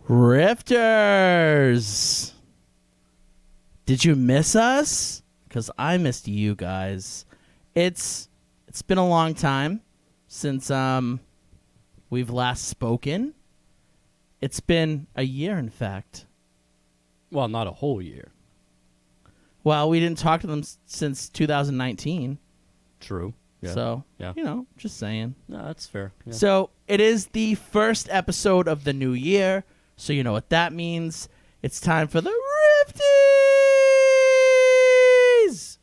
Rifters! Did you miss us? Because I missed you guys. It's been a long time since we've last spoken. It's been a year, in fact. Well, not a whole year. Well, we didn't talk to them since 2019. True. Yeah. So, yeah. Just saying. No, that's fair. Yeah. So, it is the first episode of the new year. So, you know what that means. It's time for the Rifties!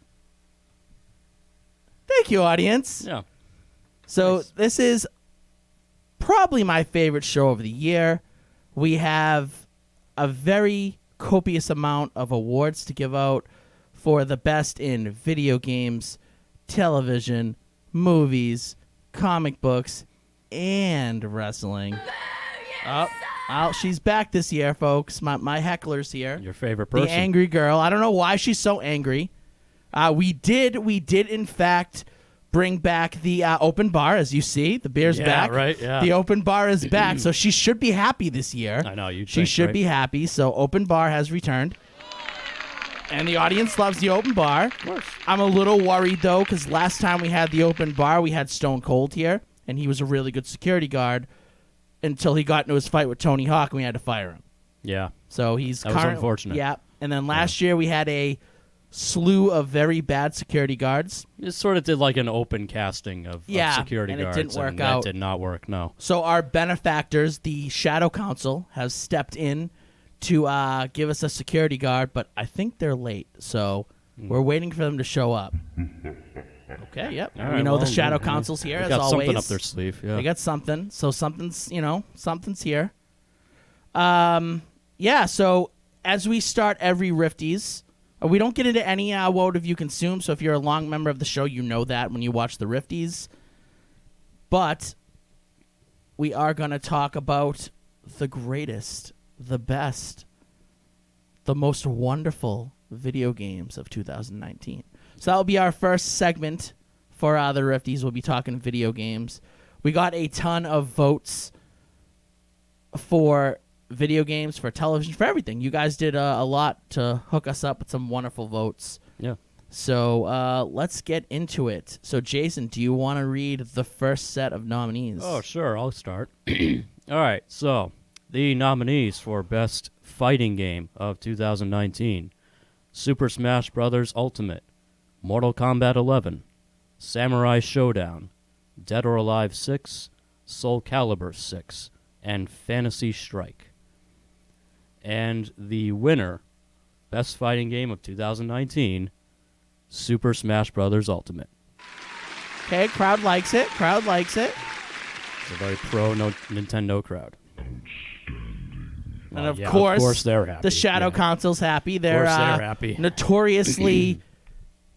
Thank you, audience. Yeah. So, Nice. This is probably my favorite show of the year. We have a very copious amount of awards to give out for the best in video games, television, movies, comic books, and wrestling. Oh, she's back this year, folks. My heckler's here. Your favorite person. The angry girl. I don't know why she's so angry. We did in fact bring back the open bar, as you see. The beer's back. Right, yeah. The open bar is back, so she should be happy this year. I know, She should be happy, so open bar has returned. And the audience loves the open bar. Of course. I'm a little worried, though, because last time we had the open bar, we had Stone Cold here, and he was a really good security guard until he got into his fight with Tony Hawk, and we had to fire him. Yeah. So he's That was unfortunate. Yeah. And then last year we had a slew of very bad security guards. It sort of did like an open casting of security and guards. It didn't work and out. That did not work, no. So our benefactors, the Shadow Council, has stepped in to give us a security guard, but I think they're late. So we're waiting for them to show up. Okay, yep. All right, we know well, the Shadow Council's here, they as got always. something up their sleeve, yeah. They got something. So something's here. Yeah, so as we start every Rifties, we don't get into any what have you consumed, so if you're a long member of the show, you know that when you watch the Rifties. But we are going to talk about the greatest, the best, the most wonderful video games of 2019. So that'll be our first segment for the Rifties. We'll be talking video games. We got a ton of votes for video games, for television, for everything. You guys did a lot to hook us up with some wonderful votes. Yeah. So let's get into it. So, Jason, do you want to read the first set of nominees? Oh, sure. I'll start. All right. So, the nominees for Best Fighting Game of 2019: Super Smash Bros. Ultimate, Mortal Kombat 11, Samurai Showdown, Dead or Alive 6, Soul Calibur 6, and Fantasy Strike. And the winner, Best Fighting Game of 2019, Super Smash Bros. Ultimate. Okay, crowd likes it. Crowd likes it. It's a very pro-Nintendo crowd. And of yeah, course they're happy. The Shadow Council's happy. They're happy. Notoriously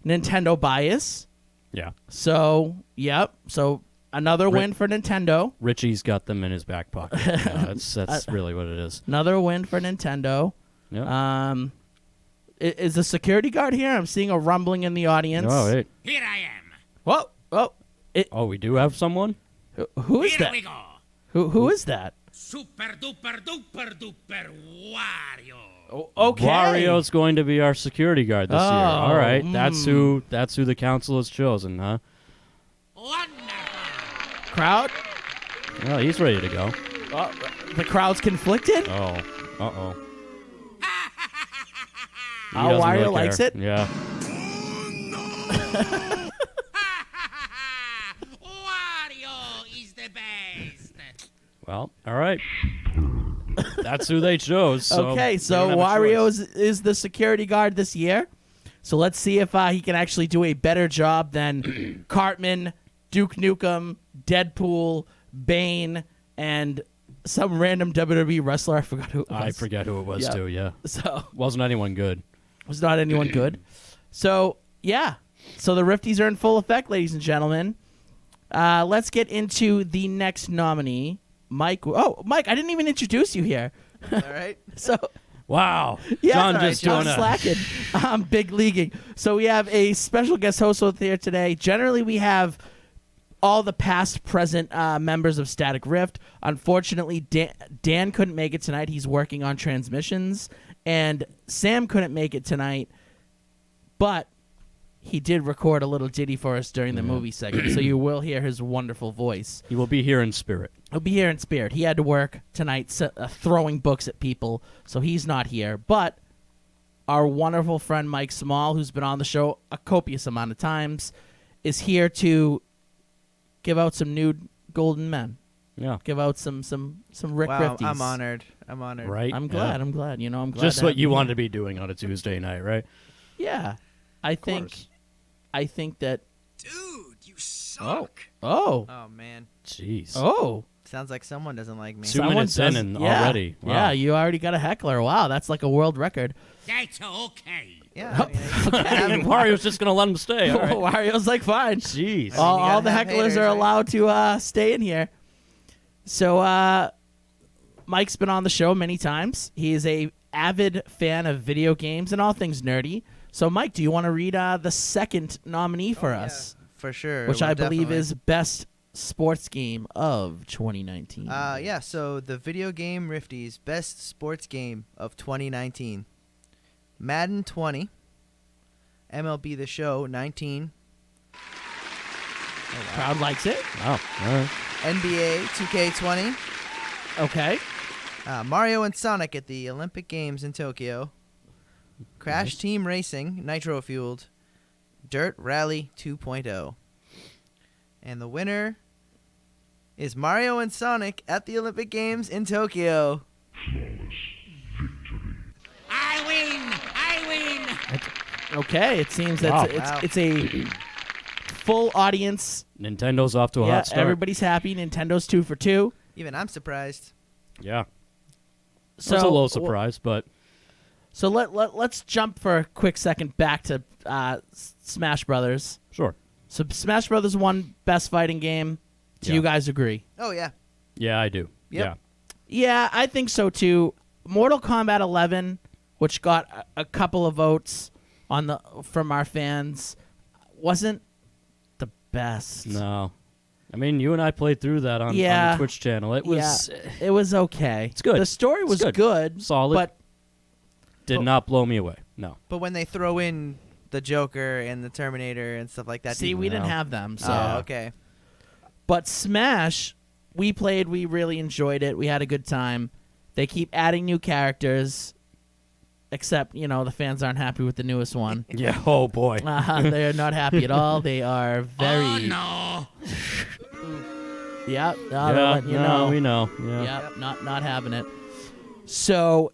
Nintendo bias. Yeah. So, yep. So another win for Nintendo. Richie's got them in his back pocket. That's really what it is. Another win for Nintendo. Yeah. Is the security guard here? I'm seeing a rumbling in the audience. Oh, wait. Here I am. Whoa. Oh, we do have someone? Who is Here that? we go. Who is that? Super duper duper duper Wario. Oh, okay. Wario's going to be our security guard this year. All right. That's who the council has chosen, huh? Wonderful. Crowd? Well, he's ready to go. The crowd's conflicted? Oh. Uh-oh. He Oh, doesn't Wario really likes care. it? Yeah. Wario is the best. Well, all right. That's who they chose. So Okay, so Wario is the security guard this year. So let's see if he can actually do a better job than Cartman, Duke Nukem, Deadpool, Bane, and some random WWE wrestler. I forgot who it was. I forget who it was, Yeah. too, yeah. So Wasn't anyone good. was not anyone good. So, yeah. So the Rifties are in full effect, ladies and gentlemen. Let's get into the next nominee, Mike. Oh, Mike, I didn't even introduce you here. All right. So, Wow. yeah, John all right, just John's doing slacking. Big leaguing. So we have a special guest host with here today. Generally, we have all the past, present members of Static Rift. Unfortunately, Dan couldn't make it tonight. He's working on transmissions. And Sam couldn't make it tonight, but he did record a little ditty for us during the movie segment, so you will hear his wonderful voice. He will be here in spirit. He'll be here in spirit. He had to work tonight throwing books at people, so he's not here. But our wonderful friend Mike Small, who's been on the show a copious amount of times, is here to give out some nude golden men. Yeah. Give out some Rick Wow, Rifties. I'm honored. Right? I'm glad. Yeah. I'm glad. I'm glad. Just to what have you here. wanted to be doing on a Tuesday night, right? Yeah. I think that. Dude, you suck. Oh. Oh man, Jeez. Oh. sounds like someone doesn't like me. 2 minutes in and already. Wow. Yeah, you already got a heckler. Wow, that's like a world record. That's okay. Yeah, I mean, Mario's just gonna let him stay. All right. Mario's like, fine. Jeez. you All gotta the have hecklers haters, are right? allowed to stay in here. So Mike's been on the show many times. He is a avid fan of video games and all things nerdy. So Mike, do you want to read the second nominee for us, for sure. which Well, I believe definitely. is best sports game of 2019? Yeah, so the video game Rifties best sports game of 2019. Madden 20, MLB The Show 19, Crowd likes it. Wow. All right. NBA 2K20, Okay. Mario and Sonic at the Olympic Games in Tokyo, Crash Nice. Team Racing Nitro Fueled, Dirt Rally 2.0. And the winner is Mario and Sonic at the Olympic Games in Tokyo. I win! I win! Okay. It seems that Wow. it's a full audience. Nintendo's off to a Yeah, hot start. everybody's happy. Nintendo's 2 for 2. Even I'm surprised. Yeah. So That's a little surprise, but So let's jump for a quick second back to Smash Brothers. sure. So Smash Brothers won best fighting game. Do you Yeah. guys agree? Oh, yeah. Yeah, I do. Yep. Yeah, I think so too. Mortal Kombat 11, which got a couple of votes from our fans, wasn't the best. Yeah. No. I mean, you and I played through that on Yeah. the Twitch channel. It was It was okay. It's good. The story It's was good. good, solid. but Did not blow me away. No. But when they throw in the Joker and the Terminator and stuff like that, see, we didn't No. have them. So, Oh, okay. but Smash, we played. We really enjoyed it. We had a good time. They keep adding new characters, except the fans aren't happy with the newest one. Yeah. Oh boy. They're not happy at all. They are very. Oh, no. Yep. No, yeah. they're letting you no, know. we know. Yeah. Yep. Not having it. So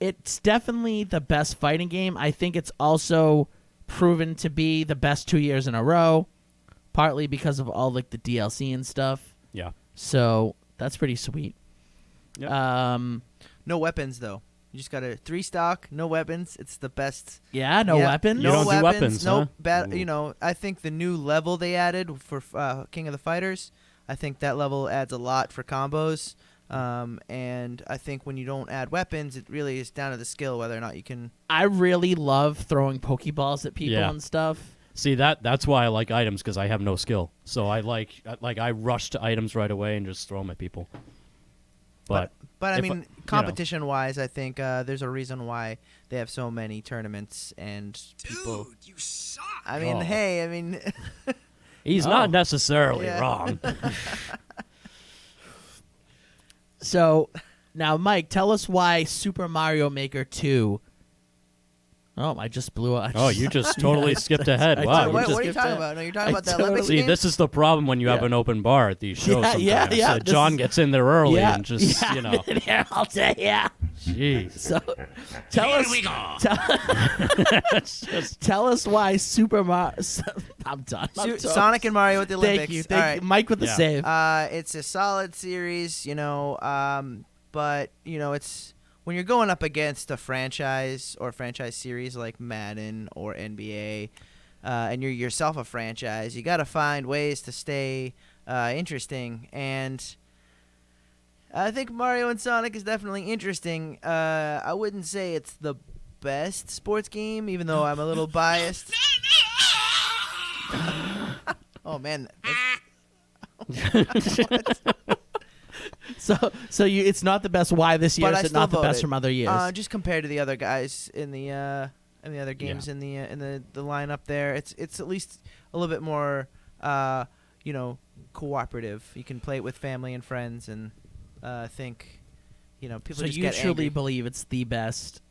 it's definitely the best fighting game. I think it's also proven to be the best 2 years in a row, partly because of all like the DLC and stuff. Yeah. So that's pretty sweet. Yep. No weapons, though. You just got a 3-stock, no weapons. It's the best. Yeah, no Yeah, weapons. You No don't do weapons, weapons, no huh? bad. Ooh. I think the new level they added for King of the Fighters, I think that level adds a lot for combos. And I think when you don't add weapons, it really is down to the skill whether or not you can. I really love throwing Pokeballs at people Yeah. and stuff. See that's why I like items because I have no skill. So I I rush to items right away and just throw them at people. But But I if mean, competition-wise, I think there's a reason why they have so many tournaments and people. Dude, you suck. I mean, Oh. hey, I mean, he's Oh. not necessarily Yeah. wrong. So now, Mike, tell us why Super Mario Maker 2. Oh, I just blew up. Oh, you just totally skipped ahead. I Wow. totally- you what just- are you skipped talking that. about? No, you're talking I about that totally- Olympics See, game? this is the problem when you have Yeah. an open bar at these shows. Yeah, sometimes. yeah, this John is- gets in there early yeah, and just yeah, you know. I'm in here all day, yeah. Jeez. So tell Here us, we go. It's just tell us why Super Mario. I'm done. I'm done. Sonic and Mario at the Olympics. Thank you, All thank right. you, Mike with the Yeah. save. It's a solid series, but it's when you're going up against a franchise or franchise series like Madden or NBA, and you're yourself a franchise, you got to find ways to stay interesting. And I think Mario and Sonic is definitely interesting. I wouldn't say it's the best sports game, even though I'm a little biased. Oh man. So it's not the best. Why this year? But I Is it still not the best voted. from other years? Just compared to the other guys in the other games in the lineup there, it's at least a little bit more cooperative. You can play it with family and friends, and I think people so just you get truly angry. believe it's the best?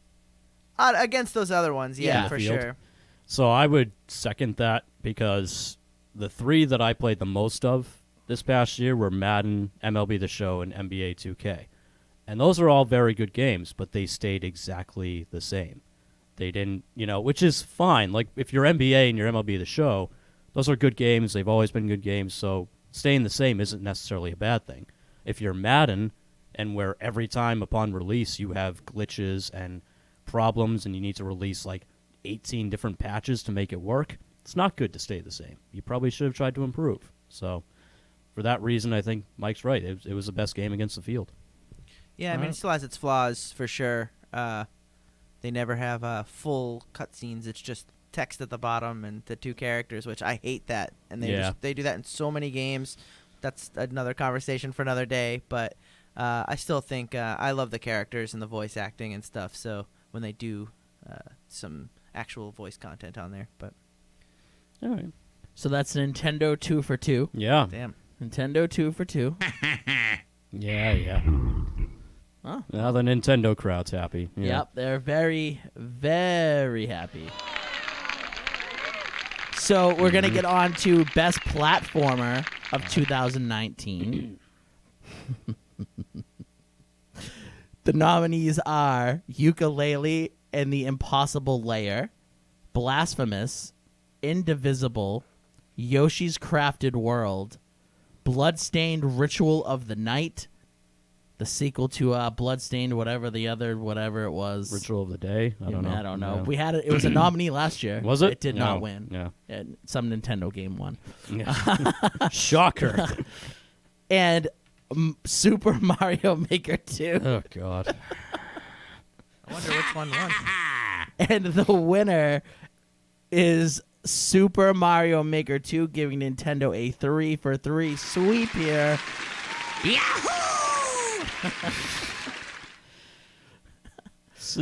Against those other ones, Yeah. yeah, for Field. sure. So I would second that because the three that I played the most of this past year were Madden, MLB The Show, and NBA 2K. And those are all very good games, but they stayed exactly the same. They didn't, which is fine. Like, if you're NBA and you're MLB The Show, those are good games. They've always been good games, so staying the same isn't necessarily a bad thing. If you're Madden, and where every time upon release you have glitches and problems and you need to release like 18 different patches to make it work, it's not good to stay the same. You probably should have tried to improve. So for that reason, I think Mike's right. It was the best game against the field. Yeah, I mean, it still has its flaws for sure. They never have full cutscenes. It's just text at the bottom and the two characters, which I hate that. And they do that in so many games. That's another conversation for another day. But I still think I love the characters and the voice acting and stuff. So when they do some actual voice content on there, but All right. So that's Nintendo 2 for 2. Yeah. damn. Nintendo 2 for 2. Yeah. Oh. Now the Nintendo crowd's happy. Yeah. Yep, they're very, very happy. So we're going to get on to Best Platformer of 2019. The nominees are Yooka-Laylee and the Impossible Lair, Blasphemous, Indivisible, Yoshi's Crafted World, Bloodstained Ritual of the Night, the sequel to Bloodstained, whatever it was. Ritual of the Day. I don't know. I don't know. Yeah. We had it. It was a nominee last year. Was it? It did No. not win. Yeah. Some Nintendo game won. Shocker. And Super Mario Maker 2. Oh God. I wonder which one won. And the winner is Super Mario Maker 2, giving Nintendo a 3 for 3 sweep here. Yahoo! This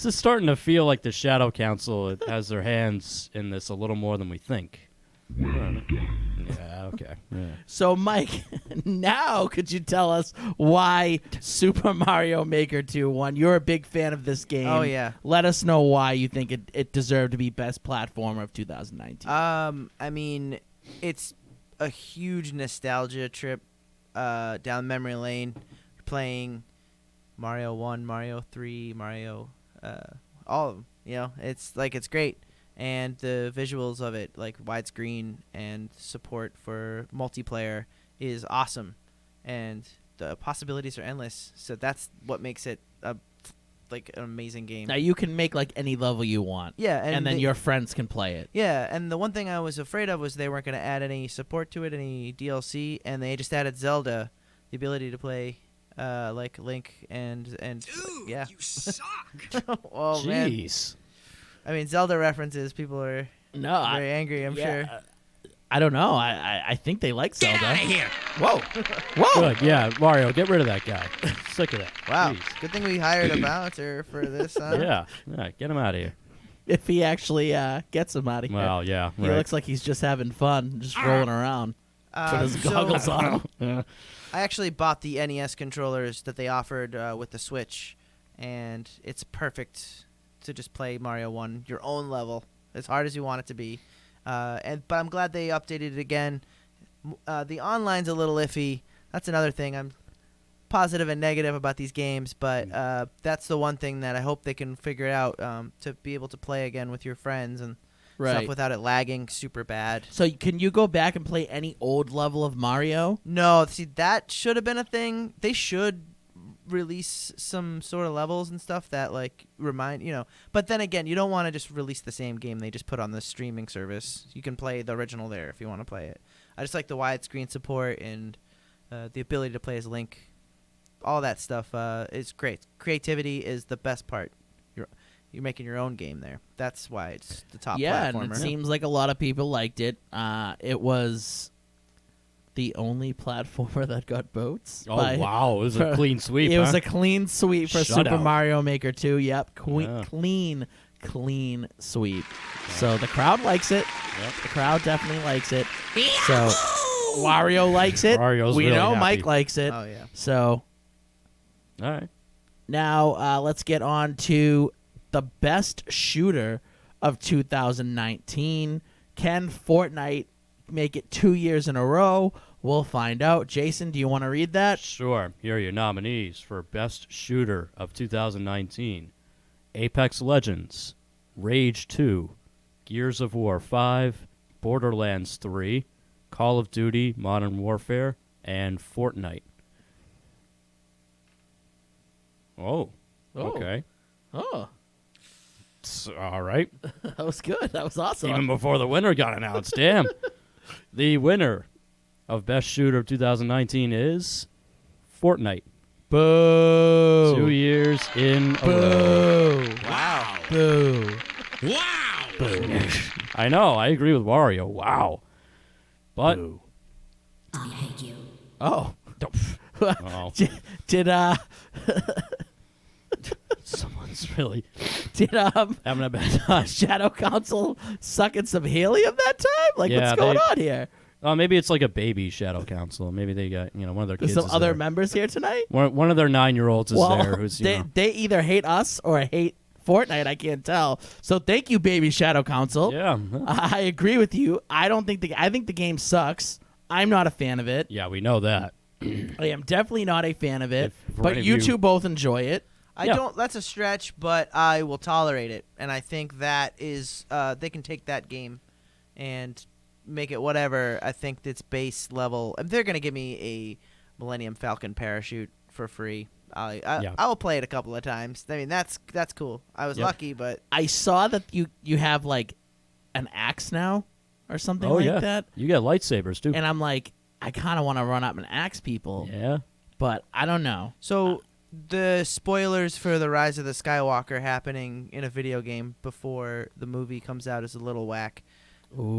is starting to feel like the Shadow Council has their hands in this a little more than we think. Yeah, okay. Yeah. So, Mike, now could you tell us why Super Mario Maker 2 won? You're a big fan of this game. Oh, yeah. Let us know why you think it deserved to be Best Platformer of 2019. I mean, it's a huge nostalgia trip down memory lane, playing Mario 1, Mario 3, Mario, all of them. It's great. And the visuals of it, like widescreen and support for multiplayer, is awesome. And the possibilities are endless. So that's what makes it an amazing game. Now, you can make any level you want. Yeah, And then your friends can play it. Yeah, and the one thing I was afraid of was they weren't going to add any support to it, any DLC, and they just added Zelda, the ability to play like Link and Dude, yeah. you suck. Oh man, Jeez. I mean Zelda references, people are No, very angry. I'm sure. I don't know. I think they like Get Zelda. out of here. Whoa. Whoa. Good. Yeah, Mario, get rid of that guy. Sick of that. Wow, Jeez. good thing we hired a bouncer for this. Huh? Yeah, get him out of here. If he actually gets him out of here. Well, yeah, He right. looks like he's just having fun, just rolling around with his So goggles on. Yeah. I actually bought the NES controllers that they offered with the Switch, and it's perfect to just play Mario 1 your own level as hard as you want it to be. But I'm glad they updated it again. The online's a little iffy. That's another thing. I'm positive and negative about these games, but that's the one thing that I hope they can figure out to be able to play again with your friends and Right. stuff without it lagging super bad. So can you go back and play any old level of Mario? No, see, that should have been a thing. They should release some sort of levels and stuff that remind, but then again, you don't want to just release the same game they just put on the streaming service. You can play the original there if you want to play it. I just like the widescreen support and the ability to play as Link. All that stuff is great. Creativity is the best part. You're making your own game there. That's why it's the top Yeah, platformer. and it seems like a lot of people liked it. It was the only platformer that got votes. Oh, wow. It was a clean sweep, It was huh? a clean sweep for Shutout. Super Mario Maker 2. Yep, Yeah. clean sweep. So the crowd likes it. Yep. The crowd definitely likes it. So Wario likes it. Mario's we really know happy. Mike likes it. Oh yeah. So All right. now let's get on to the best shooter of 2019. Can Fortnite make it 2 years in a row? We'll find out. Jason, do you want to read that? Sure. Here are your nominees for Best Shooter of 2019. Apex Legends, Rage 2, Gears of War 5, Borderlands 3, Call of Duty Modern Warfare, and Fortnite. Oh, okay. Oh, All right. that was good. That was awesome. Even before the winner got announced. Damn. The winner of Best Shooter of 2019 is Fortnite. Boo. 2 years in a row. Boo. Wow. Boo. Wow! I know. I agree with Wario. Wow. But Boo. I hate you. Oh. oh, Did someone's really did having a bad time. Shadow Council sucking some helium that time? Like, Yeah, what's going they- on here? Oh, maybe it's like a baby Shadow Council. Maybe they got one of their There's kids. some is other there. members here tonight. One of their 9-year-olds is Well, there. Who's they either hate us or hate Fortnite. I can't tell. So thank you, baby Shadow Council. yeah, I agree with you. I think the game sucks. I'm not a fan of it. yeah. We know that. I am definitely not a fan of it. If for But any of you you- two both enjoy it. I Yeah. don't. That's a stretch, but I will tolerate it, and I think that is they can take that game and make it whatever. I think it's base level. If they're gonna give me a Millennium Falcon parachute for free, Yeah. I'll play it a couple of times. I mean, that's cool. I was Yep. lucky, but I saw that you have like an axe now or something Oh like yeah, that, you got lightsabers too. and I'm like, I kind of want to run up and axe people, Yeah. but I don't know. so. The spoilers for the Rise of the Skywalker happening in a video game before the movie comes out is a little whack.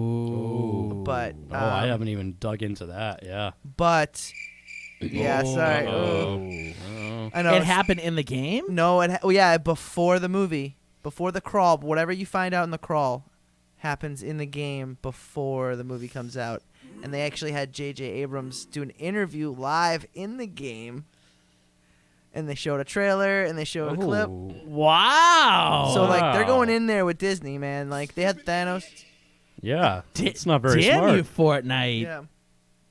Ooh. But Oh, I haven't even dug into that. Yeah. But yeah, sorry. Oh. I know It happened in the game. No, yeah, before the movie, before the crawl, whatever you find out in the crawl happens in the game before the movie comes out. And they actually had J.J. Abrams do an interview live in the game. And they showed a trailer and they showed a clip. Oh. Wow. So like they're Wow. going in there with Disney, man. Like they had Thanos. Yeah. It's not very Damn smart. you, Fortnite. Yeah.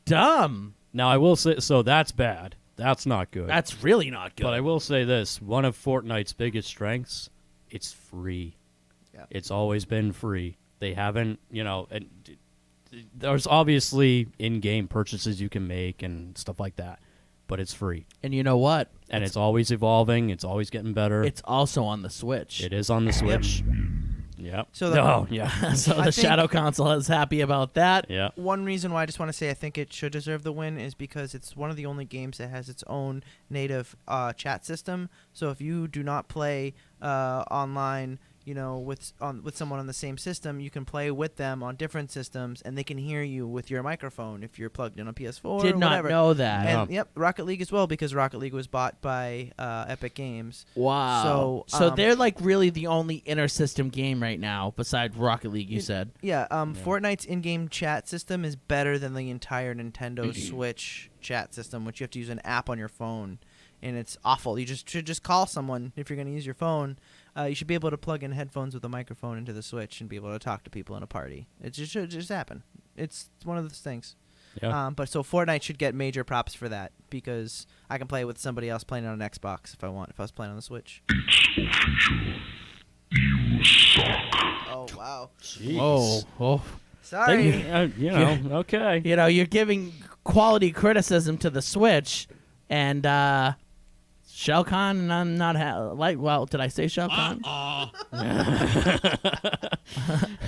Dumb. Now I will say, so that's bad. That's not good. That's really not good. But I will say this: one of Fortnite's biggest strengths, it's free. Yeah. It's always been free. They haven't, and there's obviously in-game purchases you can make and stuff like that, but it's free. And you know what? And it's always evolving. It's always getting better. It's also on the Switch. It is on the Switch. Yep. So the- oh, yeah. So I the think- Shadow Council is happy about that. Yeah. One reason why I just want to say I think it should deserve the win is because it's one of the only games that has its own native chat system. So if you do not play online, with someone on the same system, you can play with them on different systems, and they can hear you with your microphone if you're plugged in on PS4 Did or not whatever. know that. And yep, Rocket League as well, because Rocket League was bought by Epic Games. Wow. So, they're like really the only inter-system game right now besides Rocket League, you said. Yeah, Fortnite's in-game chat system is better than the entire Nintendo Switch chat system, which you have to use an app on your phone, and it's awful. You should just call someone if you're going to use your phone. You should be able to plug in headphones with a microphone into the Switch and be able to talk to people in a party. It should just happen. It's one of those things. Yeah. But so Fortnite should get major props for that because I can play with somebody else playing on an Xbox if I want. If I was playing on the Switch. Oh wow! Jeez. Oh. Sorry. Okay. You know, you're giving quality criticism to the Switch, and Shao Kahn, I'm not well. Did I say Shao Kahn?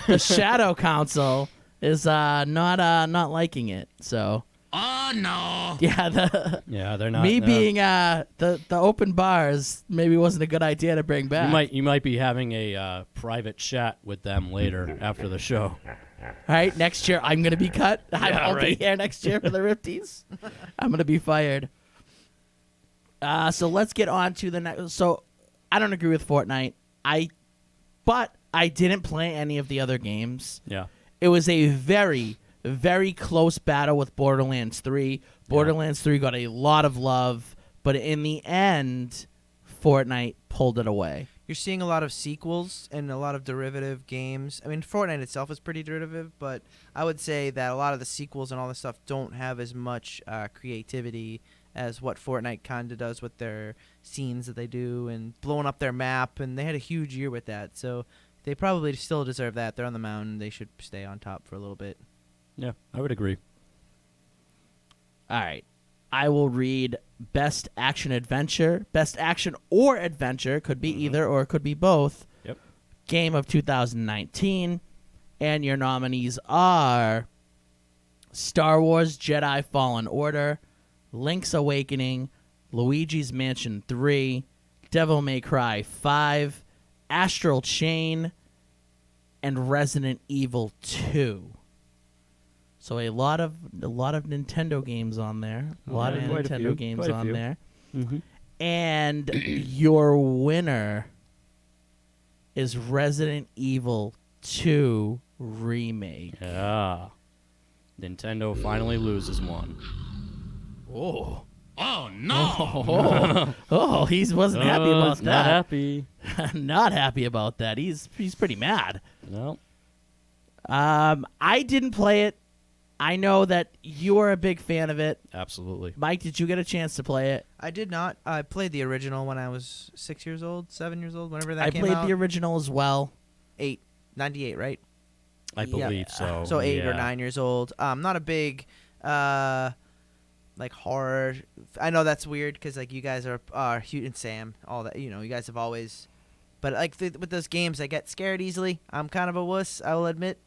The Shadow Council is not liking it. So Oh, no. Yeah, Yeah, they're not. me no. being the open bars maybe wasn't a good idea to bring back. You might be having a private chat with them later after the show. All right, next year I'm gonna be cut. I Yeah, won't right. be here next year for the Rifties. I'm gonna be fired. So let's get on to the next. So I don't agree with Fortnite. But I didn't play any of the other games. Yeah. It was a very, very close battle with Borderlands 3. Borderlands 3 got a lot of love, but in the end, Fortnite pulled it away. You're seeing a lot of sequels and a lot of derivative games. I mean, Fortnite itself is pretty derivative, but I would say that a lot of the sequels and all this stuff don't have as much creativity as what Fortnite kind of does with their scenes that they do and blowing up their map. And they had a huge year with that, so they probably still deserve that. They're on the mountain. They should stay on top for a little bit. Yeah, I would agree. All right. I will read Best Action Adventure. Best Action or Adventure. Could be either or it could be both. Yep. Game of 2019. And your nominees are Star Wars Jedi Fallen Order, Link's Awakening, Luigi's Mansion 3, Devil May Cry 5, Astral Chain, and Resident Evil 2. So a lot of Nintendo games on there. A lot of Quite a few, Nintendo games quite a on few. there. Mm-hmm. And your winner is Resident Evil 2 Remake. Yeah. Nintendo finally loses one. Oh. Oh, no. Oh, he wasn't happy about it's that. Not happy. Not happy about that. He's pretty mad. No. I didn't play it. I know that you are a big fan of it. Absolutely. Mike, did you get a chance to play it? I did not. I played the original when I was 6 years old, 7 years old, whenever that I came played out. the original as well. 98, right? I Yeah. believe so. So 8 or yeah. 9 years old. Not a big, like horror. I know that's weird because like you guys are Hugh and Sam, all that. You know, you guys have always. But like with those games, I get scared easily. I'm kind of a wuss, I will admit.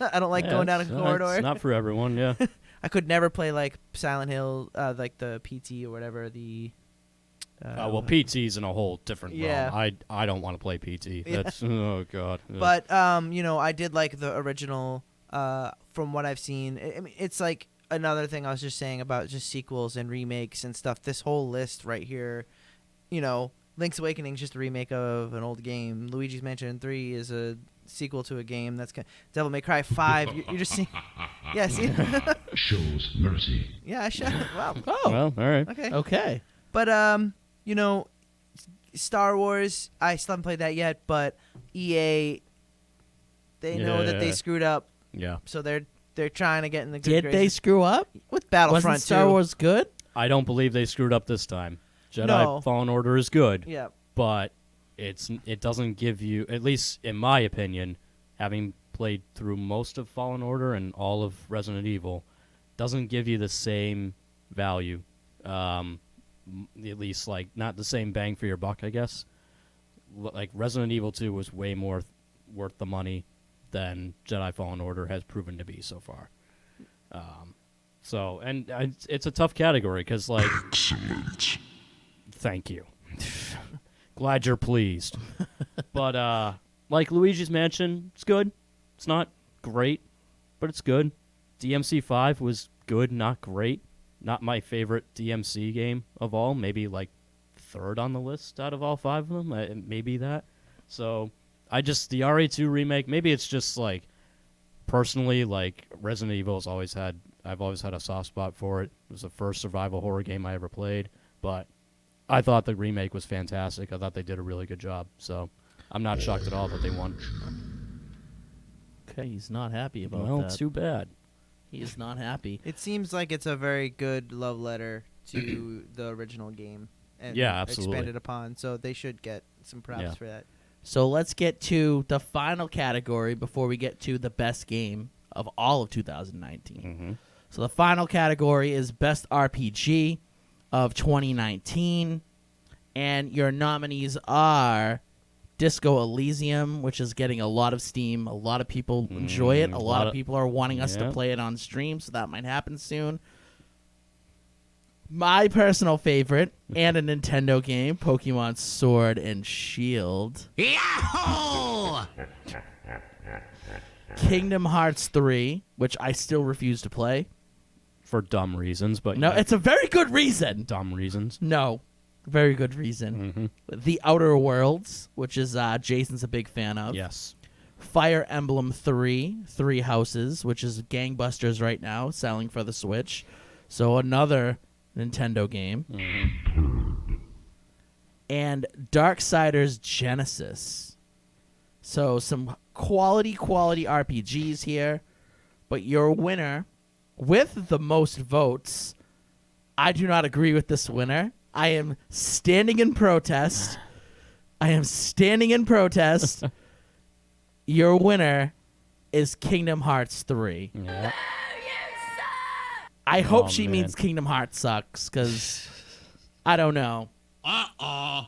I don't like Yeah, going down a it's corridor. It's not for everyone, yeah. I could never play like Silent Hill, like the PT or whatever. The Well, PT's in a whole different Yeah. realm. I don't want to play PT. Yeah. That's oh god. But you know, I did like the original. From what I've seen, I mean, it's like another thing I was just saying about just sequels and remakes and stuff. This whole list right here, you know, Link's Awakening is just a remake of an old game. Luigi's Mansion 3 is a sequel to a game. That's Devil May Cry 5. You're just seeing, yeah, see, Shows mercy. yeah, I shot. Wow. Oh, well, all right. Okay. okay. But you know, Star Wars. I still haven't played that yet, but EA, they know that they Yeah. screwed up, Yeah. so they're trying to get in the good Did they graces. screw up? With Battlefront Wasn't Star 2. Wars good? I don't believe they screwed up this time. Jedi No. Fallen Order is good, Yeah. but it doesn't give you, at least in my opinion, having played through most of Fallen Order and all of Resident Evil, doesn't give you the same value. At least like not the same bang for your buck, I guess. Like Resident Evil 2 was way more worth the money than Jedi Fallen Order has proven to be so far. So, and it's a tough category because, like, thank you. Glad you're pleased. But, like, Luigi's Mansion, it's good. It's not great, but it's good. DMC 5 was good, not great. Not my favorite DMC game of all. Maybe, like, third on the list out of all 5 of them. Maybe that. So, the RE2 remake, maybe it's just, like, personally, like, Resident Evil's I've always had a soft spot for it. It was the first survival horror game I ever played, but I thought the remake was fantastic. I thought they did a really good job, so I'm not shocked at all that they won. Okay, he's not happy about Well, that. too bad. He is not happy. It seems like it's a very good love letter to the original game. And Yeah, absolutely. expanded upon, so they should get some props Yeah. for that. So let's get to the final category before we get to the best game of all of 2019. Mm-hmm. So the final category is Best RPG of 2019. And your nominees are Disco Elysium, which is getting a lot of steam. A lot of people enjoy it. A lot of people are wanting us to yeah. play it on stream, so that might happen soon. My personal favorite and a Nintendo game, Pokemon Sword and Shield. Yahoo! Kingdom Hearts 3, which I still refuse to play. For dumb reasons, but No, yeah, it's a very good reason. dumb reasons. No, very good reason. The Outer Worlds, which is Jason's a big fan of. Yes. Fire Emblem 3, Three Houses, which is gangbusters right now, selling for the Switch. So another Nintendo game. And Darksiders Genesis. So some quality RPGs here. But your winner, with the most votes, I do not agree with this winner. I am standing in protest. Your winner is Kingdom Hearts 3. Yeah. I hope Oh, she man. means Kingdom Hearts sucks, because I don't know. Uh-oh.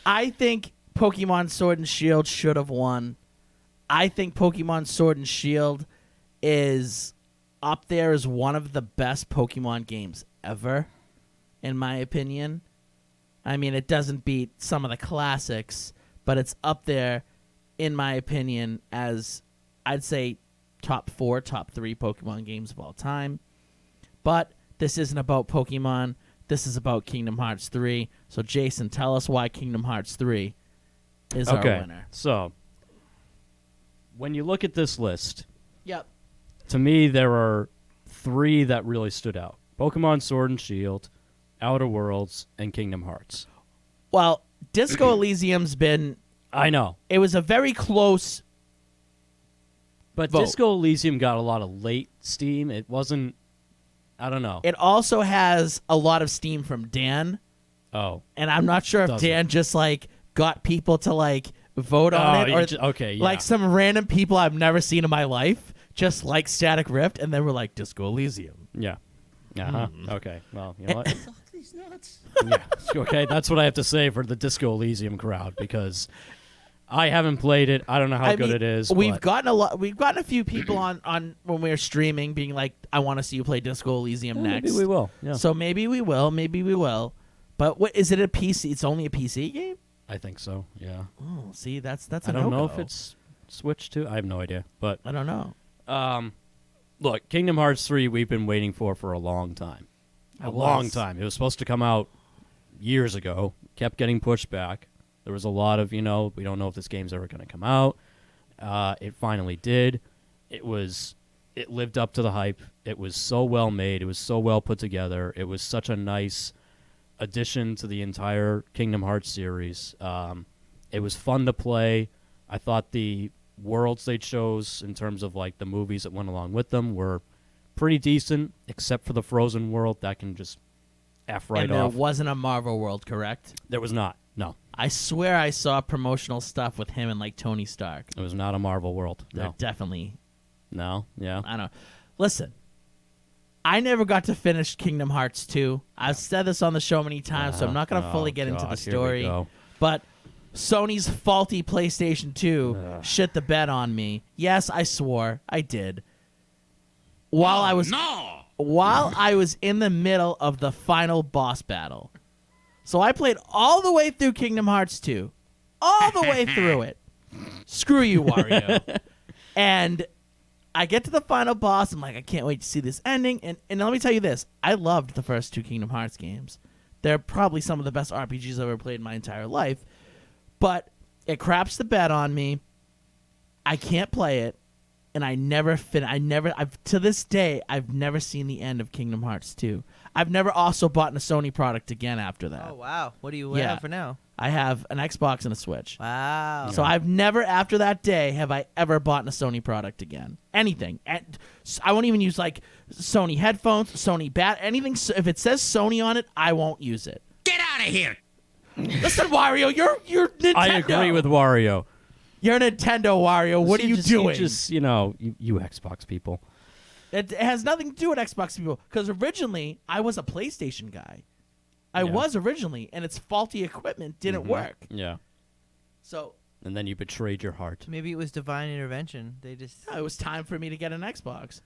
I think Pokemon Sword and Shield should have won. I think Pokemon Sword and Shield is up there as one of the best Pokemon games ever, in my opinion. I mean, it doesn't beat some of the classics, but it's up there, in my opinion, as I'd say top 4, top 3 Pokemon games of all time. But this isn't about Pokemon. This is about Kingdom Hearts 3. So, Jason, tell us why Kingdom Hearts 3 is our winner. So, when you look at this list, Yep. to me, there are 3 that really stood out. Pokemon Sword and Shield, Outer Worlds, and Kingdom Hearts. Well, Disco Elysium's been... I know. It was a very close... But vote. Disco Elysium got a lot of late steam. It wasn't... I don't know. It also has a lot of steam from Dan, Oh. and I'm not sure if Doesn't. Dan just, like, got people to, like, vote on it, or okay, yeah. like some random people I've never seen in my life just like Static Rift, and then we're like, Disco Elysium. Yeah. Uh-huh. Okay. Well, you know what? These nuts. Yeah. Okay, that's what I have to say for the Disco Elysium crowd, because I haven't played it. I don't know how good mean, it is. We've but gotten a few people on when we were streaming being like, I want to see you play Disco Elysium next. maybe we will. Yeah. So maybe we will. But what is it, a PC? It's only a PC game? I think so. Yeah. Oh, see, that's a I don't know no-go. if it's switched to. I have no idea. But I don't know. look, Kingdom Hearts 3 we've been waiting for a long time. A long time. It was supposed to come out years ago. Kept getting pushed back. There was a lot of, we don't know if this game's ever going to come out. It finally did. It lived up to the hype. It was so well made. It was so well put together. It was such a nice addition to the entire Kingdom Hearts series. It was fun to play. I thought the worlds they chose in terms of like the movies that went along with them were pretty decent, except for the Frozen world that can just F right and there off. wasn't a Marvel world, correct? There was not. No, I swear I saw promotional stuff with him and like Tony Stark. it was not a Marvel world. They're No, definitely, no, yeah. I don't know. Listen, I never got to finish Kingdom Hearts 2. I've said this on the show many times, so I'm not going to fully get into the God, here we story. go. But Sony's faulty PlayStation 2 shit the bed on me. Yes, I swore. I did. While I was in the middle of the final boss battle. So I played all the way through Kingdom Hearts 2. All the way through it. Screw you, Wario. And I get to the final boss. I'm like, I can't wait to see this ending. And let me tell you this. I loved the first 2 Kingdom Hearts games. They're probably some of the best RPGs I've ever played in my entire life. But it craps the bed on me. I can't play it. And to this day, I've never seen the end of Kingdom Hearts 2. I've never also bought a Sony product again after that. Oh wow! What do you Yeah. have for now? I have an Xbox and a Switch. Wow. So I've never, after that day, have I ever bought a Sony product again. Anything. And I won't even use like Sony headphones, Sony bat, anything. If it says Sony on it, I won't use it. Get out of here. Listen, Wario, you're Nintendo. I agree with Wario. You're Nintendo, Wario. What are you doing? You Xbox people. It has nothing to do with Xbox people. Because originally, I was a PlayStation guy. I Yeah. was originally, and its faulty equipment didn't work. Yeah. So And then you betrayed your heart. Maybe it was divine intervention. They just it was time for me to get an Xbox.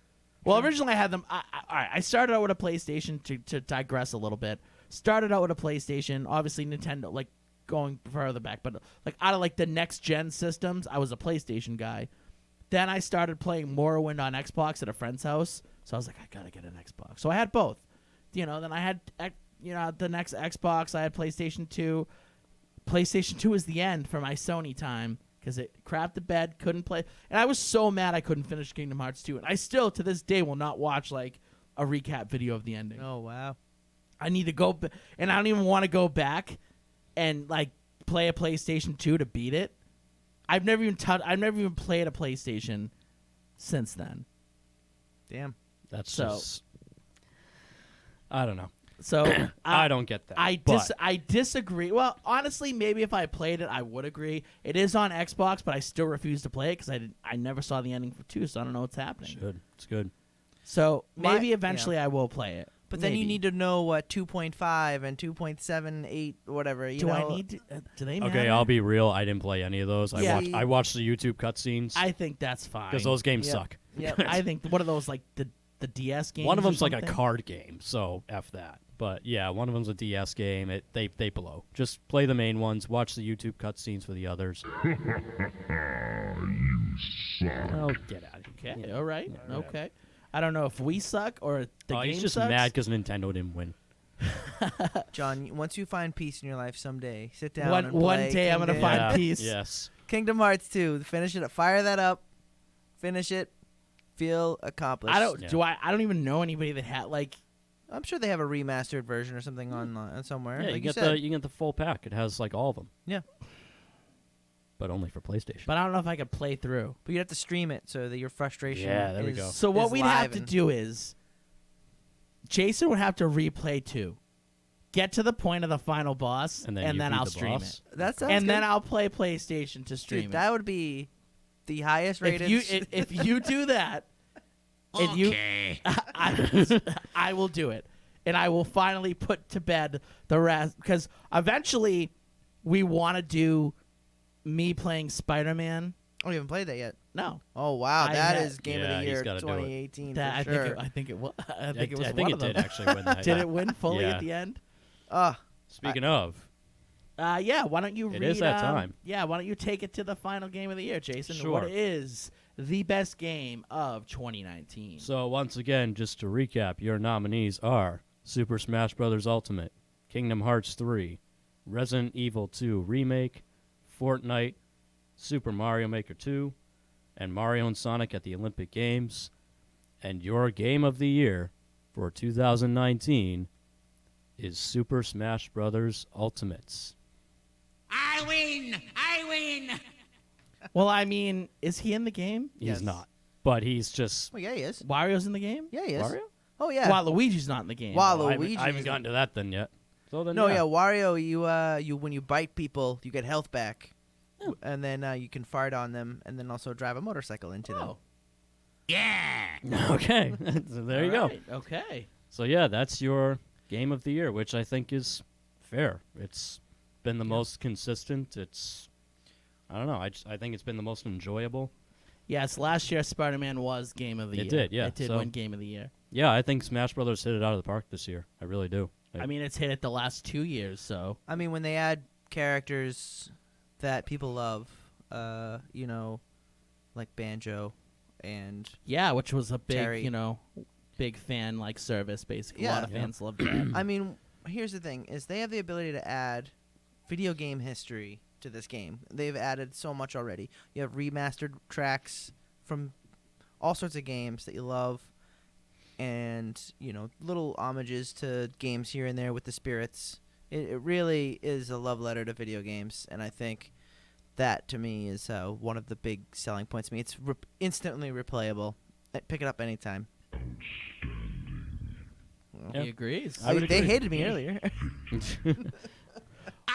Well, originally I had them. All right, I started out with a PlayStation to digress a little bit. Started out with a PlayStation. Obviously, Nintendo, like going further back, but like out of like the next gen systems, I was a PlayStation guy. Then I started playing Morrowind on Xbox at a friend's house. So I was like, I gotta get an Xbox. So I had both. Then I had the next Xbox. I had PlayStation 2. PlayStation 2 was the end for my Sony time because it crapped the bed, couldn't play. And I was so mad I couldn't finish Kingdom Hearts 2. And I still, to this day, will not watch like a recap video of the ending. Oh wow. I need to go, and I don't even want to go back and like play a PlayStation 2 to beat it. I've never even played a PlayStation since then. Damn. That's So- just. I don't know. So I don't get that. I disagree. Well, honestly, maybe if I played it, I would agree. It is on Xbox, but I still refuse to play it because I never saw the ending for 2, so I don't know what's happening. Should. It's good. So maybe My- eventually I will play it. But then you Maybe. need to know what 2.5 and 2.78 whatever. Do I need to? Do they? Okay, matter? I'll be real. I didn't play any of those. Yeah. I watched the YouTube cutscenes I think that's fine. because those games Yep. suck. Yep. I think what are those like the DS games? One of or them's like a something? card game, so F that. But yeah, one of them's a DS game. They blow. Just play the main ones. Watch the YouTube cutscenes for the others. Oh, get out of here. Okay, all right, okay. I don't know if we suck or the game He's just sucks. mad because Nintendo didn't win. John, once you find peace in your life someday, sit down One and one play day I'm gonna Kingdom- find Yeah, peace. Yes. Kingdom Hearts 2. Finish it. Fire that up. Finish it. Feel accomplished. I don't. Yeah. Do I don't even know anybody that had like. I'm sure they have a remastered version or something on somewhere. Yeah, like you said. get the full pack. It has like all of them, Yeah, but only for PlayStation. But I don't know if I could play through. but you have to stream it so that your frustration. Yeah, there we is- go. So what is we'd live have to and- do is, Jason would have to replay 2, get to the point of the final boss, And then you beat I'll the stream boss? it, That sounds and good. then I'll play PlayStation to stream Dude, it. that would be the highest rated. If you do that, if you Okay. I will do it, and I will finally put to bed the rest because eventually we want to do me playing Spider-Man. Oh, you haven't played that yet. No, Oh wow, I that had- is game Yeah, of the he's year gotta do it. 2018 that for sure. I think it was. I I think it was think one it of them. did actually win that. Did yeah. it win fully Yeah. at the end? Speaking of, Yeah. Why don't you It read? is that time. Yeah. Why don't you take it to the final game of the year, Jason? Sure. What is the best game of 2019? so once again, just to recap, your nominees are Super Smash Bros. Ultimate, Kingdom Hearts 3, Resident Evil 2 Remake, Fortnite, Super Mario Maker 2, and Mario and Sonic at the Olympic Games. And your game of the year for 2019 is Super Smash Bros. Ultimates. I win! I win! Well, I mean, is he in the game? He's Yes. not, but he's just. Well, yeah, he is. Wario's in the game? Yeah, he is. Wario? Oh yeah. Waluigi's not in the game. Walu- I haven't, Luigi's I haven't in- gotten to that then yet. So then, No, yeah, Wario. You when you bite people, you get health back, Oh. and then you can fart on them, and then also drive a motorcycle into them. Oh. Yeah! Okay, so there you go. All right, okay. So yeah, that's your game of the year, which I think is fair. It's been the most consistent. It's I don't know. I think it's been the most enjoyable. Yes, last year Spider-Man was game of the year. It did, yeah, It did so- win game of the year. Yeah, I think Smash Brothers hit it out of the park this year. I really do. I mean, it's hit it the last 2 years, so. I mean, when they add characters that people love, like Banjo, and Yeah, which was a big, Terry. big fan like service basically. A Yeah. lot of Yeah. fans loved that. I mean, here's the thing: is they have the ability to add video game history to this game. They've added so much already. You have remastered tracks from all sorts of games that you love, and little homages to games here and there with the spirits. It really is a love letter to video games, and I think that to me is one of the big selling points to me. It's instantly replayable. Pick it up anytime. Yeah. He agrees. I would They agree. hated me earlier.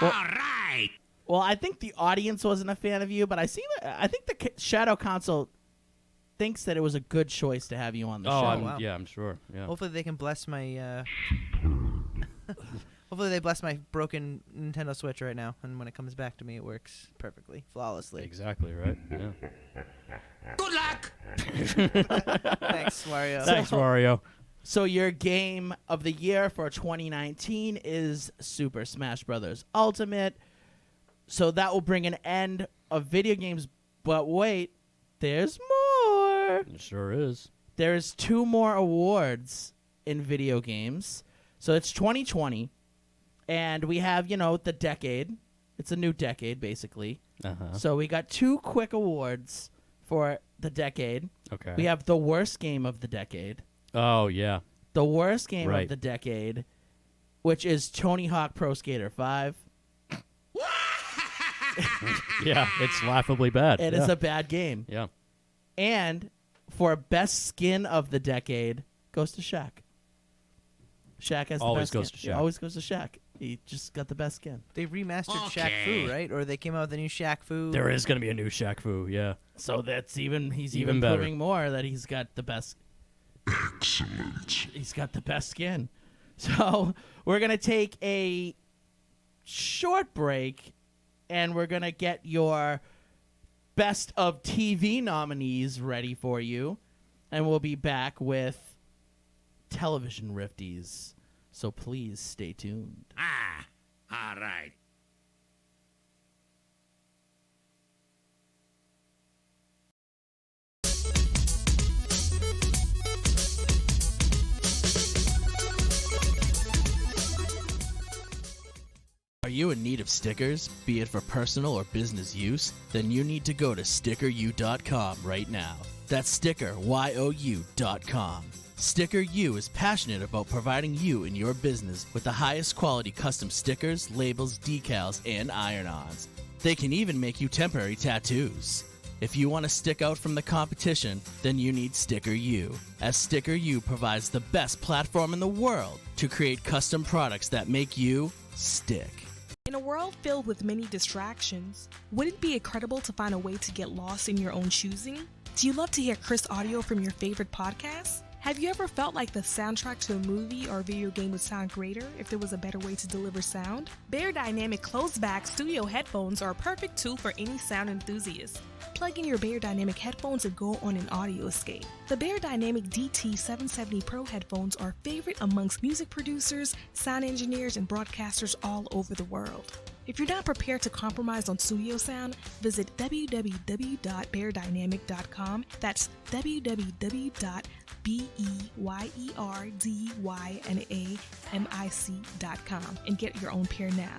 All right! Well, I think the audience wasn't a fan of you, but I think the Shadow Council thinks that it was a good choice to have you on the oh, show. wow. yeah, I'm sure. Yeah. Hopefully they can bless my. Hopefully they bless my broken Nintendo Switch right now, and when it comes back to me, it works perfectly, flawlessly. Exactly right. Yeah. Good luck. Thanks, Mario. Thanks, Mario. So your game of the year for 2019 is Super Smash Bros. Ultimate. So that will bring an end of video games. But wait, there's more. It sure is. There's 2 more awards in video games. So it's 2020, and we have, the decade. It's a new decade, basically. Uh-huh. So we got 2 quick awards for the decade. Okay. We have the worst game of the decade. Oh, yeah. The worst game Right. of the decade, which is Tony Hawk Pro Skater 5. Yeah, it's laughably bad. It yeah. is a bad game. Yeah. And for best skin of the decade, goes to Shaq. Shaq has Always the best goes skin. to Shaq. Yeah, always goes to Shaq. He just got the best skin. They remastered Shaq Okay. Fu, right? Or they came out with a new Shaq Fu. There is going to be a new Shaq Fu, yeah. So that's he's Even even better. proving more that he's got the best. Excellent. He's got the best skin. So we're gonna take a short break, and we're gonna get your best of TV nominees ready for you, and we'll be back with television Rifties. So please stay tuned. Ah, all right. Are you in need of stickers, be it for personal or business use? Then you need to go to stickeryou.com right now. That's stickeryou.com. Sticker U is passionate about providing you and your business with the highest quality custom stickers, labels, decals, and iron-ons. They can even make you temporary tattoos. If you want to stick out from the competition, then you need Sticker U, as Sticker U provides the best platform in the world to create custom products that make you stick. In a world filled with many distractions, would it be incredible to find a way to get lost in your own choosing? Do you love to hear crisp audio from your favorite podcasts? Have you ever felt like the soundtrack to a movie or video game would sound greater if there was a better way to deliver sound? Bear Dynamic closed-back studio headphones are a perfect tool for any sound enthusiast. Plug in your Bear Dynamic headphones and go on an audio escape. The Bear Dynamic DT770 Pro headphones are a favorite amongst music producers, sound engineers, and broadcasters all over the world. If you're not prepared to compromise on studio sound, visit www.beardynamic.com. That's www.beardynamic.com and get your own pair now.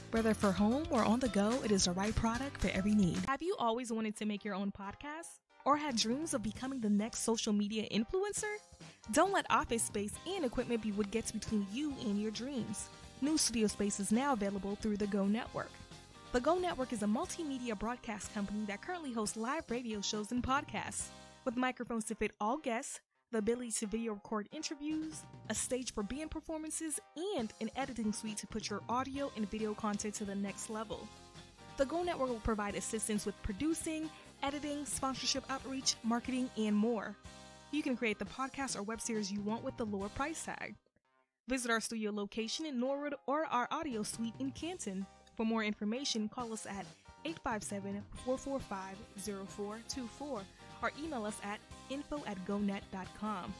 Whether for home or on the go, it is the right product for every need. Have you always wanted to make your own podcast? Or had dreams of becoming the next social media influencer? Don't let office space and equipment be what gets between you and your dreams. New studio space is now available through the Go Network. The Go Network is a multimedia broadcast company that currently hosts live radio shows and podcasts. With microphones to fit all guests, the ability to video record interviews, a stage for band performances, and an editing suite to put your audio and video content to the next level. The Go Network will provide assistance with producing, editing, sponsorship outreach, marketing, and more. You can create the podcast or web series you want with the lower price tag. Visit our studio location in Norwood or our audio suite in Canton. For more information, call us at 857-445-0424 or email us at info@gonet.com.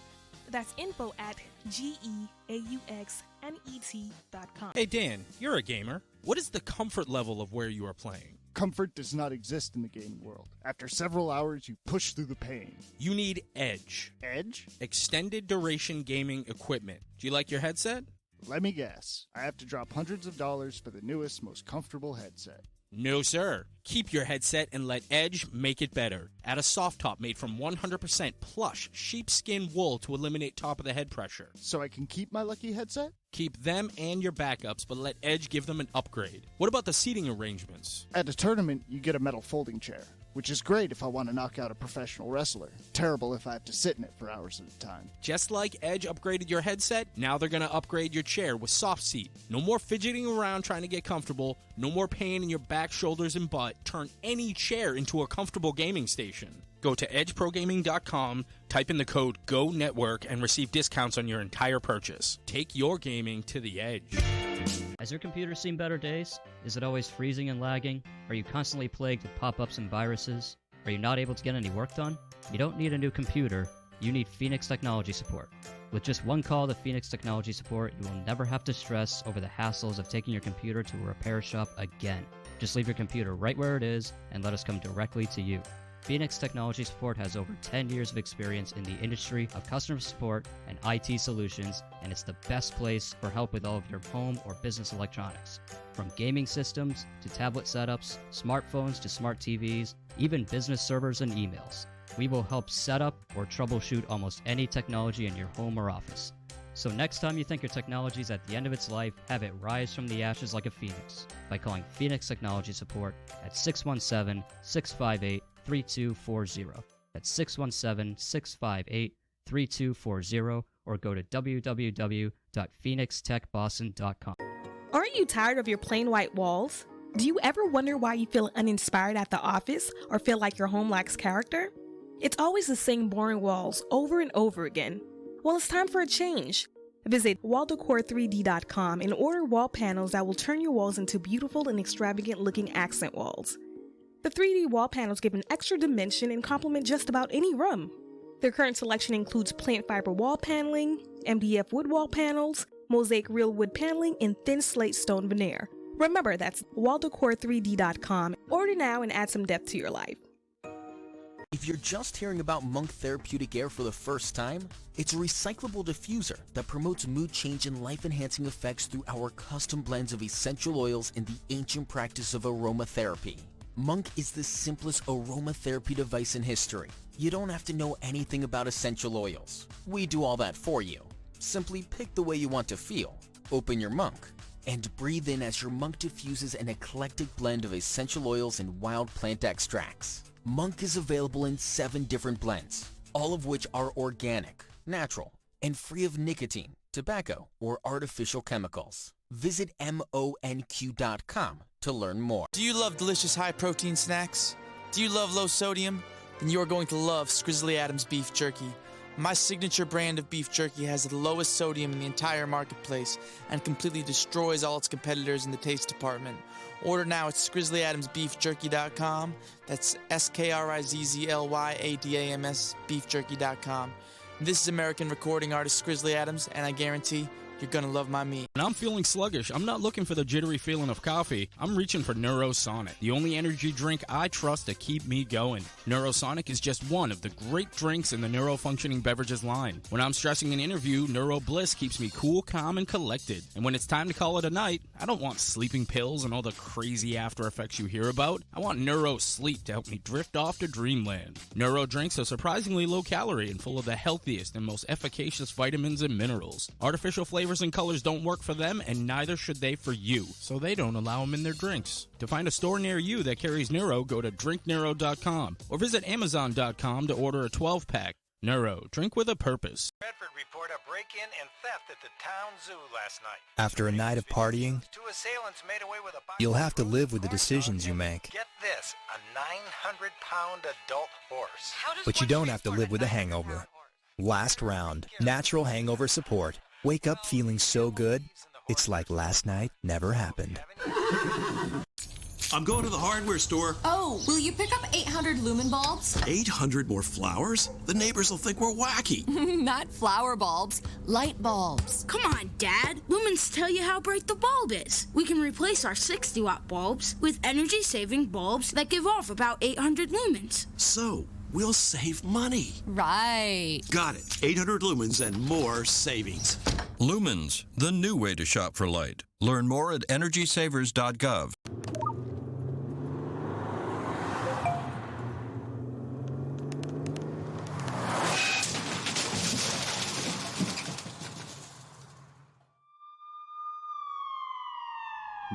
That's info@geauxnet.com. Hey Dan, you're a gamer. What is the comfort level of where you are playing? Comfort does not exist in the gaming world. After several hours, you push through the pain. You need Edge. Edge? Extended duration gaming equipment. Do you like your headset? Let me guess. I have to drop hundreds of dollars for the newest, most comfortable headset. No, sir. Keep your headset and let Edge make it better. Add a soft top made from 100% plush sheepskin wool to eliminate top of the head pressure. So I can keep my lucky headset? Keep them and your backups, but let Edge give them an upgrade. What about the seating arrangements? At a tournament, you get a metal folding chair, which is great if I want to knock out a professional wrestler. Terrible if I have to sit in it for hours at a time. Just like Edge upgraded your headset, now they're going to upgrade your chair with soft seat. No more fidgeting around trying to get comfortable. No more pain in your back, shoulders, and butt. Turn any chair into a comfortable gaming station. Go to edgeprogaming.com, type in the code GONETWORK, and receive discounts on your entire purchase. Take your gaming to the edge. Has your computer seen better days? Is it always freezing and lagging? Are you constantly plagued with pop-ups and viruses? Are you not able to get any work done? You don't need a new computer, you need Phoenix Technology Support. With just one call to Phoenix Technology Support, you will never have to stress over the hassles of taking your computer to a repair shop again. Just leave your computer right where it is and let us come directly to you. Phoenix Technology Support has over 10 years of experience in the industry of customer support and IT solutions, and it's the best place for help with all of your home or business electronics. From gaming systems to tablet setups, smartphones to smart TVs, even business servers and emails. We will help set up or troubleshoot almost any technology in your home or office. So next time you think your technology is at the end of its life, have it rise from the ashes like a phoenix by calling Phoenix Technology Support at 617-658-3240. That's 617-658-3240, or go to www.phoenixtechboston.com. Aren't you tired of your plain white walls? Do you ever wonder why you feel uninspired at the office or feel like your home lacks character? It's always the same boring walls over and over again. Well, it's time for a change. Visit walldecore3d.com and order wall panels that will turn your walls into beautiful and extravagant looking accent walls. The 3D wall panels give an extra dimension and complement just about any room. Their current selection includes plant fiber wall paneling, MDF wood wall panels, mosaic real wood paneling, and thin slate stone veneer. Remember, that's walldecore3d.com. Order now and add some depth to your life. If you're just hearing about Monk Therapeutic Air for the first time, it's a recyclable diffuser that promotes mood change and life-enhancing effects through our custom blends of essential oils and the ancient practice of aromatherapy. Monk is the simplest aromatherapy device in history. You don't have to know anything about essential oils. We do all that for you. Simply pick the way you want to feel, open your Monk, and breathe in as your Monk diffuses an eclectic blend of essential oils and wild plant extracts. Monk is available in 7 different blends, all of which are organic, natural, and free of nicotine, tobacco, or artificial chemicals. Visit monq.com to learn more. Do you love delicious high-protein snacks? Do you love low sodium? Then you are going to love Scrizzly Adams Beef Jerky. My signature brand of beef jerky has the lowest sodium in the entire marketplace and completely destroys all its competitors in the taste department. Order now at ScrizzlyAdamsBeefJerky.com. That's SKRIZZLYADAMS beefjerky.com. This is American recording artist Scrizzly Adams, and I guarantee you're gonna love my meat. When I'm feeling sluggish, I'm not looking for the jittery feeling of coffee. I'm reaching for Neurosonic, the only energy drink I trust to keep me going. Neurosonic is just one of the great drinks in the neurofunctioning beverages line. When I'm stressing an interview, Neuro Bliss keeps me cool, calm, and collected. And when it's time to call it a night, I don't want sleeping pills and all the crazy after effects you hear about. I want Neuro Sleep to help me drift off to dreamland. Neuro drinks are surprisingly low calorie and full of the healthiest and most efficacious vitamins and minerals. Artificial flavors and colors don't work for them, and neither should they for you, so they don't allow them in their drinks. To find a store near you that carries Neuro, go to drinkneuro.com or visit amazon.com to order a 12-pack. Neuro, drink with a purpose. Bedford report a break-in and theft at the town zoo last night. After a night of partying, 2 assailants made away with a box you'll have of to food, live with the corn decisions dogs, you and make. Get this, a 900-pound adult horse. But you don't have to live with a hangover. Last round, natural hangover support. Wake up feeling so good, it's like last night never happened. I'm going to the hardware store. Oh, will you pick up 800 lumen bulbs? 800 more flowers? The neighbors will think we're wacky. Not flower bulbs, light bulbs. Come on, Dad. Lumens tell you how bright the bulb is. We can replace our 60-watt bulbs with energy-saving bulbs that give off about 800 lumens. So, we'll save money. Right. Got it. 800 lumens and more savings. Lumens, the new way to shop for light. Learn more at energysavers.gov.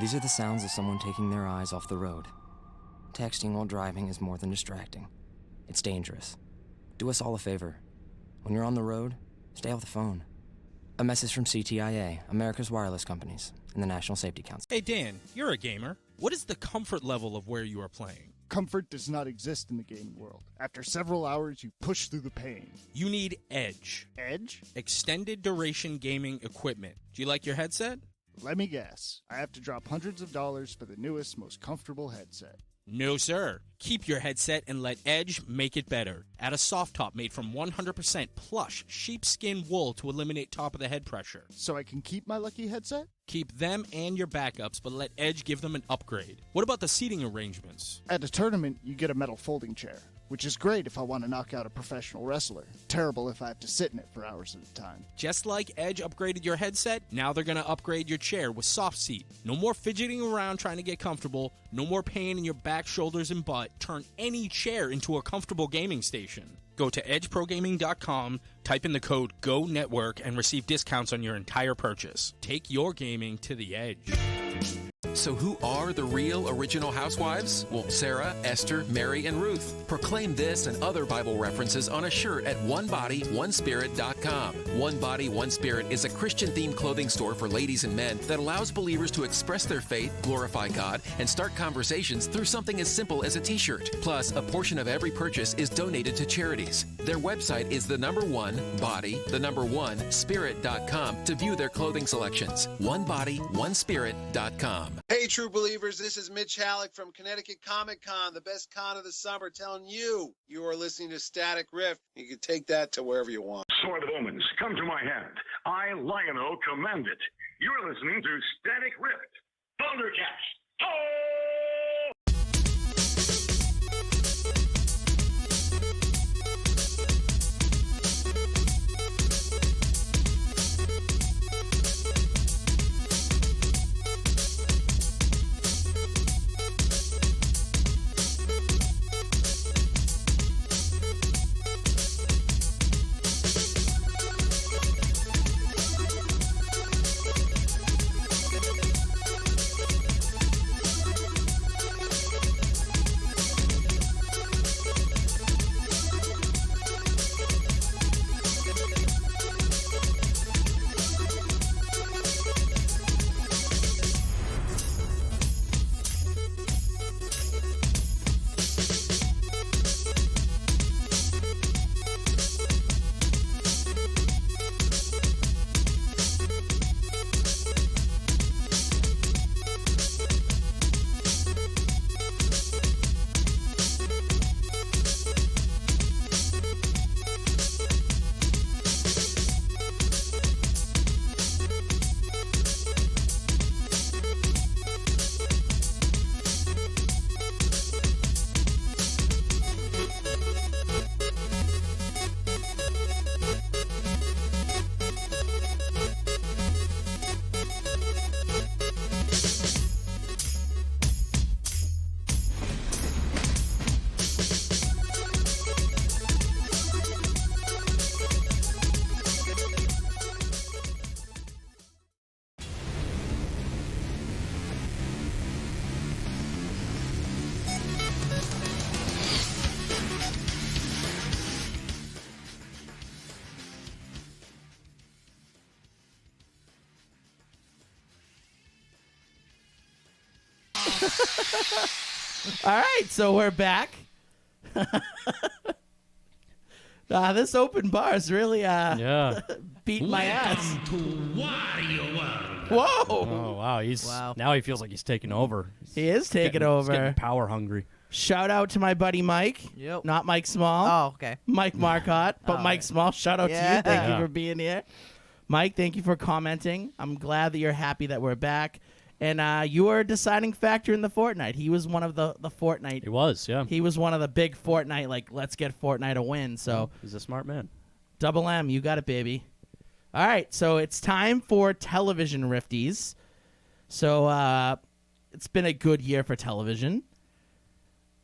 These are the sounds of someone taking their eyes off the road. Texting while driving is more than distracting. It's dangerous. Do us all a favor. When you're on the road, stay off the phone. A message from CTIA, America's wireless companies, and the National Safety Council. Hey Dan, you're a gamer. What is the comfort level of where you are playing? Comfort does not exist in the gaming world. After several hours, you push through the pain. You need Edge. Edge? Extended duration gaming equipment. Do you like your headset? Let me guess. I have to drop hundreds of dollars for the newest, most comfortable headset. No, sir. Keep your headset and let Edge make it better. Add a soft top made from 100% plush sheepskin wool to eliminate top of the head pressure. So I can keep my lucky headset? Keep them and your backups, but let Edge give them an upgrade. What about the seating arrangements? At a tournament, you get a metal folding chair, which is great if I want to knock out a professional wrestler. Terrible if I have to sit in it for hours at a time. Just like Edge upgraded your headset, now they're going to upgrade your chair with soft seat. No more fidgeting around trying to get comfortable. No more pain in your back, shoulders, and butt. Turn any chair into a comfortable gaming station. Go to edgeprogaming.com, type in the code GONETWORK, and receive discounts on your entire purchase. Take your gaming to the edge. So who are the real original housewives? Well, Sarah, Esther, Mary, and Ruth. Proclaim this and other Bible references on a shirt at OneBodyOneSpirit.com. One Body, One Spirit is a Christian-themed clothing store for ladies and men that allows believers to express their faith, glorify God, and start conversations through something as simple as a t-shirt. Plus, a portion of every purchase is donated to charities. Their website is Spirit.com to view their clothing selections. OneBodyOneSpirit.com. Hey, true believers, this is Mitch Halleck from Connecticut Comic Con, the best con of the summer, telling you are listening to Static Rift. You can take that to wherever you want. Sword of Omens, come to my hand. I, Lionel, command it. You're listening to Static Rift. Thundercats! Oh! All right, so we're back. This open bar is really beating my ass. Whoa! Oh wow, now he feels like he's taking over. He is taking over. He's getting power hungry. Shout out to my buddy Mike. Yep. Not Mike Small. Oh, okay. Mike Marcotte, but Mike Small. Shout out to you. Thank you for being here. Mike, thank you for commenting. I'm glad that you're happy that we're back. And you were a deciding factor in the Fortnite. He was one of the Fortnite. He was, yeah. He was one of the big Fortnite, like, let's get Fortnite a win. So he's a smart man. Double M, you got it, baby. All right, so it's time for television Rifties. So it's been a good year for television.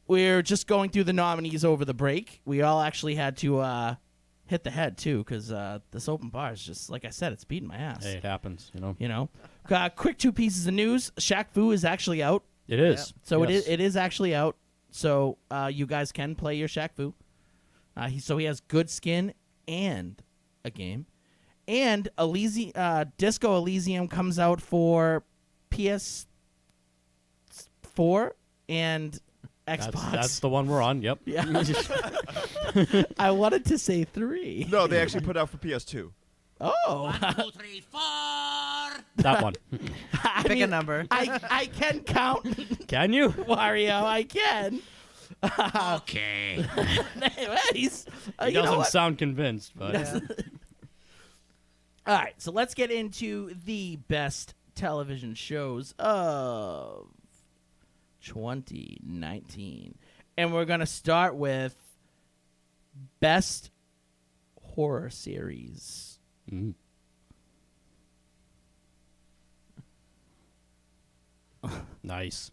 We're just going through the nominees over the break. We all actually had to hit the head, too, because this open bar is just, like I said, it's beating my ass. Hey, it happens, you know. Quick two pieces of news. Shaq Fu is actually out. It is. So yes. it is actually out. So you guys can play your Shaq Fu. He has good skin and a game. And Disco Elysium comes out for PS4 and Xbox. That's the one we're on, yep. Yeah. I wanted to say 3. No, they actually put out for PS2. Oh. 1, 2, 3, 4. That one. Pick a number. I can count. Can you? Wario, I can. Okay. Anyways, He you know doesn't what? sound convinced, but All right, so let's get into the best television shows of 2019. And we're going to start with best horror series. Nice.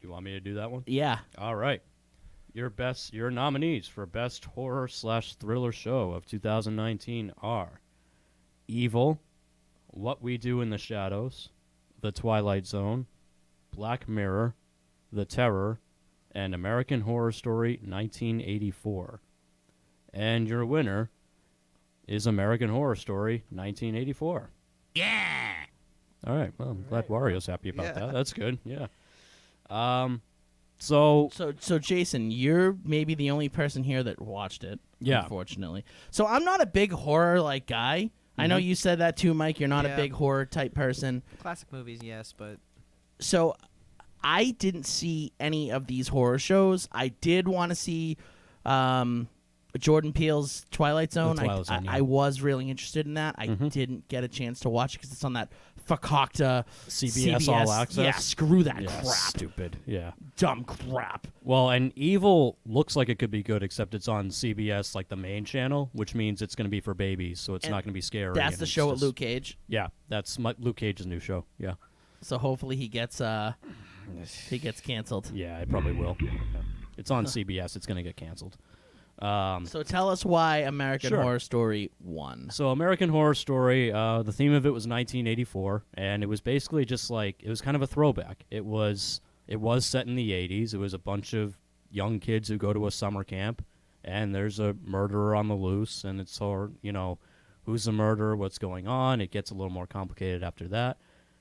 You want me to do that one? Yeah. All right. Your nominees for best horror/thriller show of 2019 are Evil, What We Do in the Shadows, The Twilight Zone, Black Mirror, The Terror, and American Horror Story 1984. And your winner is American Horror Story 1984. Yeah. All right. Well, I'm glad Wario's happy about Yeah. that. That's good. Yeah. So Jason, you're maybe the only person here that watched it. Yeah. Unfortunately. So I'm not a big horror guy. I know you said that too, Mike. You're not a Yeah. big horror type person. Classic movies, yes, but So I didn't see any of these horror shows. I did want to see Jordan Peele's Twilight Zone. Twilight Zone, yeah. I was really interested in that. I didn't get a chance to watch it because it's on that fakakta CBS All Access. Yeah, screw that Yeah, crap. stupid. Yeah. Dumb crap. Well, and Evil looks like it could be good, except it's on CBS, the main channel, which means it's going to be for babies, so it's And not going to be scary. That's and the it's show with just- Luke Cage. Yeah, that's Luke Cage's new show. Yeah. So hopefully he gets canceled. Yeah, it probably will. Yeah. It's on CBS. It's going to get canceled. So tell us why American Sure. Horror Story won. So American Horror Story, the theme of it was 1984, and it was basically just it was kind of a throwback. It was set in the 80s. It was a bunch of young kids who go to a summer camp, and there's a murderer on the loose, and it's who's the murderer, what's going on. It gets a little more complicated after that.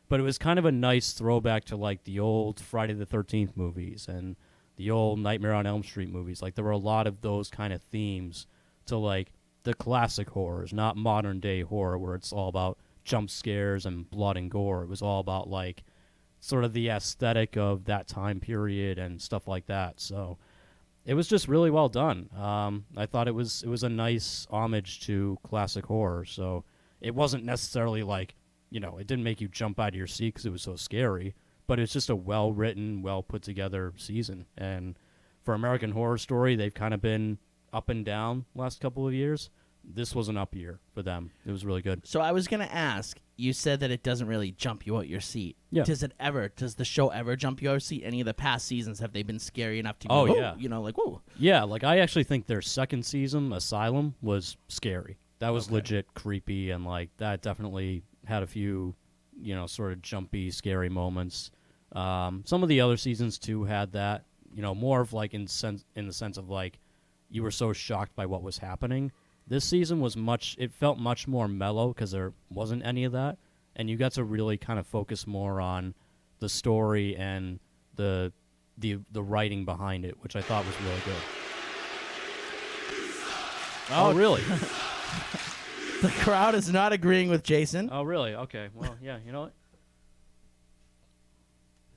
But it was kind of a nice throwback to the old Friday the 13th movies and the old Nightmare on Elm Street movies. There were a lot of those kind of themes to the classic horrors, not modern day horror where it's all about jump scares and blood and gore. It was all about sort of the aesthetic of that time period and stuff like that. So it was just really well done. I thought it was a nice homage to classic horror. So it wasn't necessarily it didn't make you jump out of your seat because it was so scary. But it's just a well-written, well-put-together season. And for American Horror Story, they've kind of been up and down last couple of years. This was an up year for them. It was really good. So I was going to ask, you said that it doesn't really jump you out your seat. Yeah. Does the show ever jump you out your seat? Any of the past seasons, have they been scary enough to go, Oh, "Whoa," yeah. whoa? Yeah, I actually think their second season, Asylum, was scary. That was legit creepy, and that definitely had a few, sort of jumpy, scary moments. Some of the other seasons too had that, more of in the sense of you were so shocked by what was happening. This season was it felt much more mellow because there wasn't any of that, and you got to really kind of focus more on the story and the writing behind it, which I thought was really good. Oh, really? The crowd is not agreeing with Jason. Oh, really? Okay. Well, yeah. You know what?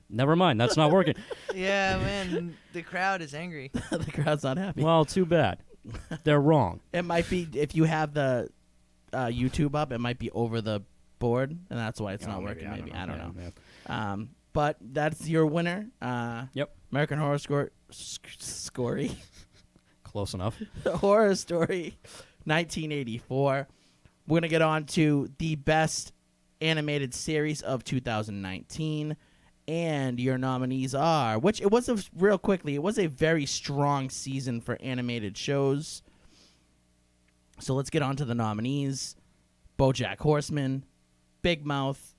Never mind. That's not working. yeah, man, the crowd is angry. The crowd's not happy. Well, too bad. They're wrong. It might be, if you have the YouTube up, it might be over the board, and that's why it's not working. Maybe I don't know. Yeah. But that's your winner. Yep. American Horror Story. Close enough. Horror Story, 1984. We're gonna get on to the best animated series of 2019. And your nominees are, which it was real quickly, it was a very strong season for animated shows. So let's get on to the nominees. BoJack Horseman, Big Mouth,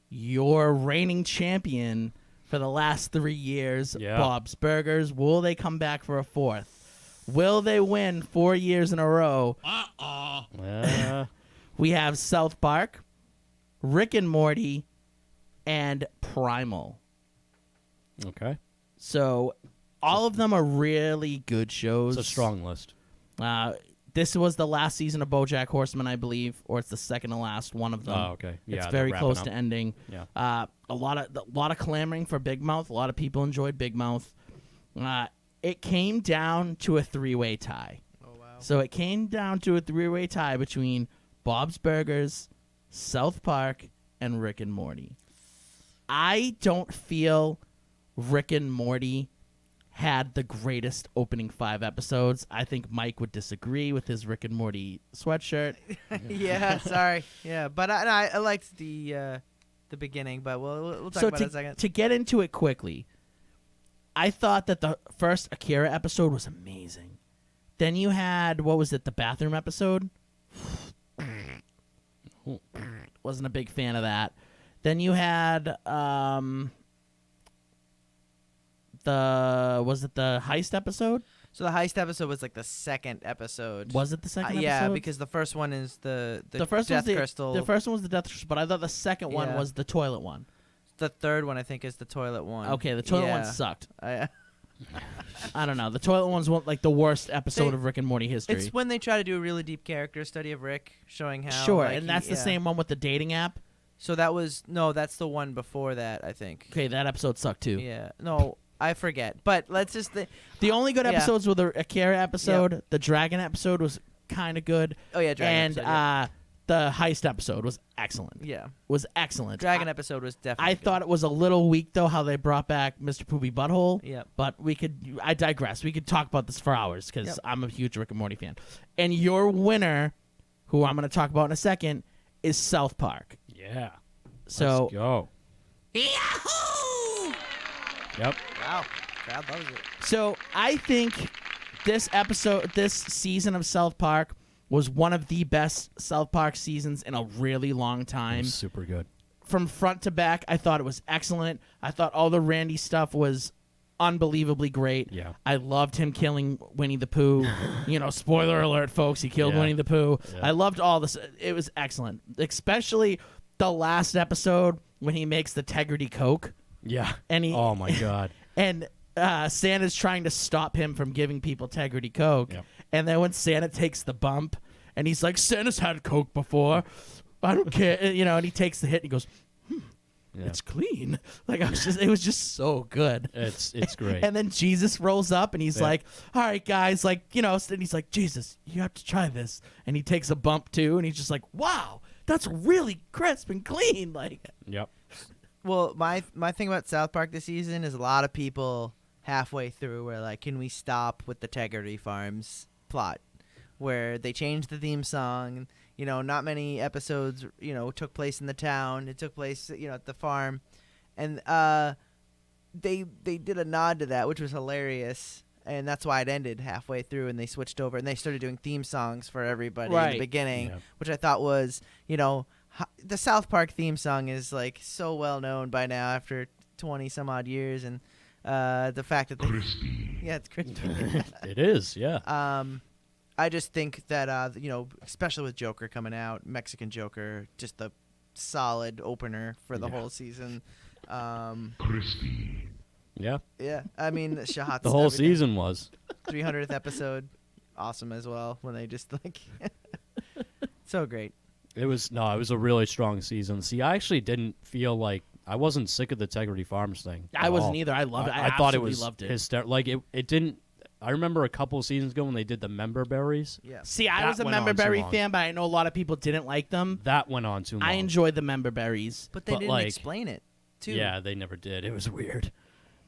your reigning champion for the last 3 years, Yeah. Bob's Burgers. Will they come back for a fourth? Will they win 4 years in a row? We have South Park, Rick and Morty, and Primal. Okay. So all of them are really good shows. It's a strong list. this was the last season of BoJack Horseman, I believe, or it's the second to last one of them. Oh, okay. Yeah, it's they're very wrapping close up. to ending. Yeah. A lot of clamoring for Big Mouth. A lot of people enjoyed Big Mouth. It came down to a 3-way tie. Oh wow! So it came down to a 3-way tie between Bob's Burgers, South Park, and Rick and Morty. I don't feel Rick and Morty had the greatest opening 5 episodes. I think Mike would disagree with his Rick and Morty sweatshirt. Yeah, sorry. Yeah, but I liked the beginning, but we'll talk about it in a second. To get into it quickly, I thought that the first Akira episode was amazing. Then you had, what was it, the bathroom episode? Wasn't a big fan of that. Then you had was it the heist episode? So the heist episode was like the second episode. Was it the second Yeah, episode? because the first one is the first Death one's Crystal. The first one was the Death Crystal, but I thought the second one Yeah. was the toilet one. The third one, I think, is the toilet one. Okay, the toilet one Yeah. sucked. I don't know. The toilet one's like the worst episode of Rick and Morty history. It's when they try to do a really deep character study of Rick, showing how. Sure, like, and that's the same one with the dating app. So that's the one before that, I think. Okay, that episode sucked too. Yeah. No, I forget. But let's just the only good yeah. episodes were the Akira episode. The Dragon episode was kind of good. Oh yeah, Dragon and episode, yeah. The heist episode was excellent. Yeah, was excellent. Dragon episode was definitely. I thought it was a little weak though how they brought back Mr. Poopy Butthole. Yeah. But I digress. We could talk about this for hours because Yep. I'm a huge Rick and Morty fan. And your winner, who I'm going to talk about in a second, is South Park. Yeah. So Let's go. Yahoo! Yep. Wow, crowd loves it. So I think this season of South Park was one of the best South Park seasons in a really long It time. was super good. From front to back, I thought it was excellent. I thought all the Randy stuff was unbelievably great. Yeah. I loved him killing Winnie the Pooh. Spoiler alert, folks, he killed Yeah. Winnie the Pooh. Yeah. I loved all this. It was excellent, especially the last episode when he makes the Tegrity Coke. Yeah. And Oh my God. And Santa's trying to stop him from giving people Tegrity Coke. Yep. And then when Santa takes the bump, and he's like, Santa's had Coke before. I don't care. And he takes the hit and he goes, it's clean. Like, it was just so good. It's great. And then Jesus rolls up and he's Yeah. like, all right, guys, and he's like, Jesus, you have to try this. And he takes a bump too. And he's just like, wow, that's really crisp and clean. Like, Yep. Well, my thing about South Park this season is a lot of people halfway through were like, can we stop with the Tegrity Farms plot, where they changed the theme song. Not many episodes, took place in the town. It took place, at the farm, and they did a nod to that, which was hilarious, and that's why it ended halfway through, and they switched over and they started doing theme songs for everybody in Right. the beginning, Yeah. which I thought was, the South Park theme song is like so well known by now after 20 some odd years, and the fact that yeah, it's crispy. It is, yeah. I just think that especially with Joker coming out, Mexican Joker, just the solid opener for the whole season. Yeah. Yeah, I mean, Shahat's The whole everything. season was. 300th episode, awesome as well. When they just so great. It was a really strong season. See, I actually didn't feel like I wasn't sick of the Tegrity Farms thing. I at wasn't all. either. I loved it. I thought it absolutely was loved it. hysterical. Like it didn't. I remember a couple of seasons ago when they did the member berries. Yeah. See, I That was a went on member too berry long. fan, but I know a lot of people didn't like them. That went on too long. I enjoyed the member berries. But they didn't like, explain it, too. Yeah, they never did. It was weird.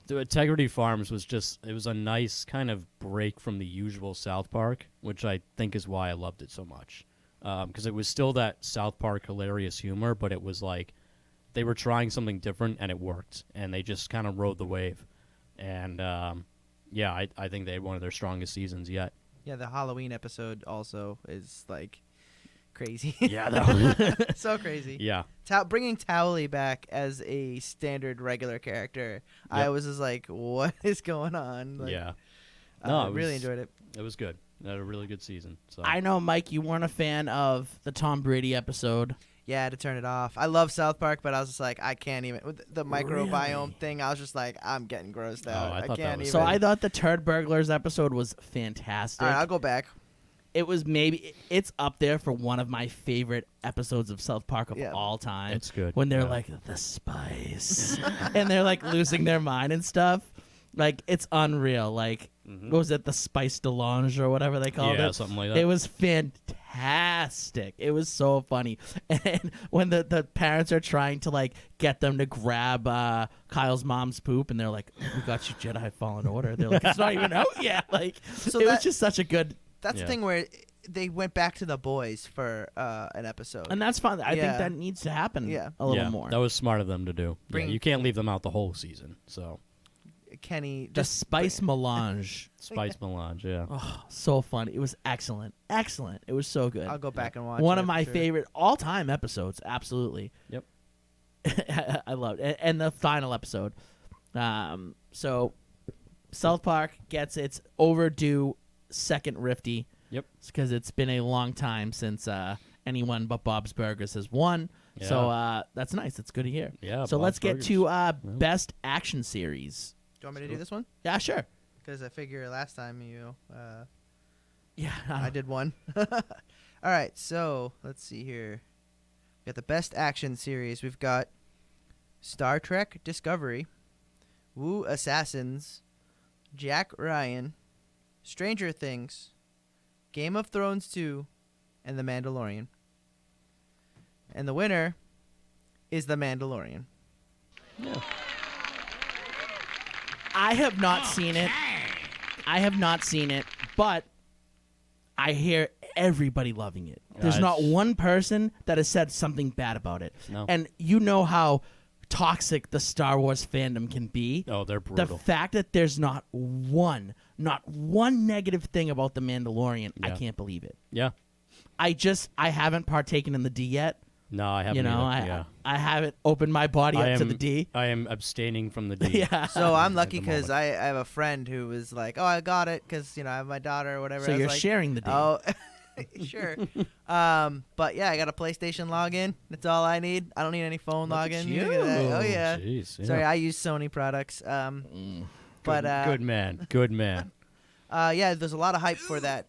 The Integrity Farms was it was a nice kind of break from the usual South Park, which I think is why I loved it so much. Because it was still that South Park hilarious humor, but it was like they were trying something different and it worked, and they just kind of rode the wave. And yeah, I think they had one of their strongest seasons yet. Yeah, the Halloween episode also is like crazy. Yeah, that was so crazy. Yeah. Bringing Towley back as a standard regular character, I was just like, what is going on? Like, yeah. I really enjoyed it. It was good. They had a really good season. So I know, Mike, you weren't a fan of the Tom Brady episode. Yeah, I had to turn it off. I love South Park, but I was just like, I can't even. With the microbiome thing, I was just like, I'm getting grossed out. I I thought that can't was even. So I thought the Turd Burglars episode was fantastic. All right, I'll go back. it was it's up there for one of my favorite episodes of South Park of all time. It's good. When they're Yeah. like, the spice. And they're like losing their mind and stuff. Like, it's unreal. Like, what was it? The Spice Delange or whatever they called it? Yeah, something like that. It was fantastic. It was so funny. And when the parents are trying to, like, get them to grab Kyle's mom's poop, and they're like, we got you Jedi Fallen Order. They're like, it's not even out yet. Like, So it was that- just such a good... That's the thing where they went back to the boys for an episode. And that's fun. I think Yeah. that needs to happen Yeah. a little more. That was smart of them to do. Bring- You can't leave them out the whole season. So Kenny, The Spice Melange. Spice Melange, yeah. Oh, so fun. It was excellent. Excellent. It was so good. I'll go back and watch One it of my for sure. favorite all-time episodes. Absolutely. Yep. I loved it. And the final episode. So South Park gets its overdue second Rifty. Yep. Because it's been a long time since anyone but Bob's Burgers has won. Yeah. So that's nice. It's good to hear. Yeah, So Bob's let's get Burgers. to best action series. Do you want me to do this one? Yeah, sure. Because I figure last time you, Yeah, I did one. All right, so let's see here. We got the best action series. We've got Star Trek Discovery, Wu Assassins, Jack Ryan, Stranger Things, Game of Thrones 2, and The Mandalorian. And the winner is The Mandalorian. I have not seen it. I have not seen it, but I hear everybody loving it. There's not one person that has said something bad about it. No. And you know how toxic the Star Wars fandom can be. Oh, they're brutal. The fact that there's not one negative thing about The Mandalorian, I Yeah. can't believe it. Yeah. I haven't partaken in the D yet. No, I haven't. You know, either. I haven't opened my body up to the D. I am abstaining from the D. Yeah. So I'm lucky at the because moment. I have a friend who was like, "Oh, I got it," because I have my daughter or whatever. So I was you're like, sharing the D. Oh, sure. But yeah, I got a PlayStation login. That's all I need. I don't need any phone Look at login. you. Look at that. Oh yeah. Jeez, yeah. Sorry, I use Sony products. But good man. Good man. yeah, there's a lot of hype for that.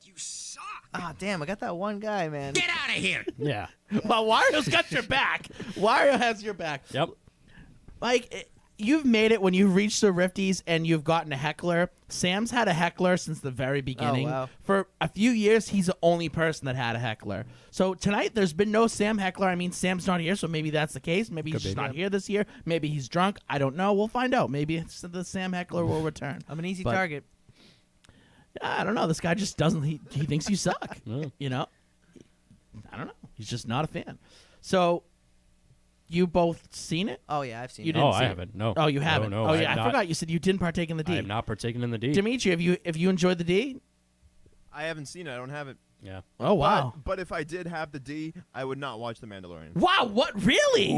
Ah, damn! I got that one guy, man. Get out of here! Yeah. Well, Wario's got your back. Wario has your back. Yep. Like, you've made it when you reach the Rifties and you've gotten a heckler. Sam's had a heckler since the very beginning. wow. For a few years, he's the only person that had a heckler. So tonight, there's been no Sam heckler. I mean, Sam's not here, so maybe that's the case. Maybe he's Could just be. not here this year. Maybe he's drunk. I don't know. We'll find out. Maybe the Sam heckler will return. I'm an easy But- target. I don't know. This guy just doesn't. He thinks you suck. Yeah. You know. I don't know. He's just not a fan. So, you both seen it? Oh yeah, I've seen You it. didn't Oh, see I it. haven't. No. Oh, you haven't. No, oh I yeah, have I not. forgot. You said you didn't partake in the D. I have not partaken in the D. Dimitri, have you enjoyed the D? I haven't seen it. I don't have it. Yeah. Oh wow. But if I did have the D, I would not watch The Mandalorian. Wow. What really?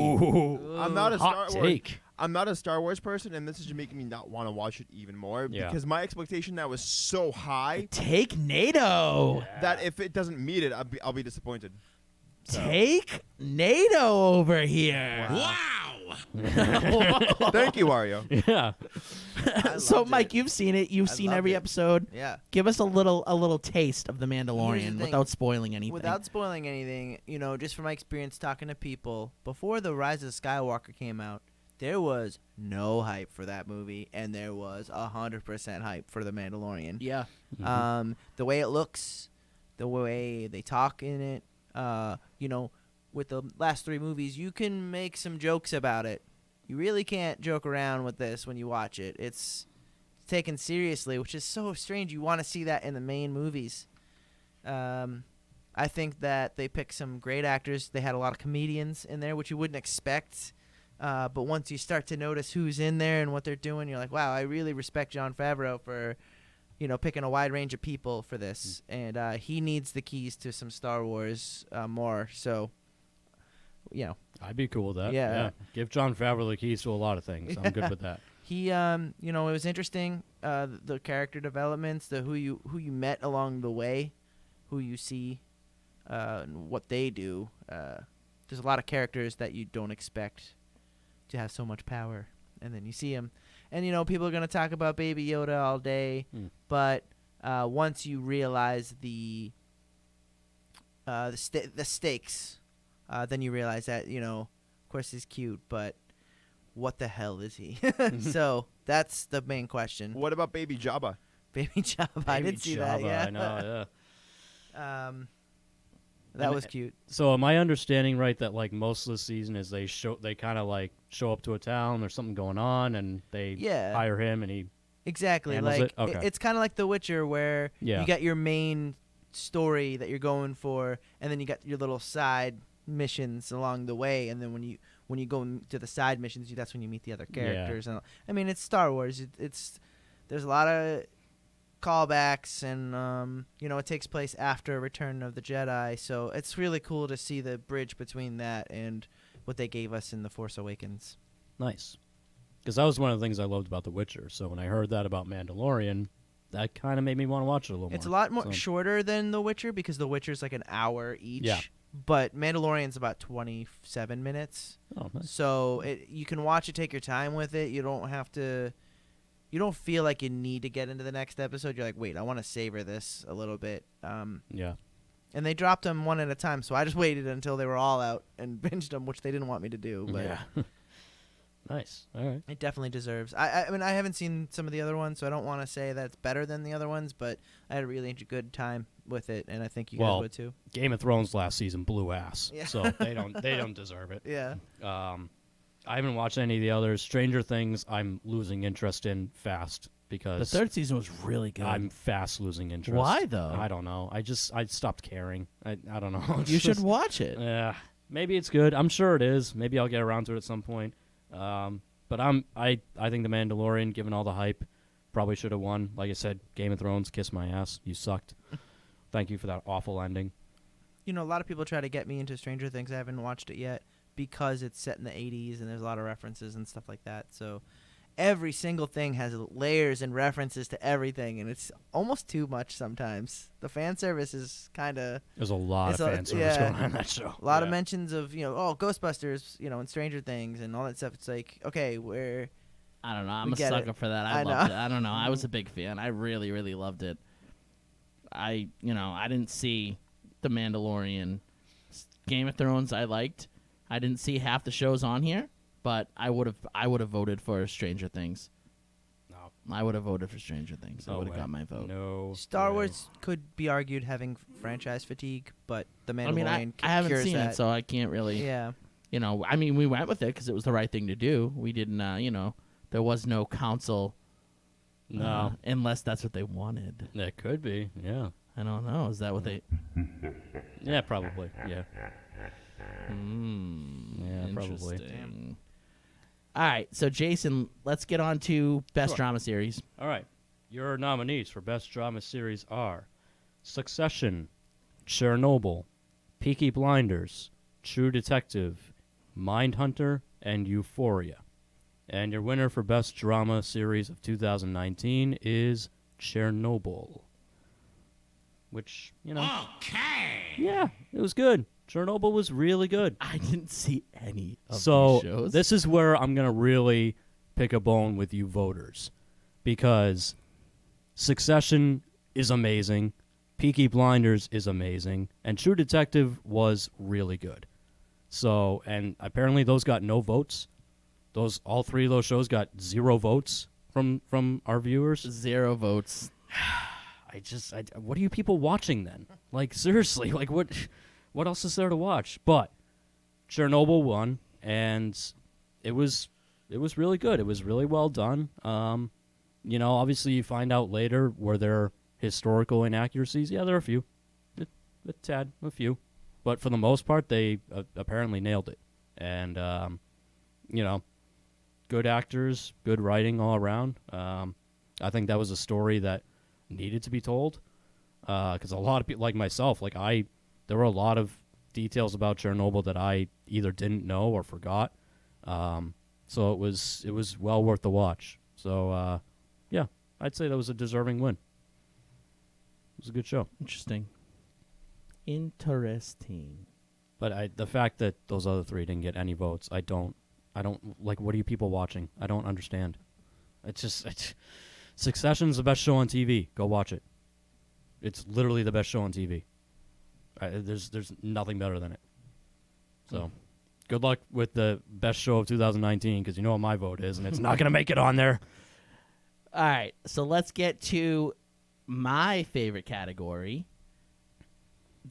I'm not a hot Star Wars. take. I'm not a Star Wars person, and this is just making me not want to watch it even more Yeah. because my expectation now was so high Take NATO. that if it doesn't meet it, I'll be disappointed. So. Take NATO over here. Wow! Thank you, Wario. Yeah. So, loved Mike, it. you've seen it. You've I seen loved every it. episode. Yeah. Give us a little taste of the Here's Mandalorian the thing. without spoiling anything. Without spoiling anything, just from my experience talking to people, before The Rise of Skywalker came out, there was no hype for that movie, and there was 100% hype for The Mandalorian. Yeah. The way it looks, the way they talk in it, with the last 3 movies, you can make some jokes about it. You really can't joke around with this when you watch it. It's taken seriously, which is so strange. You want to see that in the main movies. I think that they picked some great actors. They had a lot of comedians in there, which you wouldn't expect. But once you start to notice who's in there and what they're doing, you're like, wow, I really respect Jon Favreau for, picking a wide range of people for this. And he needs the keys to some Star Wars more. So, I'd be cool with that. Yeah. Give Jon Favreau the keys to a lot of things. I'm good with that. He, it was interesting. The character developments, the who you met along the way, who you see, and what they do. There's a lot of characters that you don't expect to have so much power, and then you see them. And people are gonna talk about Baby Yoda all day, but once you realize the the stakes. Then you realize that of course he's cute, but what the hell is he? So that's the main question. What about Baby Jabba? Baby Jabba, I did see that. Yeah, I know. Yeah. That was cute. So am I understanding right that like most of the season is they kind of like show up to a town, there's something going on, and they hire him and he exactly handles like it? Okay. it's kind of like The Witcher where you got your main story that you're going for, and then you got your little side missions along the way, and then when you go to the side missions, that's when you meet the other characters. And I mean, it's Star Wars. There's a lot of callbacks, and it takes place after Return of the Jedi, so it's really cool to see the bridge between that and what they gave us in The Force Awakens. Nice. Because that was one of the things I loved about The Witcher. So when I heard that about Mandalorian, that kind of made me want to watch it a little more. It's a lot more shorter than The Witcher because The Witcher's like an hour each. Yeah. But Mandalorian's about 27 minutes. Oh, nice. So you can watch it, take your time with it. You don't have to. You don't feel like you need to get into the next episode. You're like, wait, I want to savor this a little bit. Yeah. And they dropped them one at a time, so I just waited until they were all out and binged them, which they didn't want me to do. But yeah. Nice. All right. It definitely deserves. I mean, I haven't seen some of the other ones, so I don't want to say that it's better than the other ones, but I had a really good time with it, and I think you guys would too. Game of Thrones last season blew ass, yeah. so they don't deserve it. Yeah. I haven't watched any of the others. Stranger Things, I'm losing interest in fast because the third season was really good. I'm fast losing interest. Why though? I don't know. I stopped caring. I don't know. You should watch it. Yeah, maybe it's good. I'm sure it is. Maybe I'll get around to it at some point. But I think The Mandalorian, given all the hype, probably should have won. Like I said, Game of Thrones, kiss my ass. You sucked. Thank you for that awful ending. A lot of people try to get me into Stranger Things. I haven't watched it yet because it's set in the 80s and there's a lot of references and stuff like that. So every single thing has layers and references to everything, and it's almost too much sometimes. The fan service is kind of... There's a lot of fan service going on in that show. A lot of mentions of, Ghostbusters, and Stranger Things and all that stuff. It's like, okay, I don't know. I'm a sucker for that. I loved it. I don't know. I was a big fan. I really, really loved it. I didn't see The Mandalorian. Game of Thrones I liked. I didn't see half the shows on here, but I would have voted for Stranger Things. No. I would have voted for Stranger Things. I No would have way. got my vote. No. Star Wars could be argued having franchise fatigue, but The Mandalorian I mean, I haven't cures seen that. it, so I can't really. Yeah. I mean, we went with it because it was the right thing to do. We didn't, there was no council. No. Unless that's what they wanted. That could be, yeah. I don't know. Is that what they... Yeah, probably, yeah. Yeah, probably. Interesting. All right, so Jason, let's get on to Best Drama Series. All right. Your nominees for Best Drama Series are Succession, Chernobyl, Peaky Blinders, True Detective, Mindhunter, and Euphoria. And your winner for Best Drama Series of 2019 is Chernobyl. Which, Okay. Yeah, it was good. Chernobyl was really good. I didn't see any of these shows. This is where I'm going to really pick a bone with you voters. Because Succession is amazing. Peaky Blinders is amazing. And True Detective was really good. So, and apparently those got no votes. All three of those shows got 0 votes from our viewers. 0 votes. What are you people watching then? Like, seriously, like what else is there to watch? But Chernobyl won, and it was really good. It was really well done. Obviously you find out later were there historical inaccuracies. Yeah, there are a few. A few. But for the most part, they apparently nailed it. And, good actors, good writing all around. I think that was a story that needed to be told. Because a lot of people, like myself, there were a lot of details about Chernobyl that I either didn't know or forgot. So it was well worth the watch. So, yeah, I'd say that was a deserving win. It was a good show. Interesting. But the fact that those other 3 didn't get any votes, I don't like. What are you people watching? I don't understand. Succession's the best show on TV. Go watch it. It's literally the best show on TV. There's nothing better than it. So, good luck with the best show of 2019, because you know what my vote is, and it's not going to make it on there. All right, so let's get to my favorite category,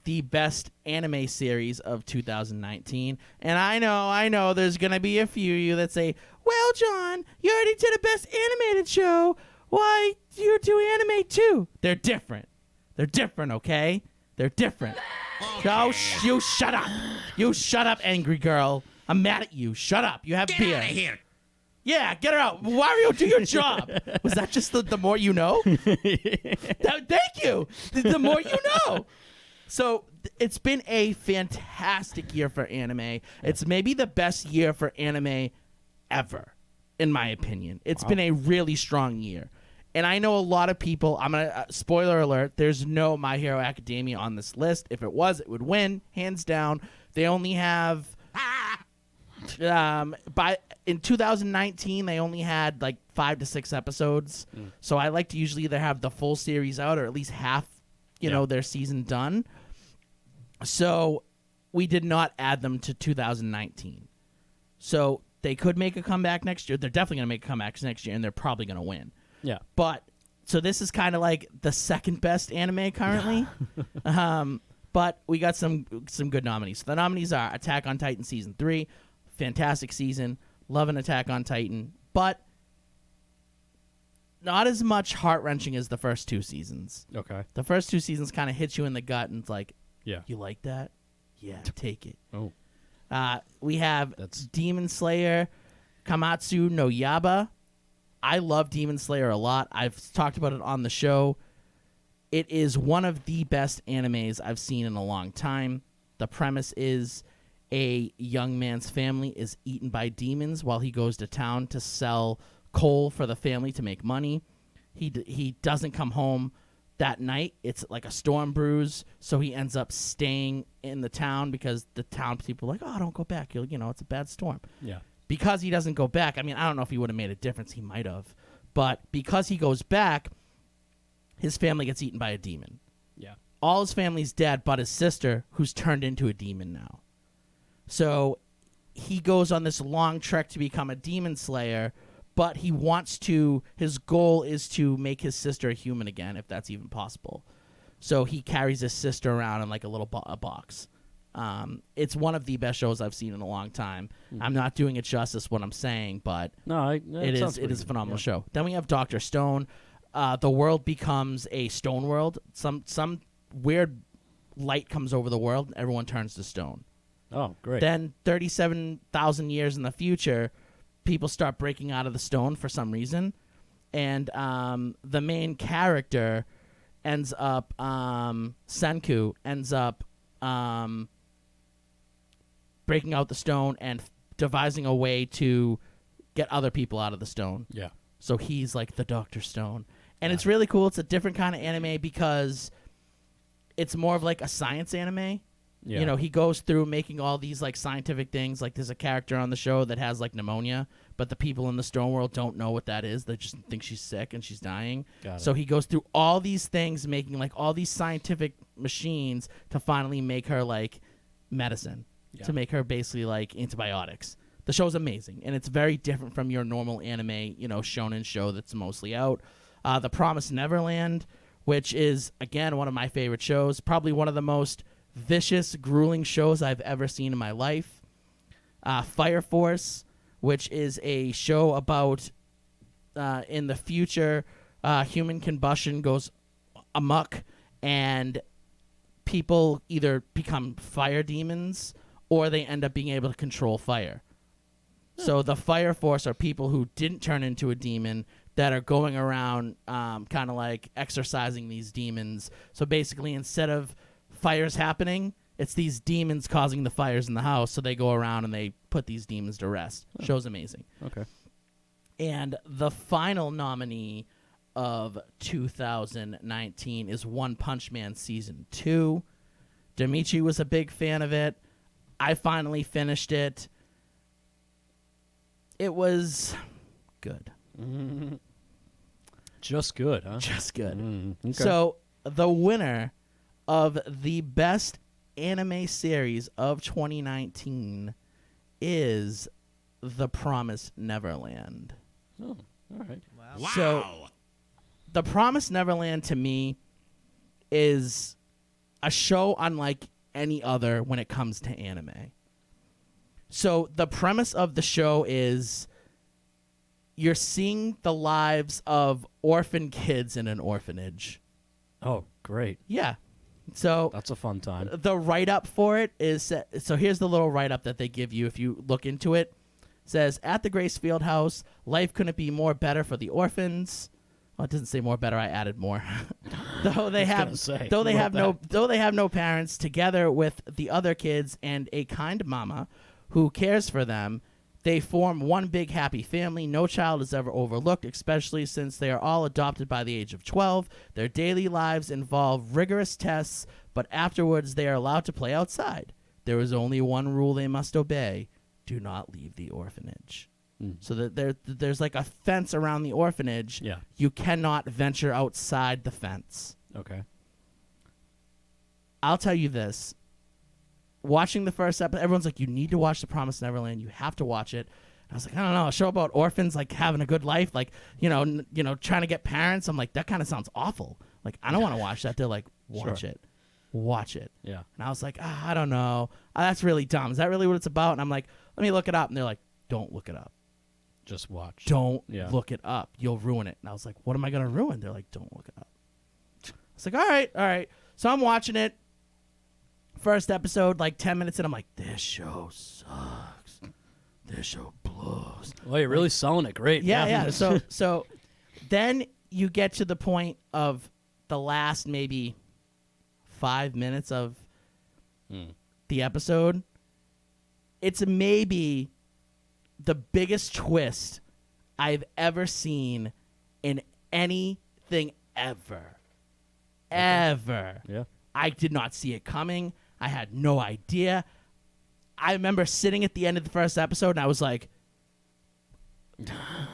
the best anime series of 2019. And I know, there's going to be a few of you that say, well, John, you already did a best animated show. Why do you do anime too? They're different. They're different, okay? They're different. Oh, you shut up. You shut up, angry girl. I'm mad at you. Shut up. You have beer. Get out of here. Yeah, get her out. Wario, do your job. Was that just the more you know? Thank you. The more you know. So it's been a fantastic year for anime. It's maybe the best year for anime ever, in my opinion. It's been a really strong year. And I know a lot of people, I'm going to, spoiler alert, there's no My Hero Academia on this list. If it was, it would win, hands down. They only have, in 2019, they only had like 5 to 6 episodes. So I like to usually either have the full series out or at least half, you know, their season done. So we did not add them to 2019. So they could make a comeback next year. They're definitely going to make a comeback next year, and they're probably going to win. Yeah. But so this is kind of like the second best anime currently. But we got some good nominees. So the nominees are Attack on Titan Season 3, fantastic season, loving Attack on Titan, but not as much heart-wrenching as the first 2 seasons. Okay. The first 2 seasons kind of hit you in the gut, and it's like, yeah, you like that? Yeah, take it. Oh. We have Demon Slayer, Kamatsu no Yaba. I love Demon Slayer a lot. I've talked about it on the show. It is one of the best animes I've seen in a long time. The premise is a young man's family is eaten by demons while he goes to town to sell coal for the family to make money. He doesn't come home that night. It's like a storm brews, so he ends up staying in the town because the town people are like, oh, don't go back. It's a bad storm. Yeah. Because he doesn't go back, I mean, I don't know if he would have made a difference. He might have. But because he goes back, his family gets eaten by a demon. Yeah. All his family's dead but his sister, who's turned into a demon now. So he goes on this long trek to become a demon slayer, but he wants to, his goal is to make his sister a human again, if that's even possible. So he carries his sister around in like a little box. It's one of the best shows I've seen in a long time. I'm not doing it justice what I'm saying, but it is a phenomenal show. Then we have Dr. Stone. The world becomes a stone world. Some weird light comes over the world, and everyone turns to stone. Oh, great. Then 37,000 years in the future, people start breaking out of the stone for some reason, and the main character ends up, Senku ends up breaking out the stone and devising a way to get other people out of the stone. Yeah. So he's like the Dr. Stone. And it's really cool. It's a different kind of anime because it's more of like a science anime. Yeah. You know, he goes through making all these like scientific things. Like there's a character on the show that has like pneumonia, but the people in the stone world don't know what that is. They just think she's sick and she's dying. So he goes through all these things, making like all these scientific machines to finally make her like medicine, to make her basically like antibiotics. The show's amazing, and it's very different from your normal anime, shonen show that's mostly out. The Promised Neverland, which is, again, one of my favorite shows, probably one of the most vicious, grueling shows I've ever seen in my life. Fire Force, which is a show about in the future, human combustion goes amok, and people either become fire demons or they end up being able to control fire. So the Fire Force are people who didn't turn into a demon that are going around kind of like exorcising these demons. So basically, instead of fires happening, it's these demons causing the fires in the house. So they go around and they put these demons to rest. Show's amazing. Okay. And the final nominee of 2019 is One Punch Man Season 2. Dimitri was a big fan of it. I finally finished it. It was good. Just good, huh? Just good. Okay. So the winner of the best anime series of 2019 is The Promised Neverland. Oh, all right. Wow. So, The Promised Neverland to me is a show unlike any other when it comes to anime. So, the premise of the show is you're seeing the lives of orphan kids in an orphanage. Oh, great. Yeah. So that's a fun time. The write-up for it is, so here's the little write-up that they give you if you look into it. It says, at the Grace Field House, life couldn't be more better for the orphans. Well, it doesn't say more better. I added more. though they have no parents, together with the other kids and a kind mama who cares for them, they form one big happy family. No child is ever overlooked, especially since they are all adopted by the age of 12. Their daily lives involve rigorous tests, but afterwards they are allowed to play outside. There is only one rule they must obey: do not leave the orphanage. So that there's like a fence around the orphanage. Yeah. You cannot venture outside the fence. Okay. I'll tell you this. Watching the first episode, everyone's like, you need to watch The Promised Neverland. You have to watch it. And I was like, I don't know, a show about orphans like having a good life, like trying to get parents. I'm like, that kind of sounds awful. Like, I don't want to watch that. They're like, watch it. Yeah. And I was like, I don't know. That's really dumb. Is that really what it's about? And I'm like, let me look it up. And they're like, don't look it up. Just watch. Don't look it up. You'll ruin it. And I was like, what am I going to ruin? They're like, don't look it up. I was like, all right. So I'm watching it. First episode, like 10 minutes in, I'm like, this show sucks. This show blows. Well, you're really selling it great. Yeah. So then you get to the point of the last maybe 5 minutes of the episode. It's maybe the biggest twist I've ever seen in anything ever. Ever. Yeah. I did not see it coming. I had no idea. I remember sitting at the end of the first episode and I was like,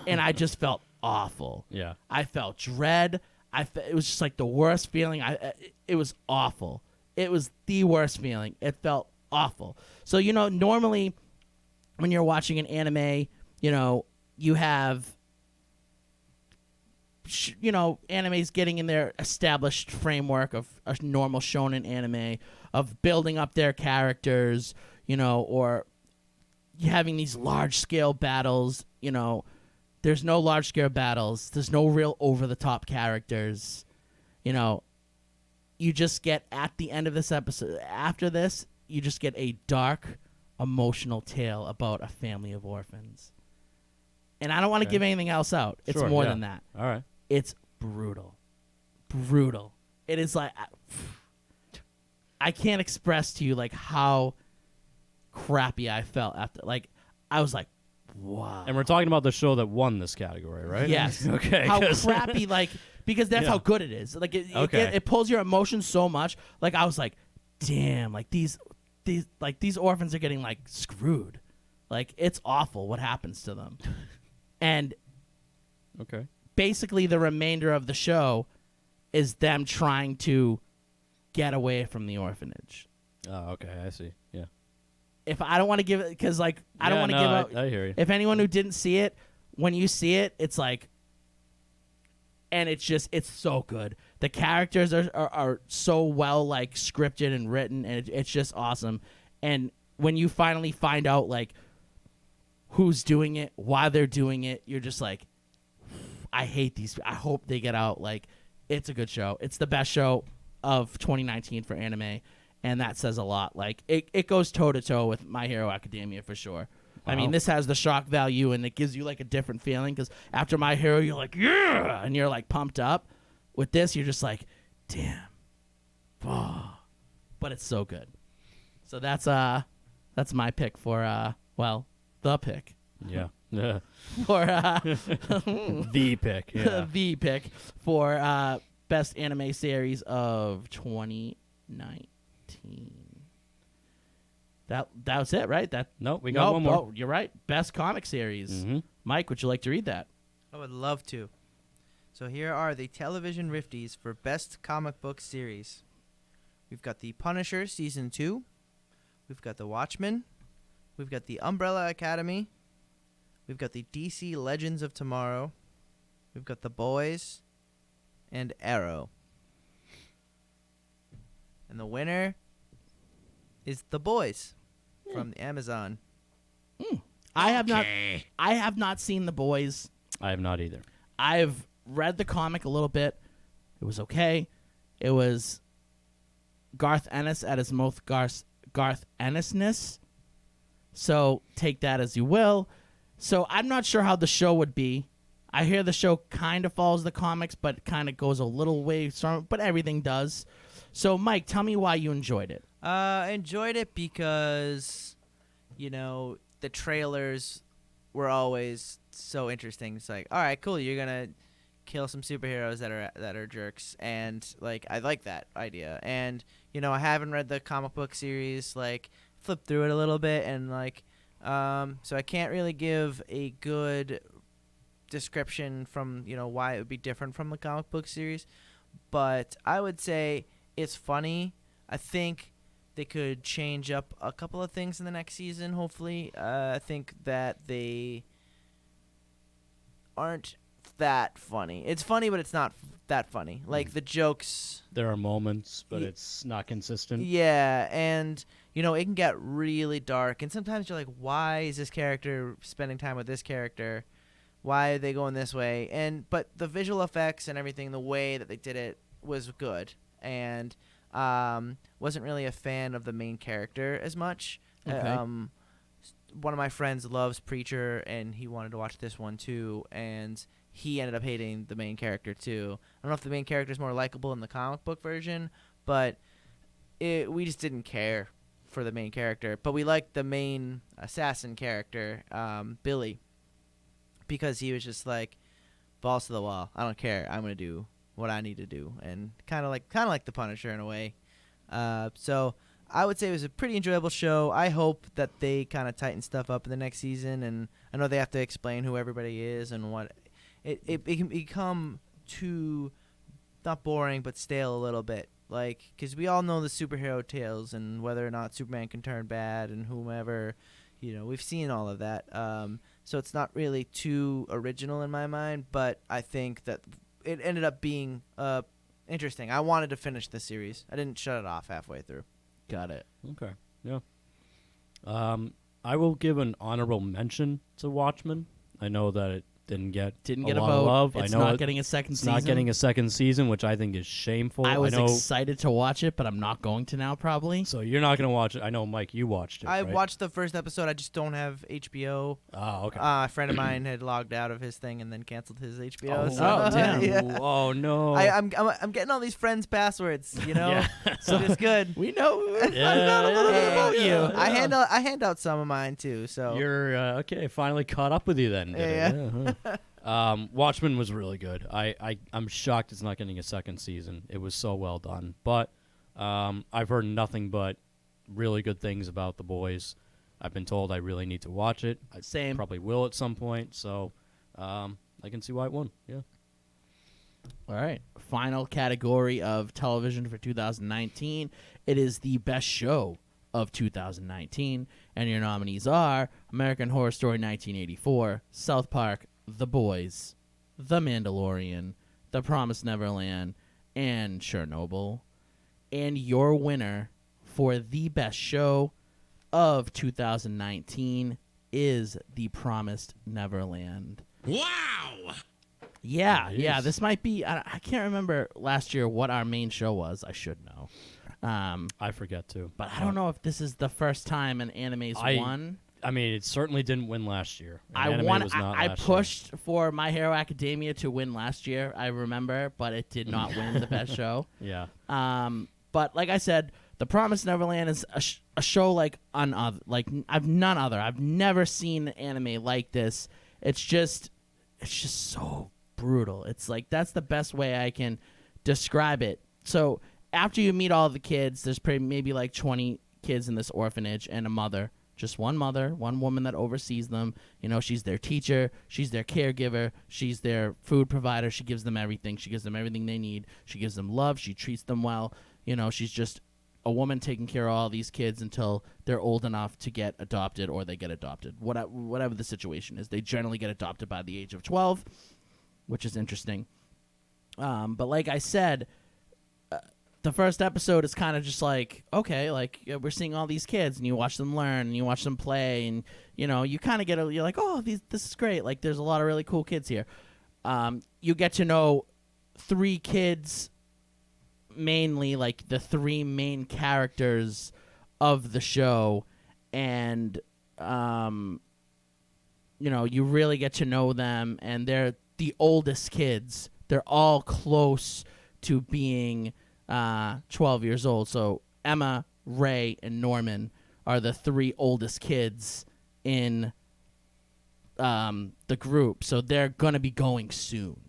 and I just felt awful. Yeah. I felt dread. It was just like the worst feeling. It was awful. It was the worst feeling. It felt awful. So, normally when you're watching an anime, you have anime's getting in their established framework of a normal shonen anime, of building up their characters, or having these large-scale battles. There's no large-scale battles. There's no real over-the-top characters. You just get, at the end of this episode, after this, you just get a dark, emotional tale about a family of orphans. And I don't want to give anything else out. It's more than that. All right. It's brutal. Brutal. It is like, I can't express to you like how crappy I felt after. Like, I was like, wow. And we're talking about the show that won this category, right? Yes. Okay. How crappy, because that's how good it is. Like, it pulls your emotions so much. Like, I was like, damn, like these orphans are getting like screwed. Like, it's awful what happens to them. And okay. Basically, the remainder of the show is them trying to get away from the orphanage. Oh, okay. I see. Yeah. If I don't want to give it, because I don't want to give out. I hear you. If anyone who didn't see it, when you see it, it's like, and it's so good. The characters are so well like scripted and written, and it's just awesome. And when you finally find out like who's doing it, why they're doing it, you're just like, I hate these. I hope they get out. Like, it's a good show. It's the best show of 2019 for anime, and that says a lot. Like, it goes toe-to-toe with My Hero Academia for sure. Wow. I mean, this has the shock value, and it gives you, like, a different feeling, because after My Hero, you're like, yeah! And you're, like, pumped up. With this, you're just like, damn. Oh. But it's so good. So that's my pick for, the pick. Yeah. For the pick. Yeah. The pick for best anime series of 2019. That was it, right? We got one more. Oh, you're right. Best comic series. Mm-hmm. Mike, would you like to read that? I would love to. So here are the television Rifties for best comic book series. We've got the Punisher season 2. We've got the Watchmen. We've got the Umbrella Academy. We've got the DC Legends of Tomorrow. We've got The Boys and Arrow. And the winner is The Boys from the Amazon. I have not seen The Boys. I have not either. I've read the comic a little bit. It was okay. It was Garth Ennis at his most Garth Ennis-ness. So take that as you will. So I'm not sure how the show would be. I hear the show kind of follows the comics, but kind of goes a little way, but everything does. So, Mike, tell me why you enjoyed it. I enjoyed it because, the trailers were always so interesting. It's like, all right, cool, you're gonna kill some superheroes that are jerks, and I like that idea. And I haven't read the comic book series, flipped through it a little bit, and so I can't really give a good description from why it would be different from the comic book series, but I would say it's funny. I think they could change up a couple of things in the next season, hopefully. I think that they aren't that funny. It's funny, but it's not that funny. The jokes... There are moments, but it's not consistent. Yeah, and, it can get really dark. And sometimes you're like, why is this character spending time with this character? Why are they going this way? But the visual effects and everything, the way that they did it was good. And wasn't really a fan of the main character as much. Okay. One of my friends loves Preacher, and he wanted to watch this one too, and he ended up hating the main character too. I don't know if the main character is more likable in the comic book version, but we just didn't care for the main character. But we liked the main assassin character, Billy, because he was just balls to the wall. I don't care. I'm gonna do what I need to do, and kind of like the Punisher in a way. So I would say it was a pretty enjoyable show. I hope that they kind of tighten stuff up in the next season, and I know they have to explain who everybody is and what it can become too not boring but stale a little bit. Because we all know the superhero tales and whether or not Superman can turn bad and whomever, we've seen all of that. So it's not really too original in my mind, but I think that it ended up being interesting. I wanted to finish the series. I didn't shut it off halfway through. Got it. Okay. Yeah. I will give an honorable mention to Watchmen. I know that it didn't get a lot vote. of love. It's I know not getting a second season. Not getting a second season, which I think is shameful. I was know, excited to watch it, but I'm not going to now probably. So you're not going to watch it. I know, Mike, you watched it. I right? watched the first episode. I just don't have HBO. Oh, okay. A friend of mine had logged out of his thing and then canceled his HBO. Oh, damn. Yeah. Oh, no. I'm getting all these friends' passwords, Yeah. So it's good. We know. Yeah, I know a little bit about you. Yeah. I hand out some of mine too. So You're okay. Finally caught up with you then. Did it? Yeah. Watchmen was really good. I'm shocked it's not getting a second season. It was so well done. But I've heard nothing but really good things about The Boys. I've been told I really need to watch it. I Same. probably will at some point. So I can see why it won. Yeah. All right. Final category of television for 2019. It is the best show of 2019. And your nominees are American Horror Story 1984, South Park, The Boys, The Mandalorian, The Promised Neverland, and Chernobyl. And your winner for the best show of 2019 is The Promised Neverland. Wow! Yeah, Nice. yeah. This might be. I can't remember last year what our main show was. I should know. I forget too. But I don't know if this is the first time an anime's won. I mean, it certainly didn't win last year. I pushed for My Hero Academia to win last year. I remember, but it did not win the best show. Yeah. But like I said, The Promised Neverland is a show like none other. I've never seen an anime like this. It's just so brutal. It's like that's the best way I can describe it. So after you meet all the kids, there's maybe like 20 kids in this orphanage and a mother. Just one mother, one woman that oversees them. She's their teacher. She's their caregiver. She's their food provider. She gives them everything. She gives them everything they need. She gives them love. She treats them well. She's just a woman taking care of all these kids until they're old enough to get adopted or they get adopted. Whatever the situation is, they generally get adopted by the age of 12, which is interesting. But like I said, the first episode is kind of just like, okay, like we're seeing all these kids and you watch them learn and you watch them play and, you know, you kind of you're like, oh, this is great. Like there's a lot of really cool kids here. You get to know 3 kids, mainly like the 3 main characters of the show. And, you know, you really get to know them, and they're the oldest kids. They're all close to being 12 years old. So Emma, Ray, and Norman are the 3 oldest kids in the group. So they're going to be going soon.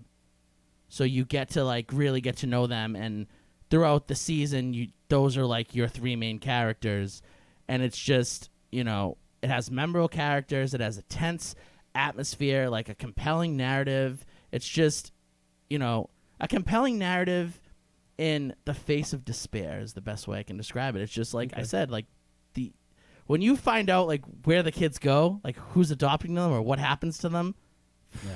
So you get to like really get to know them, and throughout the season, those are like your 3 main characters. And it's just, you know, it has memorable characters. It has a tense atmosphere, like a compelling narrative. It's just, you know, a compelling narrative in the face of despair is the best way I can describe it. It's just like I said, like when you find out like where the kids go, like who's adopting them or what happens to them. Yeah.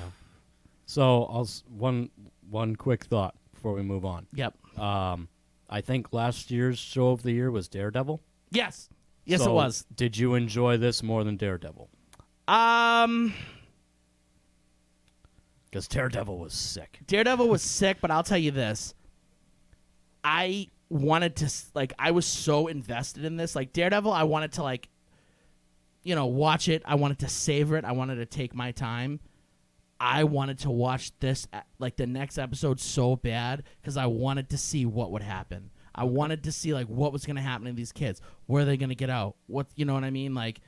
So one quick thought before we move on. Yep. I think last year's show of the year was Daredevil. Yes. Yes, So it was. Did you enjoy this more than Daredevil? Because Daredevil was sick. Daredevil was sick, but I'll tell you this. I wanted to, like, I was so invested in this. Like, Daredevil, I wanted to, like, you know, watch it. I wanted to savor it. I wanted to take my time. I wanted to watch this, like, the next episode so bad because I wanted to see what would happen. I wanted to see, like, what was going to happen to these kids. Where are they going to get out? What, you know what I mean? Like,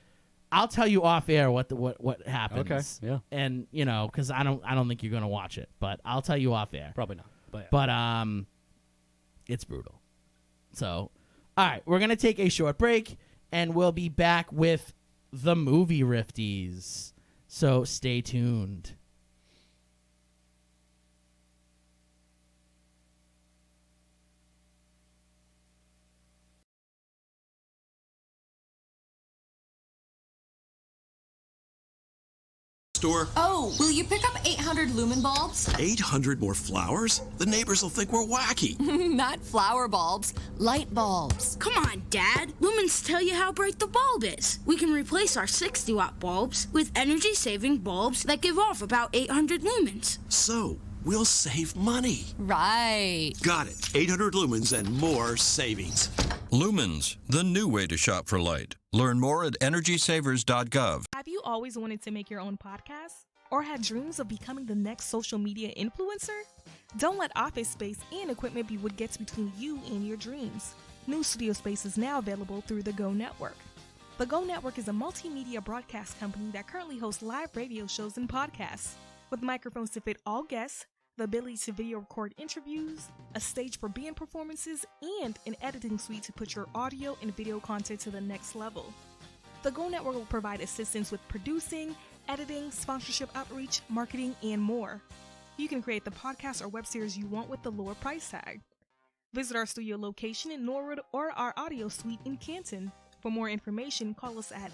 I'll tell you off air what happens. Okay, yeah. And, you know, because I don't think you're going to watch it, but I'll tell you off air. Probably not. But, yeah. But it's brutal. So, all right, we're going to take a short break, and we'll be back with the movie Rifties. So stay tuned. Store. Oh, will you pick up 800 lumen bulbs? 800 more flowers? The neighbors will think we're wacky. Not flower bulbs, light bulbs. Come on, Dad. Lumens tell you how bright the bulb is. We can replace our 60-watt bulbs with energy-saving bulbs that give off about 800 lumens. So, we'll save money. Right. Got it. 800 lumens and more savings. Lumens, the new way to shop for light. Learn more at EnergySavers.gov. Have you always wanted to make your own podcast? Or had dreams of becoming the next social media influencer? Don't let office space and equipment be what gets between you and your dreams. New studio space is now available through the Go Network. The Go Network is a multimedia broadcast company that currently hosts live radio shows and podcasts. With microphones to fit all guests, the ability to video record interviews, a stage for band performances, and an editing suite to put your audio and video content to the next level. The Go Network will provide assistance with producing, editing, sponsorship outreach, marketing, and more. You can create the podcast or web series you want with the lower price tag. Visit our studio location in Norwood or our audio suite in Canton. For more information, call us at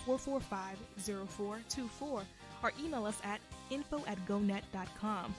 857-445-0424 or email us at info@gonet.com.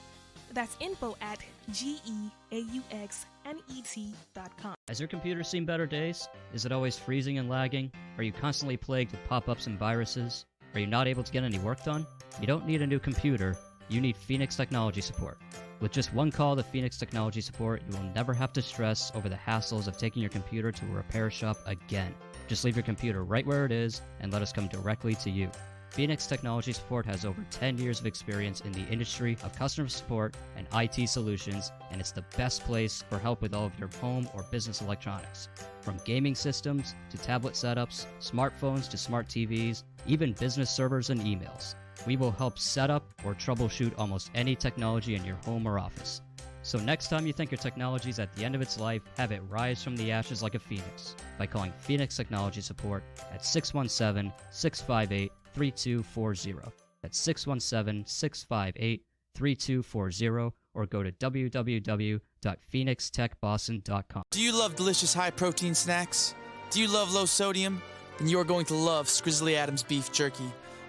That's info@geauxnet.com. Has your computer seen better days? Is it always freezing and lagging? Are you constantly plagued with pop-ups and viruses? Are you not able to get any work done? You don't need a new computer. You need Phoenix Technology Support. With just one call to Phoenix Technology Support, you will never have to stress over the hassles of taking your computer to a repair shop again. Just leave your computer right where it is and let us come directly to you. Phoenix Technology Support has over 10 years of experience in the industry of customer support and IT solutions, and it's the best place for help with all of your home or business electronics. From gaming systems to tablet setups, smartphones to smart TVs, even business servers and emails. We will help set up or troubleshoot almost any technology in your home or office. So next time you think your technology is at the end of its life, have it rise from the ashes like a phoenix by calling Phoenix Technology Support at 617-658-3240. That's 617-658-3240, or go to www.phoenixtechboston.com. Do you love delicious high-protein snacks? Do you love low sodium? Then you are going to love Scrizzly Adams Beef Jerky.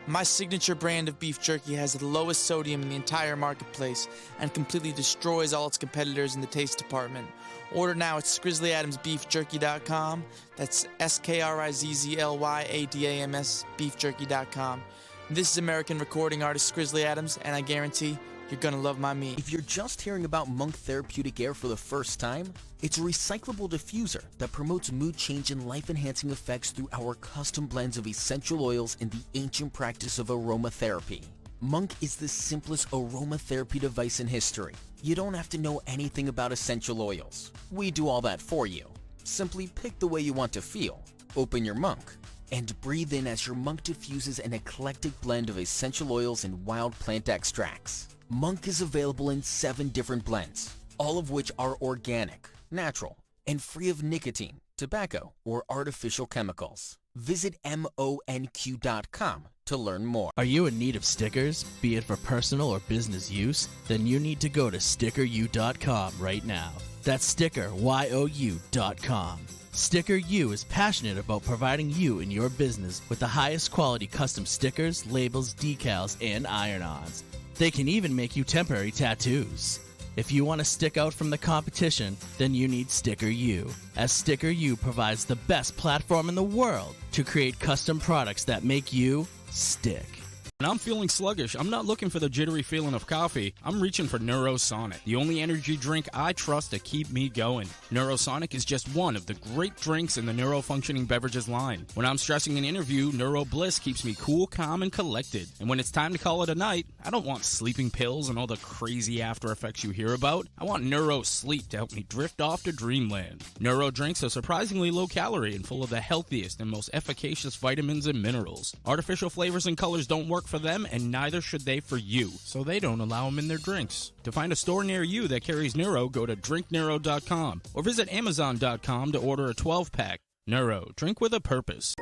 My signature brand of beef jerky has the lowest sodium in the entire marketplace and completely destroys all its competitors in the taste department. Order now at ScrizzlyAdamsBeefJerky.com. That's SKRIZZLYADAMS beefjerky.com. This is American recording artist Scrizzly Adams, and I guarantee you're gonna love my meat. If you're just hearing about Monk Therapeutic Air for the first time, it's a recyclable diffuser that promotes mood change and life-enhancing effects through our custom blends of essential oils and the ancient practice of aromatherapy. Monk is the simplest aromatherapy device in history. You don't have to know anything about essential oils. We do all that for you. Simply pick the way you want to feel, open your Monk, and breathe in as your Monk diffuses an eclectic blend of essential oils and wild plant extracts. Monk is available in 7 different blends, all of which are organic, natural, and free of nicotine, tobacco, or artificial chemicals. Visit monq.com to learn more. Are you in need of stickers, be it for personal or business use? Then you need to go to stickeru.com right now. That's stickeryou.com. Sticker U is passionate about providing you and your business with the highest quality custom stickers, labels, decals, and iron-ons. They can even make you temporary tattoos. If you want to stick out from the competition, then you need Sticker U, as Sticker U provides the best platform in the world to create custom products that make you stick. When I'm feeling sluggish, I'm not looking for the jittery feeling of coffee. I'm reaching for Neurosonic, the only energy drink I trust to keep me going. Neurosonic is just one of the great drinks in the neurofunctioning beverages line. When I'm stressing an interview, Neuro Bliss keeps me cool, calm, and collected. And when it's time to call it a night, I don't want sleeping pills and all the crazy after effects you hear about. I want Neuro Sleep to help me drift off to dreamland. Neuro drinks are surprisingly low calorie and full of the healthiest and most efficacious vitamins and minerals. Artificial flavors and colors don't work for them, and neither should they for you, so they don't allow them in their drinks. To find a store near you that carries Neuro, go to drinkneuro.com or visit amazon.com to order a 12-pack. Neuro, drink with a purpose.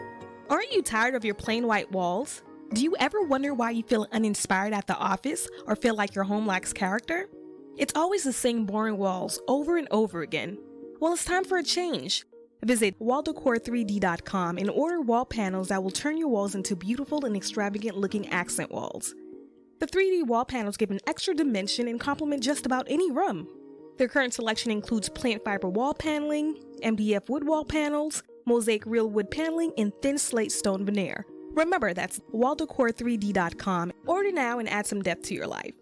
Aren't you tired of your plain white walls? Do you ever wonder why you feel uninspired at the office or feel like your home lacks character? It's always the same boring walls over and over again. Well, it's time for a change. Visit walldecore3d.com and order wall panels that will turn your walls into beautiful and extravagant looking accent walls. The 3D wall panels give an extra dimension and complement just about any room. Their current selection includes plant fiber wall paneling, MDF wood wall panels, mosaic real wood paneling, and thin slate stone veneer. Remember, that's walldecore3d.com. Order now and add some depth to your life.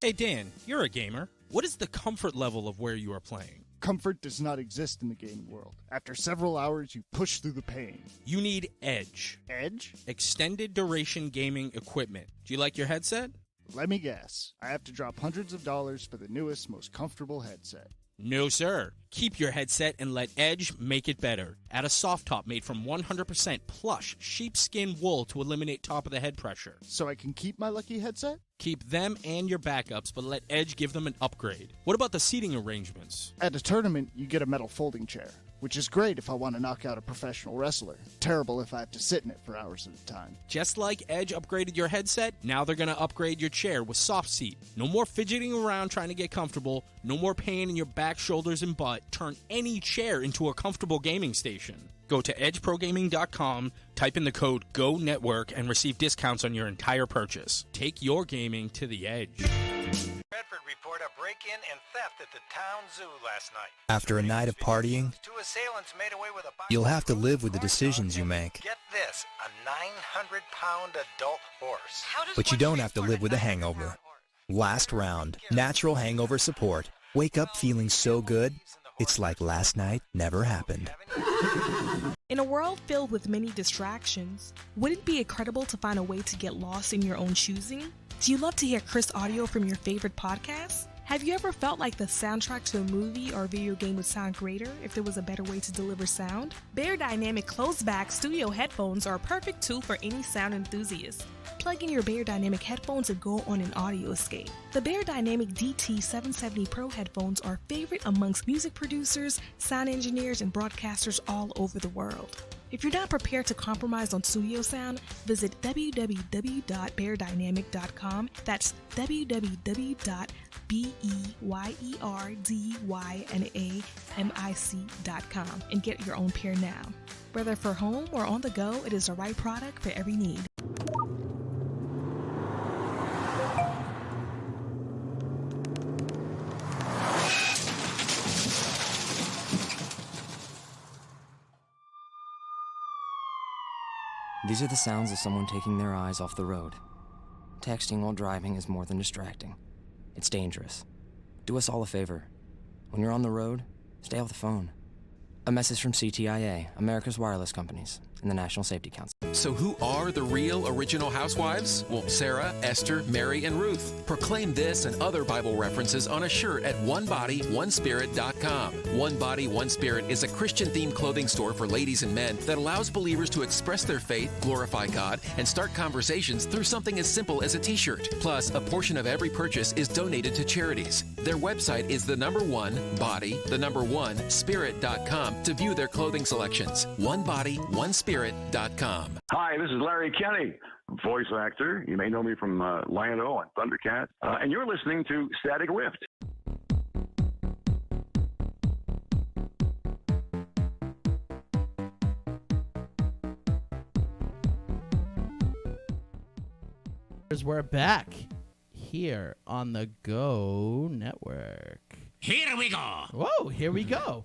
Hey Dan, you're a gamer. What is the comfort level of where you are playing? Comfort does not exist in the gaming world. After several hours, you push through the pain. You need Edge. Edge? Extended duration gaming equipment. Do you like your headset? Let me guess. I have to drop hundreds of dollars for the newest, most comfortable headset. No, sir. Keep your headset and let Edge make it better. Add a soft top made from 100% plush sheepskin wool to eliminate top of the head pressure. So I can keep my lucky headset? Keep them and your backups, but let Edge give them an upgrade. What about the seating arrangements? At a tournament, you get a metal folding chair, which is great if I want to knock out a professional wrestler. Terrible if I have to sit in it for hours at a time. Just like Edge upgraded your headset, now they're going to upgrade your chair with soft seat. No more fidgeting around trying to get comfortable, no more pain in your back, shoulders, and butt. Turn any chair into a comfortable gaming station. Go to edgeprogaming.com, type in the code GONETWORK, and receive discounts on your entire purchase. Take your gaming to the edge. Bedford report a break-in and theft at the town zoo last night. After a night of partying, 2 assailants made away with a box. you'll have to live with the decisions you make. Get this, a 900-pound adult horse. But you don't have to live with a hangover. Last round, natural hangover support. Wake up feeling so good, it's like last night never happened. In a world filled with many distractions, wouldn't it be incredible to find a way to get lost in your own choosing? Do you love to hear crisp audio from your favorite podcasts? Have you ever felt like the soundtrack to a movie or video game would sound greater if there was a better way to deliver sound? Bear Dynamic closed-back studio headphones are a perfect tool for any sound enthusiast. Plug in your Bear Dynamic headphones and go on an audio escape. The Bear Dynamic DT770 Pro headphones are a favorite amongst music producers, sound engineers, and broadcasters all over the world. If you're not prepared to compromise on studio sound, visit www.beardynamic.com. That's www.beardynamic.com and get your own pair now. Whether for home or on the go, it is the right product for every need. These are the sounds of someone taking their eyes off the road. Texting while driving is more than distracting. It's dangerous. Do us all a favor. When you're on the road, stay off the phone. A message from CTIA, America's wireless companies, and the National Safety Council. So who are the real original housewives? Well, Sarah, Esther, Mary, and Ruth. Proclaim this and other Bible references on a shirt at OneBodyOneSpirit.com. One Body, One Spirit is a Christian-themed clothing store for ladies and men that allows believers to express their faith, glorify God, and start conversations through something as simple as a t-shirt. Plus, a portion of every purchase is donated to charities. Their website is Spirit.com to view their clothing selections. OneBodyOneSpirit.com. Hi, this is Larry Kenny, voice actor. You may know me from Lion-O and Thundercat. And you're listening to Static Rift. We're back here on the Go Network. Here we go. Whoa, here we go.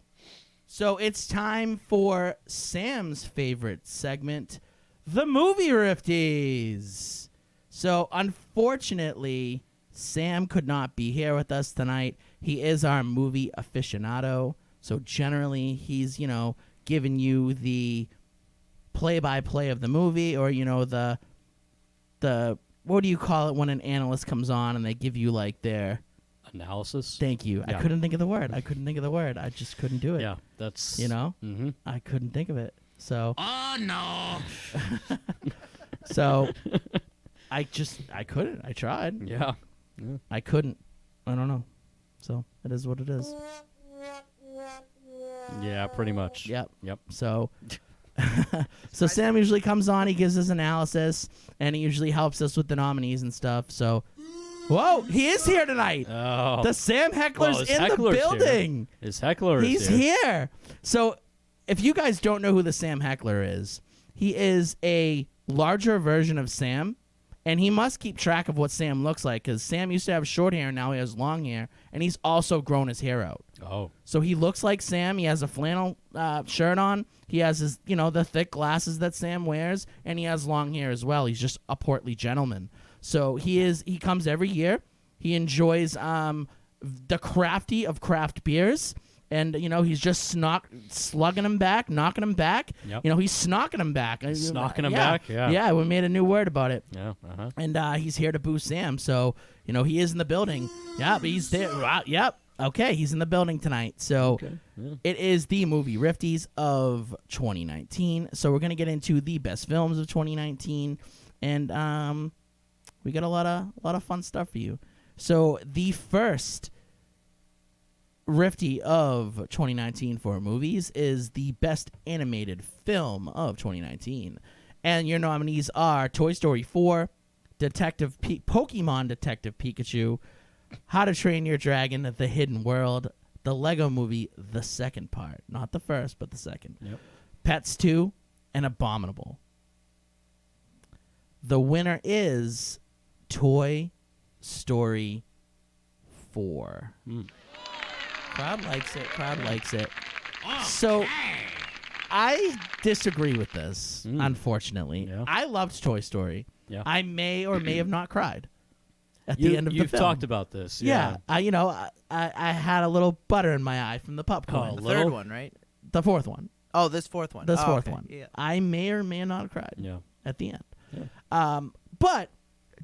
So it's time for Sam's favorite segment, the Movie Rifties. So unfortunately, Sam could not be here with us tonight. He is our movie aficionado. So generally, he's, giving you the play-by-play of the movie, or, the what do you call it when an analyst comes on and they give you like their analysis? Thank you. Yeah. I couldn't think of the word. I just couldn't do it. Yeah, that's I couldn't think of it. So Oh no. so I couldn't. I tried. Yeah. I couldn't. I don't know. So it is what it is. Yeah, pretty much. Yep. Yep. So so Sam usually comes on, he gives his analysis, and he usually helps us with the nominees and stuff. So whoa, he is here tonight. Oh. The Sam Heckler's in the building. His heckler He's is here. here. So if you guys don't know who the Sam Heckler is, he is a larger version of Sam, and he must keep track of what Sam looks like, because Sam used to have short hair, and now he has long hair, and he's also grown his hair out. Oh. So he looks like Sam. He has a flannel shirt on. He has his, the thick glasses that Sam wears, and he has long hair as well. He's just a portly gentleman. So he comes every year. He enjoys the crafty of craft beers. And, he's just slugging them back, knocking them back. Yep. He's snocking them back. Snocking them back, yeah. Yeah, we made a new word about it. Yeah, uh-huh. And he's here to boo Sam. So, he is in the building. Yeah, but he's there. Yep. Okay, he's in the building tonight. So It is the Movie Rifties of 2019. So we're going to get into the best films of 2019. And we got a lot of fun stuff for you. So the first Rifty of 2019 for movies is the best animated film of 2019. And your nominees are Toy Story 4, Pokemon Detective Pikachu, How to Train Your Dragon, The Hidden World, the Lego Movie, the second part. Not the first, but the second. Yep. Pets 2, and Abominable. The winner is Toy Story 4. Crowd likes it. So I disagree with this, unfortunately. Yeah. I loved Toy Story. Yeah. I may or may have not cried at the end of the You've film. talked about this. Yeah. I had a little butter in my eye from the popcorn. The third one, right? The fourth one. Oh, this fourth one. This Oh, fourth okay. one. Yeah. I may or may not have cried at the end. Yeah. But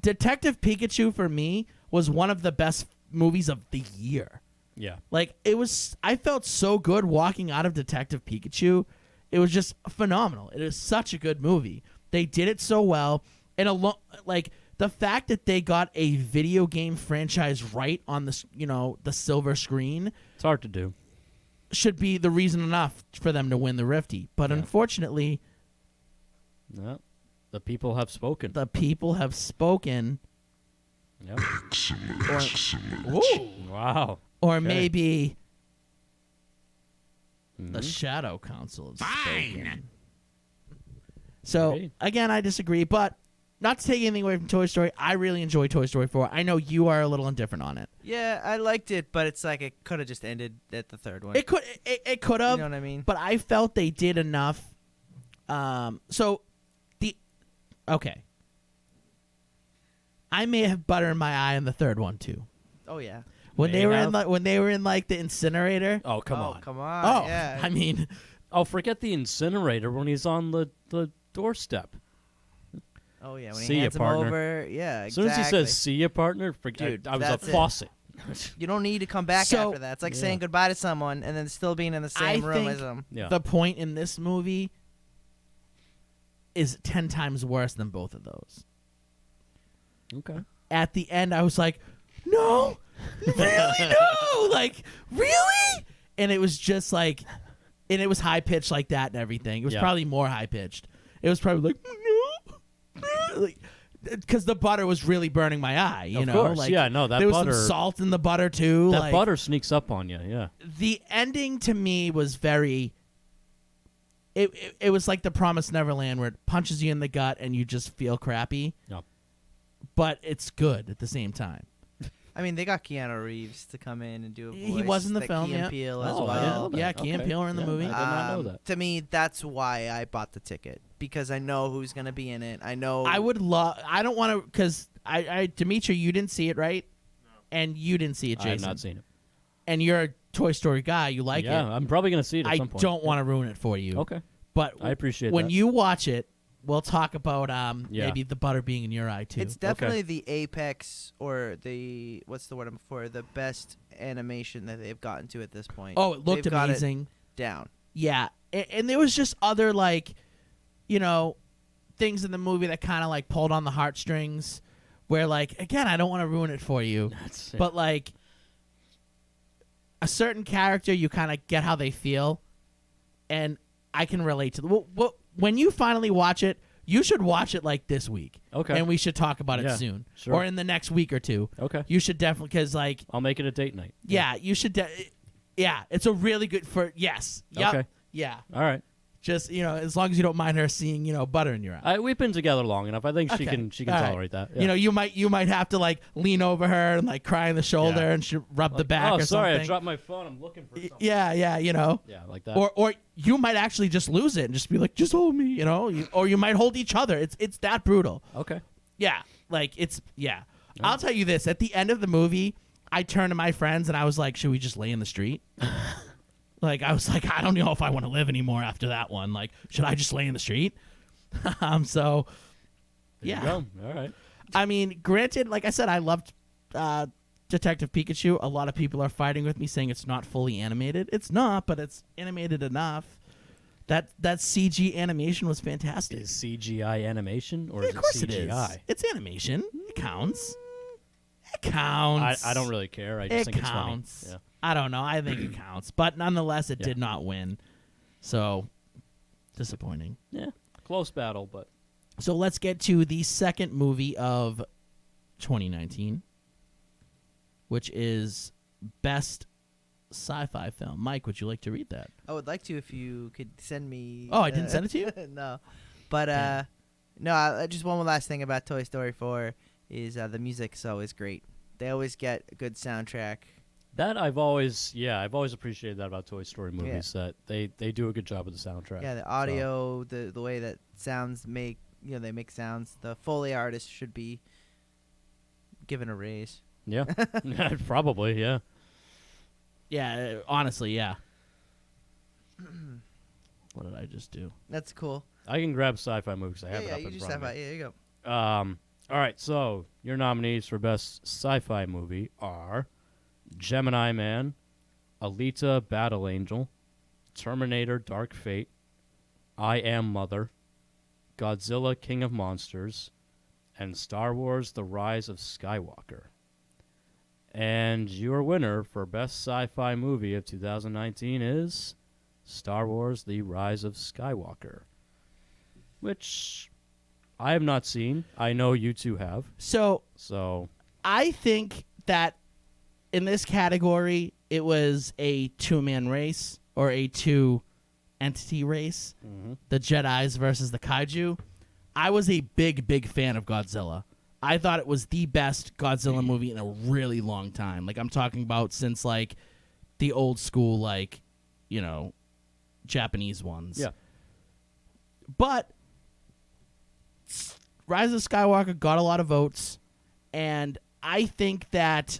Detective Pikachu for me was one of the best movies of the year. Yeah. Like, I felt so good walking out of Detective Pikachu. It was just phenomenal. It is such a good movie. They did it so well. And the fact that they got a video game franchise right on the silver screen. It's hard to do. Should be the reason enough for them to win the Rifty. But unfortunately, No. The people have spoken. The people have spoken. Yep. Woo! Wow. Or Okay. maybe Mhm. the Shadow Council has spoken. So, again, I disagree, but not to take anything away from Toy Story, I really enjoy Toy Story 4. I know you are a little indifferent on it. Yeah, I liked it, but it's like it could have just ended at the third one. It could have. You know what I mean? But I felt they did enough. Okay. I may have butter in my eye in the third one too. Oh yeah. When May they were have? in like the incinerator. Oh, come on. Come on. Oh, yeah. I mean, Oh, forget the incinerator when he's on the doorstep. Oh yeah. When See he ya, hands him partner. over. Yeah. As soon as he exactly. says, see ya, partner, forget, Dude, I was a that's it. faucet. You don't need to come back So- after that. It's like Yeah. saying goodbye to someone and then still being in the same I room think as them. Yeah. the point in this movie is 10 times worse than both of those. Okay. At the end, I was like, no, really, no, like, really? And it was just like, and it was high pitched like that and everything. It was Yeah. probably more high pitched. It was probably like, like, because the butter was really burning my eye. You Of know, course, like, yeah, no, that there was butter- some salt in the butter too. That like, butter sneaks up on you, yeah. The ending to me was very. It was like the Promised Neverland, where it punches you in the gut and you just feel crappy. No. But it's good at the same time. I mean, they got Keanu Reeves to come in and do a voice. He was in the that film, Key yeah. and Peele as Oh, I didn't know well. that. Yeah, Key and Okay. Peele are in the Yeah, movie. I did not know that. To me, that's why I bought the ticket, because I know who's going to be in it. I know. I would love. I don't want to, because Dimitri, you didn't see it, right? No. And you didn't see it, I Jason. have not seen it. And you're a Toy Story guy. You like Yeah, it. I'm probably going to see it at I some point. don't want to ruin it for you. Okay. But I appreciate when that. you watch it, we'll talk about Yeah. maybe the butter being in your eye too. It's definitely the apex, or the what's the word I'm looking for? The best animation that they've gotten to at this point. Oh, it looked They've got it amazing. down. Yeah, and there was just other like, things in the movie that kind of like pulled on the heartstrings. Where like, again, I don't want to ruin it for you, but like a certain character, you kind of get how they feel, and I can relate to the. When you finally watch it, you should watch it like this week. Okay. And we should talk about Yeah, it soon, sure. or in the next week or two. Okay. You should definitely, because like, I'll make it a date night. yeah, you should. Yeah, it's a really good for yes. Yep. Okay. Yeah. All right. Just as long as you don't mind her seeing butter in your eye. We've been together long enough. I think she Okay. can All right. tolerate that. Yeah. You might have to like lean over her and like cry in the shoulder Yeah. and she rub the back oh, or sorry, something. I dropped my phone. I'm looking for something. Yeah, Yeah, like that. Or you might actually just lose it and just be like, just hold me, or you might hold each other. It's that brutal. Okay. Yeah, like I'll tell you this: at the end of the movie, I turned to my friends and I was like, should we just lay in the street? Like, I was like, I don't know if I want to live anymore after that one. Like, should I just lay in the street? So, There yeah. you go. All right. I mean, granted, like I said, I loved Detective Pikachu. A lot of people are fighting with me saying it's not fully animated. It's not, but it's animated enough. That CG animation was fantastic. Is CGI animation or Yeah, is of course it CGI? it is. It's animation. It counts. It counts. I don't really care. I just think counts. it's funny. Yeah. I don't know. I think it counts. But nonetheless, it Yeah. did not win. So, disappointing. Yeah. Close battle, but So let's get to the second movie of 2019, which is Best Sci-Fi Film. Mike, would you like to read that? I would like to if you could send me. Oh, I didn't send it to you? No, but just one last thing about Toy Story 4 is the music's always great. They always get a good soundtrack. that I've always appreciated that about Toy Story movies, that they do a good job with the soundtrack. Yeah, the audio, the way that sounds make they make sounds. The Foley artist should be given a raise. Yeah. Probably, yeah. Yeah, honestly, yeah. What did I just do? That's cool. I can grab sci-fi movies. I have it Yeah, up you in just front have of me. yeah, you go. All right, so your nominees for Best Sci-Fi Movie are Gemini Man, Alita Battle Angel, Terminator Dark Fate, I Am Mother, Godzilla King of Monsters, and Star Wars The Rise of Skywalker. And your winner for Best Sci-Fi Movie of 2019 is Star Wars The Rise of Skywalker. which I have not seen. I know you two have. So So I think that in this category, it was a two-man race or a two-entity race. The Jedis versus the Kaiju. I was a big fan of Godzilla. I thought it was the best Godzilla movie in a really long time. Like, I'm talking about since, like, the old school, like, you know, Japanese ones. Yeah. But Rise of Skywalker got a lot of votes, and I think that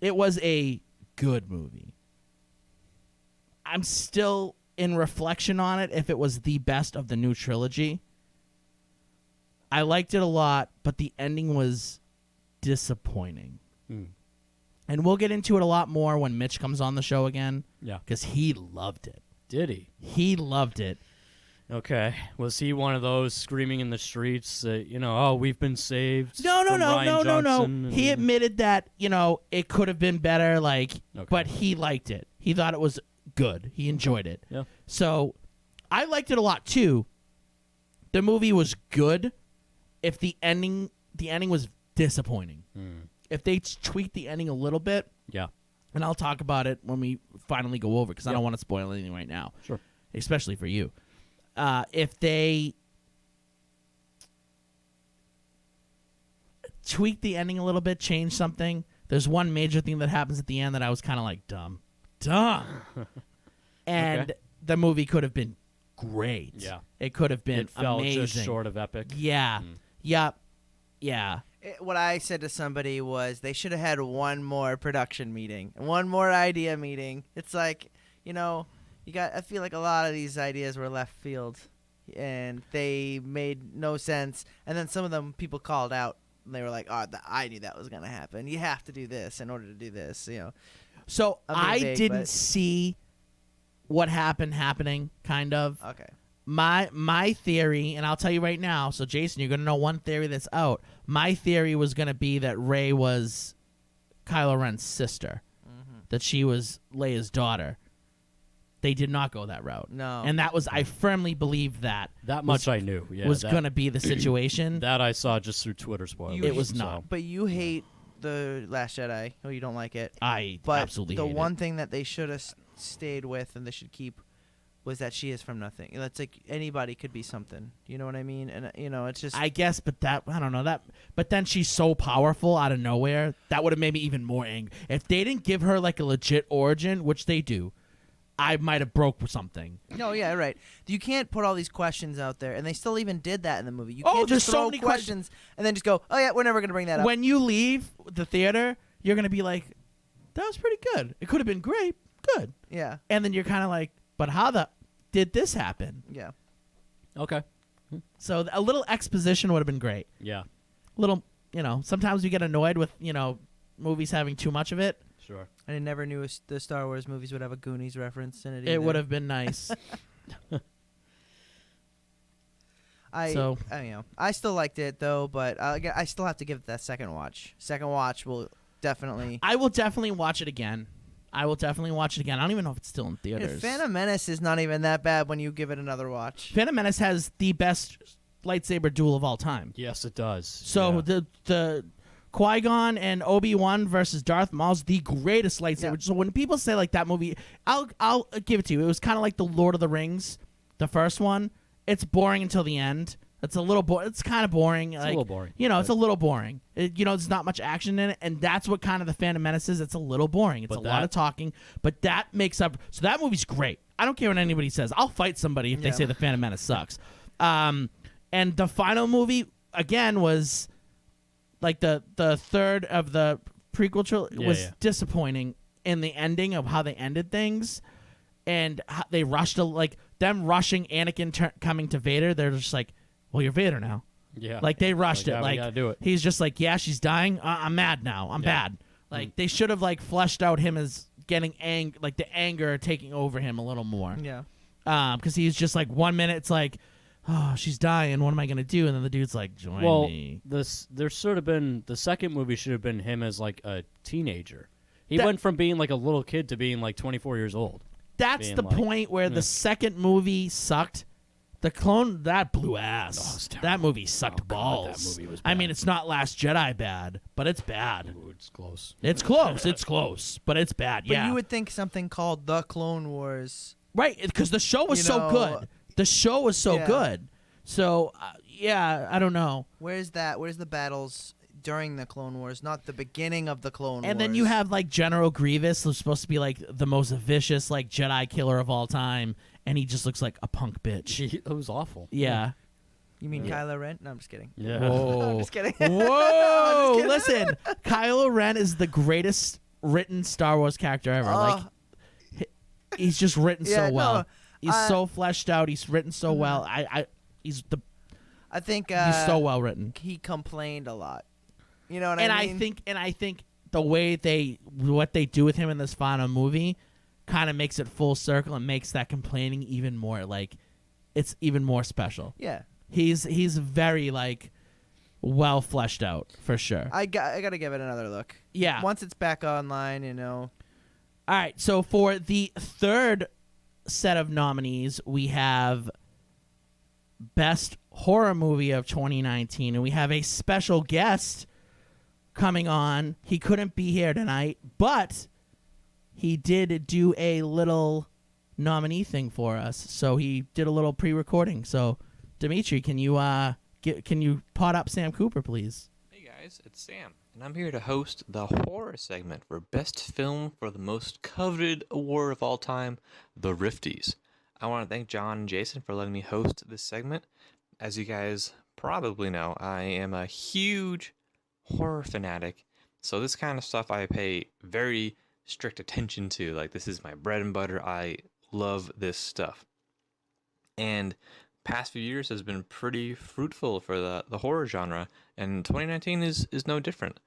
it was a good movie. I'm still in reflection on it if it was the best of the new trilogy. I liked it a lot, but the ending was disappointing. And we'll get into it a lot more when Mitch comes on the show again. Yeah. Because he loved it. Did he? He loved it. Okay. Was he one of those screaming in the streets that, you know, oh, we've been saved? No. from Ryan Johnson He and- admitted that, you know, it could have been better, like, Okay. but he liked it. He thought it was good. He enjoyed it. Yeah. So I liked it a lot too. The movie was good. If the ending was disappointing. If they tweaked the ending a little bit, Yeah. and I'll talk about it when we finally go over because I Yep. don't want to spoil anything right now. Sure. Especially for you. If they tweak the ending a little bit, change something, there's one major thing that happens at the end that I was kind of like, dumb. And Okay. the movie could have been great. Yeah. It could have been It fell amazing. just short of epic. Yeah. Yep. Yeah. What I said to somebody was they should have had one more production meeting, one more idea meeting. It's like, you know, I feel like a lot of these ideas were left field, and they made no sense. And then some of them people called out, and they were like, "Oh, I knew that was gonna happen. You have to do this in order to do this." You know. So I'm being I vague, didn't but- see what happening, kind of. Okay. My theory, and I'll tell you right now, so Jason, you're going to know one theory that's out. My theory was going to be that Rey was Kylo Ren's sister, that she was Leia's daughter. They did not go that route. No. And that was, I firmly believe that. That much I knew. Yeah, was that- going to be the situation. That I saw just through Twitter spoilers. It was so- not. But you hate the Last Jedi. Oh, you don't like it. I absolutely the hate one it. thing that they should have stayed with and they should keep was that she is from nothing. That's like anybody could be something. You know what I mean? And you know, it's just I guess, but that, I don't know that. But then she's so powerful out of nowhere that would have made me even more angry. If they didn't give her like a legit origin, which they do, I might have broke something. No, yeah, right. You can't put all these questions out there, and they still even did that in the movie. You Oh, can't there's just so throw many questions and then just go, "Oh yeah, we're never gonna bring that up." When you leave the theater, you're gonna be like, "That was pretty good. It could have been great, good." Yeah. And then you're kind of like, "But how the did this happen?" Yeah. Okay. So a little exposition would have been great. Yeah. Little, you know, sometimes we get annoyed with, you know, movies having too much of it. Sure. I never knew the Star Wars movies would have a Goonies reference in it. It would have been nice. I you know, I still liked it though, but I still have to give it that second watch. Second watch will definitely. I will definitely watch it again. I don't even know if it's still in theaters. Phantom Menace is not even that bad when you give it another watch. Phantom Menace has the best lightsaber duel of all time. Yes, it does. So the Qui-Gon and Obi-Wan versus Darth Maul's the greatest lightsaber. Yeah. So when people say like that movie, I'll give it to you. It was kind of like the Lord of the Rings, the first one. It's boring until the end. It's a little it's kind of boring. It's a little boring. You know, it's a little boring. You know, there's not much action in it, and that's what kind of the Phantom Menace is. It's a little boring. It's But a lot that- of talking, but that makes up. So that movie's great. I don't care what anybody says. I'll fight somebody if they Yeah. say the Phantom Menace sucks. And the final movie again was like the third of the prequel trilogy was disappointing in the ending of how they ended things, and how they rushed like them rushing Anakin coming to Vader. They're just like, well, you're Vader now. Yeah. Like they rushed Like, it. yeah, we Like gotta do it. he's just like, yeah, she's dying. I'm mad now. I'm bad. Like they should have like fleshed out him as getting like the anger taking over him a little more. Yeah. Because he's just like 1 minute it's like, oh, she's dying. What am I gonna do? And then the dude's like, join me. There should have been the second movie should have been him as like a teenager. He That- went from being like a little kid to being like 24 years old. That's Being the like, point where the second movie sucked, The Clone, that blew ass. Oh, it's that movie sucked balls. that movie was I mean, bad. it's not Last Jedi bad, but it's bad. Ooh, it's close. It's close. It's close, but it's bad. But Yeah. you would think something called The Clone Wars. Right, because the show was You so know, good. The show was so yeah. good. So, yeah, I don't know. Where's that? Where's the battles during the Clone Wars, not the beginning of the Clone Wars? And then you have like General Grievous, who's supposed to be like the most vicious like Jedi killer of all time, and he just looks like a punk bitch. It was awful. Yeah. You mean Yeah. Kylo Ren? No, I'm just kidding. Yeah. Whoa. I'm just kidding. Whoa! I'm just kidding. Listen, Kylo Ren is the greatest written Star Wars character ever. Like, he's just written Yeah, so well. no, He's so fleshed out. He's written so well. I think he's so well written. He complained a lot. You know what And I mean? I think the way what they do with him in this final movie kind of makes it full circle and makes that complaining even more like it's even more special. Yeah. He's very like well fleshed out for sure. I got to give it another look. Yeah. Once it's back online, you know. All right, so for the third set of nominees, we have Best Horror Movie of 2019, and we have a special guest coming on. He couldn't be here tonight, but he did do a little nominee thing for us. So he did a little pre-recording. So, Dimitri, can you pot up Sam Cooper, please? Hey guys, it's Sam, and I'm here to host the horror segment for Best Film for the most coveted award of all time, the Rifties. I want to thank John and Jason for letting me host this segment. As you guys probably know, I am a huge horror fanatic, so this kind of stuff I pay very strict attention to. Like, this is my bread and butter. I love this stuff. And past few years has been pretty fruitful for the horror genre, and 2019 is no different.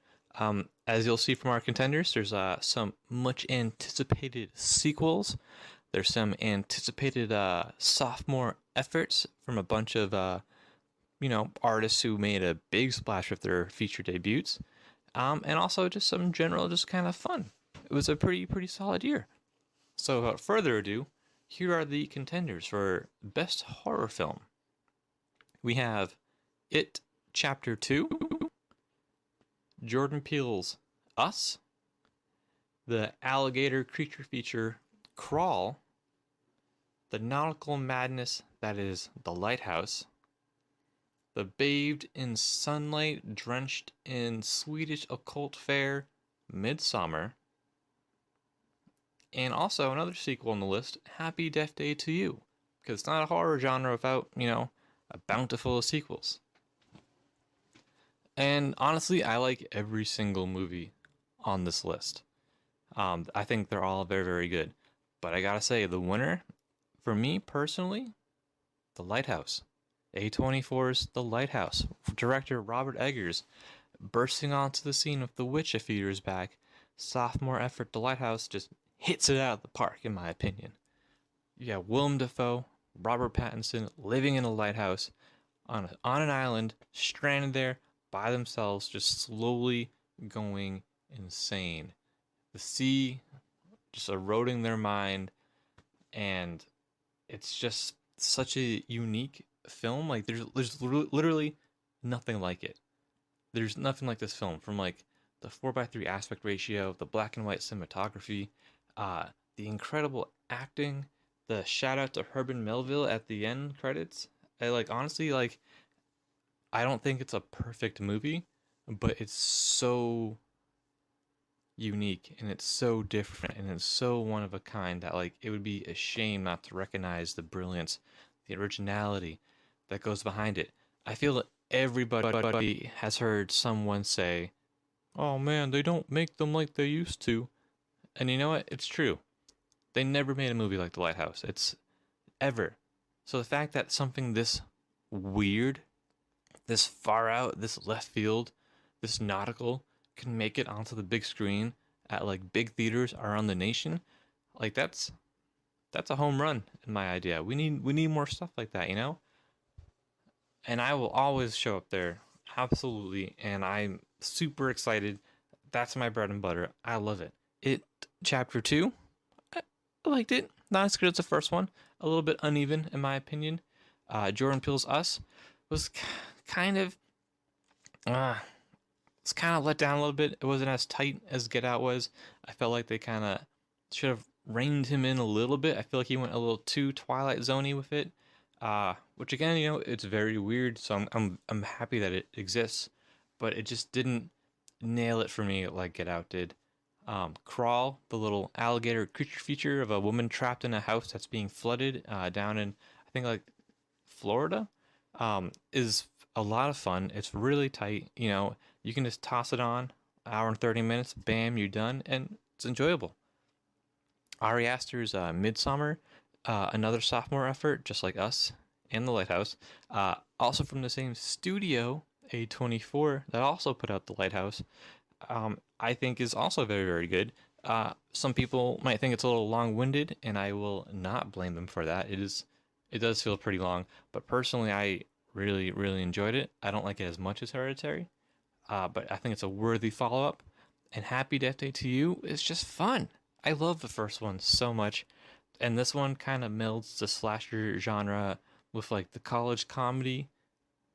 As you'll see from our contenders, there's some much anticipated sequels. There's some anticipated sophomore efforts from a bunch of artists who made a big splash with their feature debuts, and also just some general just kind of fun. It was a pretty solid year. So without further ado, here are the contenders for Best Horror Film. We have It Chapter 2, Jordan Peele's Us, the alligator creature feature Crawl, the nautical madness that is The Lighthouse, the bathed in sunlight, drenched in Swedish occult fare Midsummer, and also another sequel on the list, Happy Death Day to You, because it's not a horror genre without, a bountiful of sequels. And honestly, I like every single movie on this list. I think they're all very, very good. But I gotta say, the winner, for me personally, The Lighthouse. A24's The Lighthouse. Director Robert Eggers bursting onto the scene with The Witch a few years back. Sophomore effort, The Lighthouse just hits it out of the park, in my opinion. You got Willem Dafoe, Robert Pattinson living in a lighthouse on an island, stranded there by themselves, just slowly going insane. The sea just eroding their mind, and it's just such a unique film. Like, there's literally nothing like it. There's nothing like this film, from like the 4:3 aspect ratio, the black and white cinematography, the incredible acting, the shout out to Herman Melville at the end credits. Honestly, I don't think it's a perfect movie, but it's so unique and it's so different and it's so one of a kind that it would be a shame not to recognize the brilliance, the originality that goes behind it. I feel that everybody has heard someone say, "Oh man, they don't make them like they used to." And you know what? It's true. They never made a movie like The Lighthouse. It's ever. So the fact that something this weird, this far out, this left field, this nautical can make it onto the big screen at big theaters around the nation, that's a home run in my idea. We need more stuff like that, And I will always show up there, absolutely, and I'm super excited. That's my bread and butter. I love it. It Chapter 2, I liked it. Not as good as the first one. A little bit uneven, in my opinion. Jordan Peele's Us was kind of it's kind of let down a little bit. It wasn't as tight as Get Out was. I felt like they kind of should have reined him in a little bit. I feel like he went a little too Twilight Zoney with it, which again, it's very weird. So I'm happy that it exists, but it just didn't nail it for me like Get Out did. Crawl, the little alligator creature feature of a woman trapped in a house that's being flooded down in, I think, like Florida, is a lot of fun. It's really tight. You can just toss it on, hour and 30 minutes, bam, you're done, and it's enjoyable. Ari Aster's Midsummer, another sophomore effort, just like Us and The Lighthouse, also from the same studio, A24, that also put out The Lighthouse, I think is also very, very good. Some people might think it's a little long-winded, and I will not blame them for that. It does feel pretty long, but personally, I really, really enjoyed it. I don't like it as much as Hereditary, but I think it's a worthy follow-up. And Happy Death Day to You is just fun. I love the first one so much, and this one kind of melds the slasher genre with like the college comedy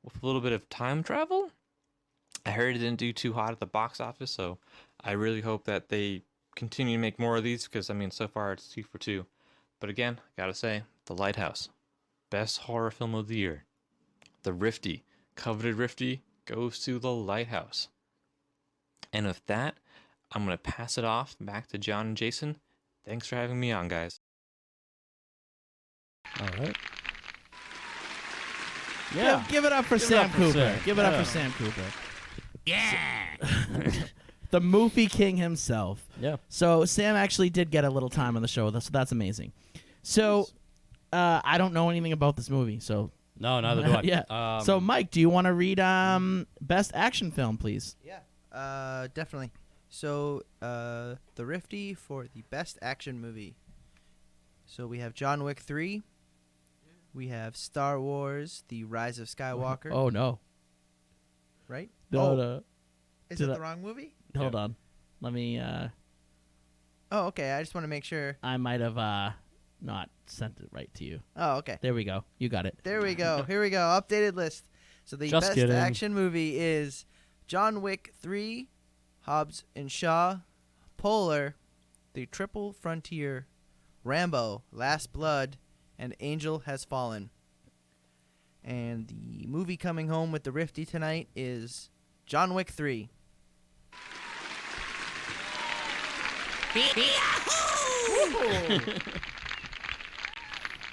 with a little bit of time travel. I heard it didn't do too hot at the box office, so I really hope that they continue to make more of these, because so far it's 2 for 2. But again, I gotta say, The Lighthouse, best horror film of the year. The Rifty, coveted Rifty, goes to The Lighthouse. And with that, I'm going to pass it off back to John and Jason. Thanks for having me on, guys. All right. Yeah. Give it up for Sam Cooper. Give it up for Sam Cooper. Yeah. The movie king himself. Yeah. So Sam actually did get a little time on the show, so that's amazing. So I don't know anything about this movie, so no, neither do I. Yeah. So Mike, do you want to read best action film, please? Yeah. Definitely. So the Rifty for the best action movie. So we have John Wick 3. We have Star Wars: The Rise of Skywalker. Oh no. Right? No. Is it the wrong movie? Hold on. Let me Oh, okay. I just want to make sure. I might have not sent it right to you. Oh, okay. There we go. You got it. There we go. Here we go. Updated list. So the Just best kidding. action movie is John Wick 3, Hobbs and Shaw, Polar, The Triple Frontier, Rambo: Last Blood, and Angel Has Fallen. And the movie coming home with the Rifty tonight is John Wick 3.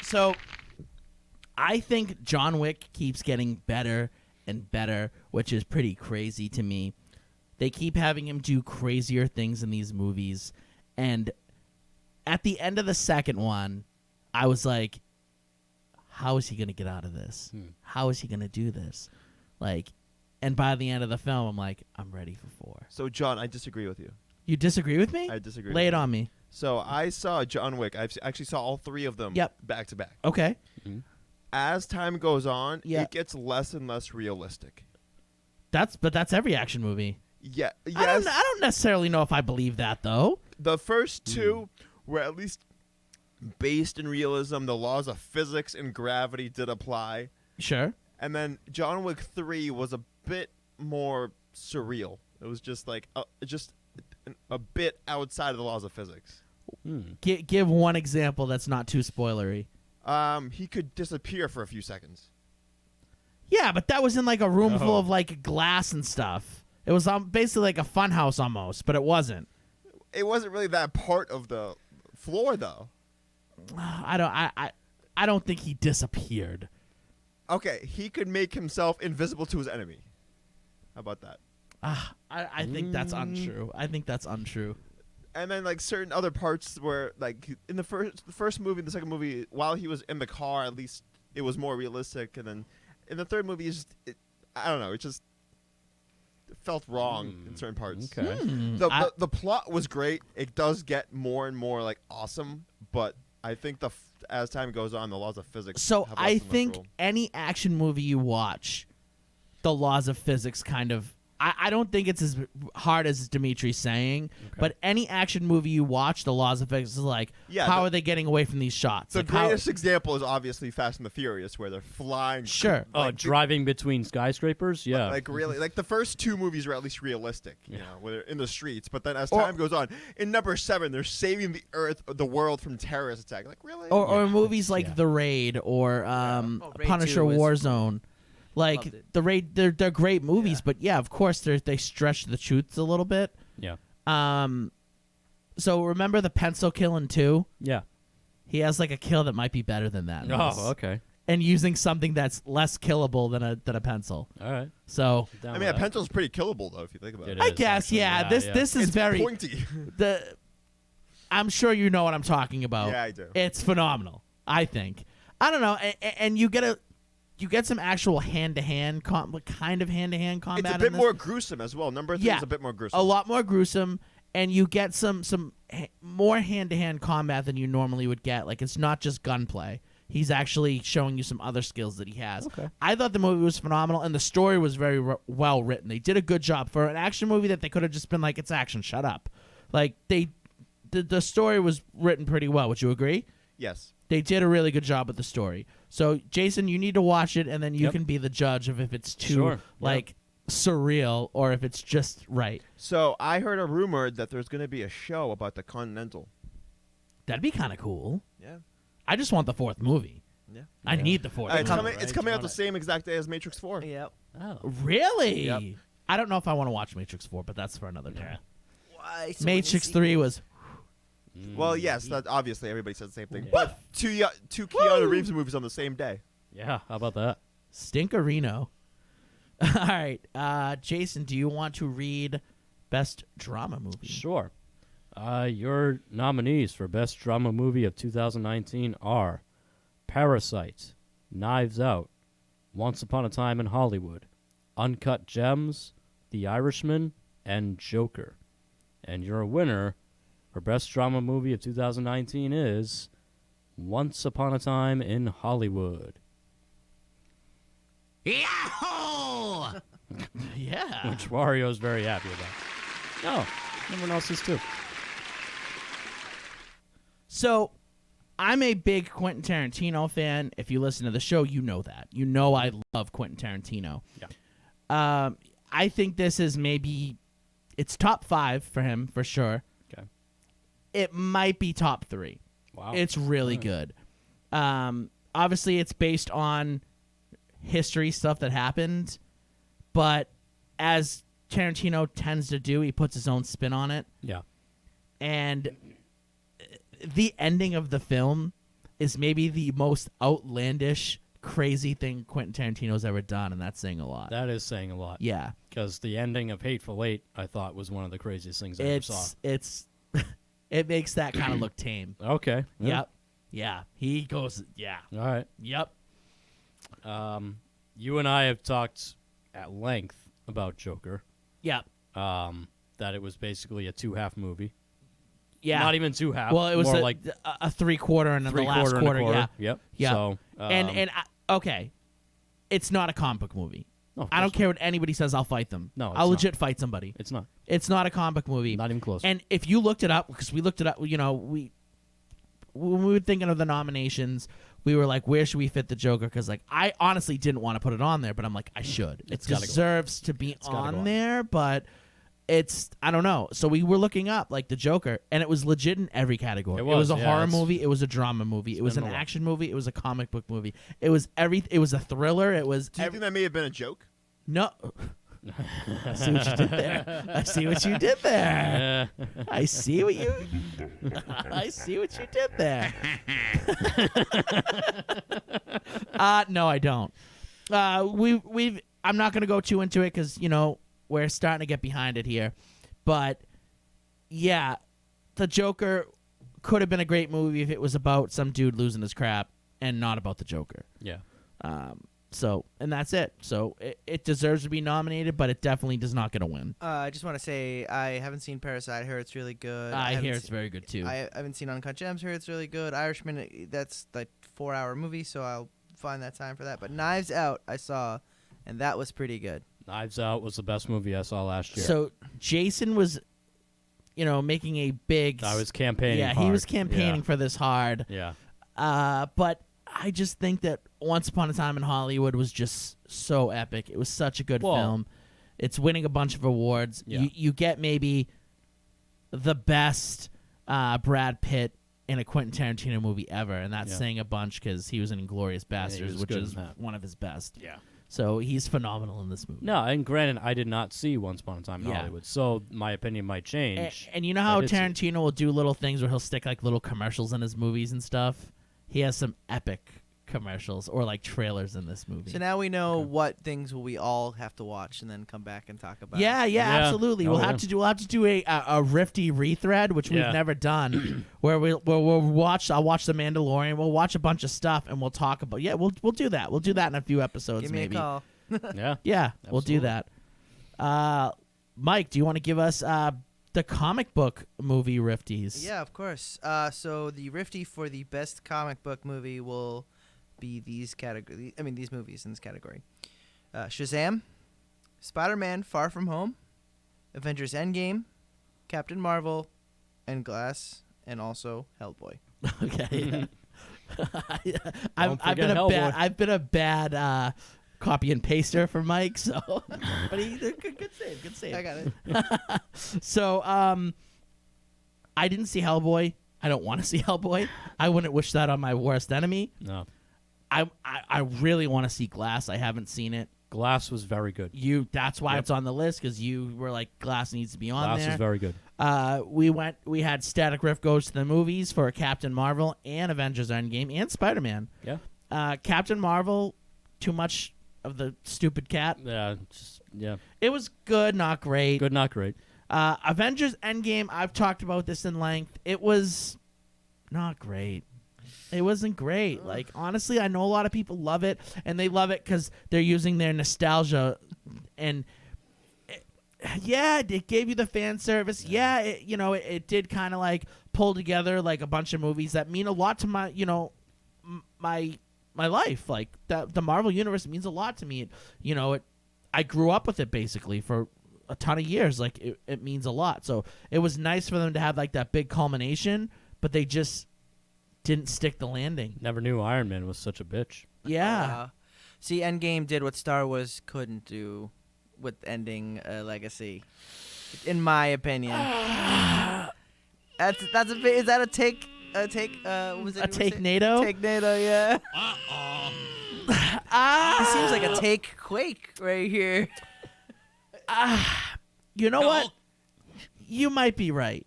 So, I think John Wick keeps getting better and better, which is pretty crazy to me. They keep having him do crazier things in these movies, and at the end of the second one, I was like, how is he going to get out of this? How is he going to do this? And by the end of the film, I'm like, I'm ready for 4. So, John, I disagree with you. You disagree with me? I disagree. Lay it on me. So, I saw John Wick. I actually saw all 3 of them back to back. Okay. Mm-hmm. As time goes on, Yeah. it gets less and less realistic. But that's every action movie. Yeah. Yes. I don't necessarily know if I believe that, though. The first 2 were at least based in realism. The laws of physics and gravity did apply. Sure. And then John Wick 3 was a bit more surreal. It was just like a bit outside of the laws of physics. Give one example that's not too spoilery. He could disappear for a few seconds. Yeah, but that was in like a room full of like glass and stuff. It was basically like a fun house almost, but it wasn't. It wasn't really that part of the floor, though. I don't think he disappeared. Okay, he could make himself invisible to his enemy. How about that? I think that's untrue. I think that's untrue. And then like certain other parts where like in the first movie, the second movie, while he was in the car, at least it was more realistic. And then in the third movie, I don't know, it just felt wrong in certain parts. Okay. The plot was great. It does get more and more like awesome, but I think as time goes on, the laws of physics. So have less I and less think rule. any action movie you watch, the laws of physics kind of I don't think it's as hard as Dimitri's saying, but any action movie you watch, the laws of physics is like, how are they getting away from these shots? The Like, how- greatest example is obviously Fast and the Furious, where they're flying. Sure. Driving between skyscrapers? Yeah. Like really, like the first 2 movies are at least realistic, you know, where they're in the streets. But then as time goes on, in number 7, they're saving the world from terrorist attack. Like really? Or movies like The Raid or Raid Punisher 2 was- Warzone. Like The Raid, they're great movies, but yeah, of course they stretch the truths a little bit. Yeah. So remember the pencil kill in 2? Yeah. He has like a kill that might be better than that. in this. Oh, okay. And using something that's less killable than a pencil. All right. So I mean, a pencil's pretty killable though, if you think about it. I guess, yeah. This is It's very pointy. I'm sure you know what I'm talking about. Yeah, I do. It's phenomenal. I think. I don't know, and you get some actual hand-to-hand kind of hand-to-hand combat. It's a bit in this. more gruesome as well. Number 3 is a bit more gruesome. A lot more gruesome, and you get some more hand-to-hand combat than you normally would get. Like, it's not just gunplay. He's actually showing you some other skills that he has. Okay. I thought the movie was phenomenal, and the story was very well written. They did a good job for an action movie that they could have just been like, it's action, shut up. Like, the story was written pretty well. Would you agree? Yes. They did a really good job with the story. So, Jason, you need to watch it, and then you can be the judge of if it's too, surreal or if it's just right. So, I heard a rumor that there's going to be a show about the Continental. That'd be kind of cool. Yeah. I just want the 4th movie. Yeah. I need the 4th movie. It's coming out the same exact day as Matrix 4. Yep. Oh. Really? Yep. I don't know if I want to watch Matrix 4, but that's for another time. Why? So Matrix many 3 sequels? was... Well, yes, that obviously everybody said the same thing. But two Keanu Reeves movies on the same day. Yeah, how about that? Stinkerino. All right. Jason, do you want to read Best Drama Movie? Sure. Your nominees for Best Drama Movie of 2019 are Parasite, Knives Out, Once Upon a Time in Hollywood, Uncut Gems, The Irishman, and Joker. And your winner for Best Drama Movie of 2019 is Once Upon a Time in Hollywood. Yahoo! Yeah. Which Wario's very happy about. Oh, everyone else is too. So, I'm a big Quentin Tarantino fan. If you listen to the show, you know that. You know I love Quentin Tarantino. Yeah. I think this is maybe... It's top 5 for him, for sure. Okay. It might be top 3. Wow. It's really good. Obviously, it's based on history stuff that happened, but as Tarantino tends to do, he puts his own spin on it. Yeah. And the ending of the film is maybe the most outlandish, crazy thing Quentin Tarantino's ever done, and that's saying a lot. That is saying a lot. Yeah. Because the ending of Hateful Eight, I thought, was one of the craziest things I ever saw. It makes that kind of look tame. Okay. Yeah. Yep. Yeah. He goes, yeah. All right. Yep. You and I have talked at length about Joker. Yep. That it was basically a 2-half movie. Yeah. Not even 2-half. Well, it was more a like 3/4 and then the last and a quarter. quarter. Yeah. Yep. Yeah. So, okay, it's not a comic book movie. No, of I don't course care what anybody says. I'll fight them. No, it's I'll not. legit fight somebody. It's not. It's not a comic book movie. Not even close. And if you looked it up, because we looked it up, you know, when we were thinking of the nominations, we were like, where should we fit the Joker? Because like, I honestly didn't want to put it on there, but I'm like, I should. It It's gotta go. deserves to be It's gotta go on on. there, but it's, I don't know. So we were looking up like the Joker, and it was legit in every category. It was a yeah, horror it's- movie. It was a drama movie. It was an been a lot. action movie. It was a comic book movie. It was It was a thriller. It was. Do you think that may have been a joke? No. I see what you did there. I see what you did there. I see what you. I see what you did there. No, I don't. We've. I'm not gonna go too into it because you know we're starting to get behind it here, but yeah, the Joker could have been a great movie if it was about some dude losing his crap and not about the Joker. Yeah. So, and that's it. So it deserves to be nominated, but it definitely does not get a win. I just want to say I haven't seen Parasite. I heard it's really good. I hear it's very good too. I haven't seen Uncut Gems. Heard it's really good. Irishman, that's like 4-hour movie, so I'll find that time for that. But Knives Out, I saw, and that was pretty good. Knives Out was the best movie I saw last year. So Jason was, making a big. I was campaigning. Yeah, hard. he was campaigning Yeah. for this hard. Yeah. But I just think that Once Upon a Time in Hollywood was just so epic. It was such a good film. It's winning a bunch of awards. Yeah. You get maybe the best Brad Pitt in a Quentin Tarantino movie ever, and that's saying a bunch because he was in Inglourious Basterds, was which good is in that. one of his best. Yeah. So he's phenomenal in this movie. No, and granted, I did not see Once Upon a Time in Yeah. Hollywood, so my opinion might change. And you know how Tarantino will do little things where he'll stick like little commercials in his movies and stuff? He has some epic commercials or like trailers in this movie. So now we know what things will we all have to watch and then come back and talk about. Yeah, absolutely. We'll have to do a Rifty rethread, which we've never done, where we'll watch. I'll watch The Mandalorian. We'll watch a bunch of stuff and we'll talk about. Yeah, we'll do that. We'll do that in a few episodes. Give me maybe. a call. Yeah, we'll do that. Mike, do you want to give us the comic book movie Rifties? Yeah, of course. So the Rifty for the best comic book movie will be these movies in this category: Shazam, Spider-Man: Far From Home, Avengers: Endgame, Captain Marvel, and Glass, and also Hellboy. Okay. I've been a bad copy and paster for Mike, so but good save. I got it. So I didn't see Hellboy. I don't want to see Hellboy. I wouldn't wish that on my worst enemy. No. I really want to see Glass. I haven't seen it. Glass was very good. That's why it's on the list, because you were like, Glass needs to be on there. Glass was very good. We had Static Riff Goes to the Movies for Captain Marvel and Avengers Endgame and Spider-Man. Yeah. Captain Marvel, too much of the stupid cat. Yeah. It was good, not great. Good, not great. Avengers Endgame, I've talked about this in length. It was not great. It wasn't great. Like, honestly, I know a lot of people love it, and they love it because they're using their nostalgia. And, it gave you the fan service. Yeah, it did kind of, like, pull together, like, a bunch of movies that mean a lot to my, my life. Like, the Marvel Universe means a lot to me. I grew up with it, basically, for a ton of years. Like, it means a lot. So it was nice for them to have, like, that big culmination, but they just didn't stick the landing. Never knew Iron Man was such a bitch. Yeah. See, Endgame did what Star Wars couldn't do with ending a legacy, in my opinion. That's a bit. Is that a take? Was it a take NATO? Take NATO, yeah. It seems like a take Quake right here. You know what? You might be right.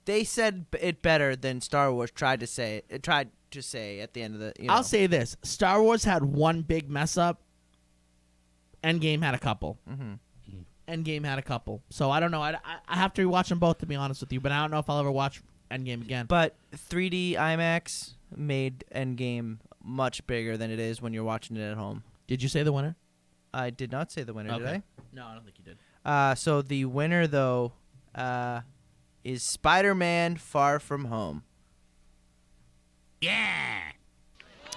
They said it better than Star Wars tried to say at the end of the. I'll say this: Star Wars had one big mess up. Endgame had a couple. Endgame had a couple. So I don't know. I have to rewatch them both, to be honest with you. But I don't know if I'll ever watch Endgame again. But 3D IMAX made Endgame much bigger than it is when you're watching it at home. Did you say the winner? I did not say the winner, did I? No, I don't think you did. So the winner, though, is Spider-Man: Far From Home. Yeah.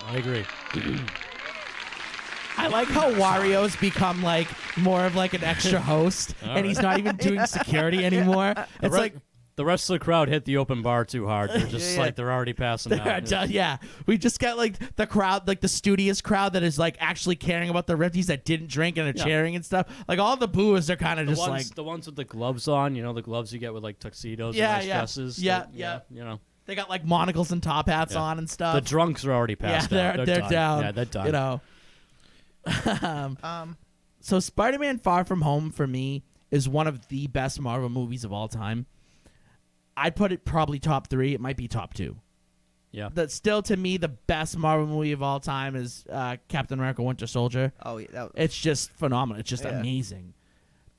I agree. I like how Wario's become like more of like an extra host, and he's not even doing security anymore. It's like the rest of the crowd hit the open bar too hard. They're just like they're already passing out. Yeah, we just got like the crowd, like the studious crowd that is like actually caring about the Rifties that didn't drink and are cheering and stuff. Like all the boos are kind of just ones, like the ones with the gloves on. You know, the gloves you get with like tuxedos and nice dresses. Yeah. You know, they got like monocles and top hats on and stuff. The drunks are already passed out. They're down. Yeah, they're done. You know. So Spider-Man: Far From Home for me is one of the best Marvel movies of all time. I'd put it probably top 3. It might be top 2. Yeah. But still, to me, the best Marvel movie of all time is Captain America: Winter Soldier. Oh, yeah. It's just phenomenal. It's just amazing.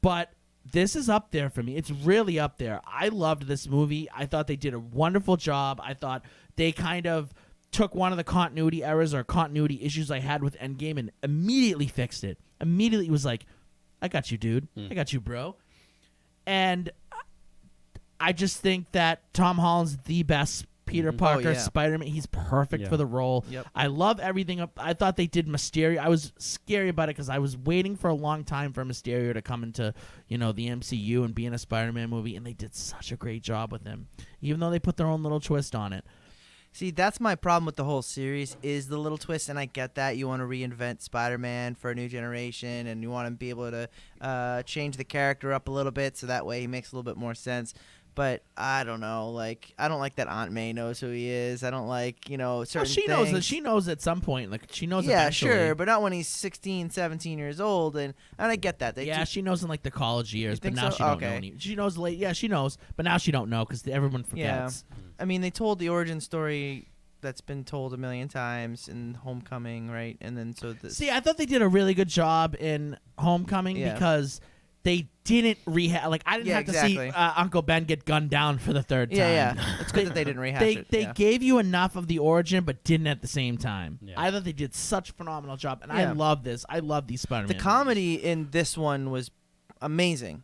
But this is up there for me. It's really up there. I loved this movie. I thought they did a wonderful job. I thought they kind of took one of the continuity errors or continuity issues I had with Endgame and immediately fixed it. Immediately was like, I got you, dude. I got you, bro. And I just think that Tom Holland's the best Peter Mhm. Parker, Oh, yeah. Spider-Man. He's perfect Yeah. for the role. Yep. I love everything. I thought they did Mysterio. I was scary about it because I was waiting for a long time for Mysterio to come into, the MCU and be in a Spider-Man movie, and they did such a great job with him, even though they put their own little twist on it. See, that's my problem with the whole series is the little twist, and I get that you want to reinvent Spider-Man for a new generation, and you want to be able to change the character up a little bit so that way he makes a little bit more sense. But I don't know, I don't like that Aunt May knows who he is. I don't like, certain Well, she knows that. things. She knows at some point. She knows. Yeah, eventually. sure, but not when he's 16, 17 years old, and I get that. She knows in the college years, but think now so? she don't Okay. know. She knows late. Yeah, she knows, but now she don't know because everyone forgets. Yeah, I mean, they told the origin story that's been told a million times in Homecoming, right? And then See, I thought they did a really good job in Homecoming Yeah. because they didn't rehash. I didn't Yeah, have to see exactly. Uncle Ben get gunned down for the third time. Yeah. It's good that they didn't rehash it. They Yeah. gave you enough of the origin, but didn't at the same time. Yeah. I thought they did such a phenomenal job, and I Yeah. love this. I love these Spider-Man. The comedy in this one was amazing.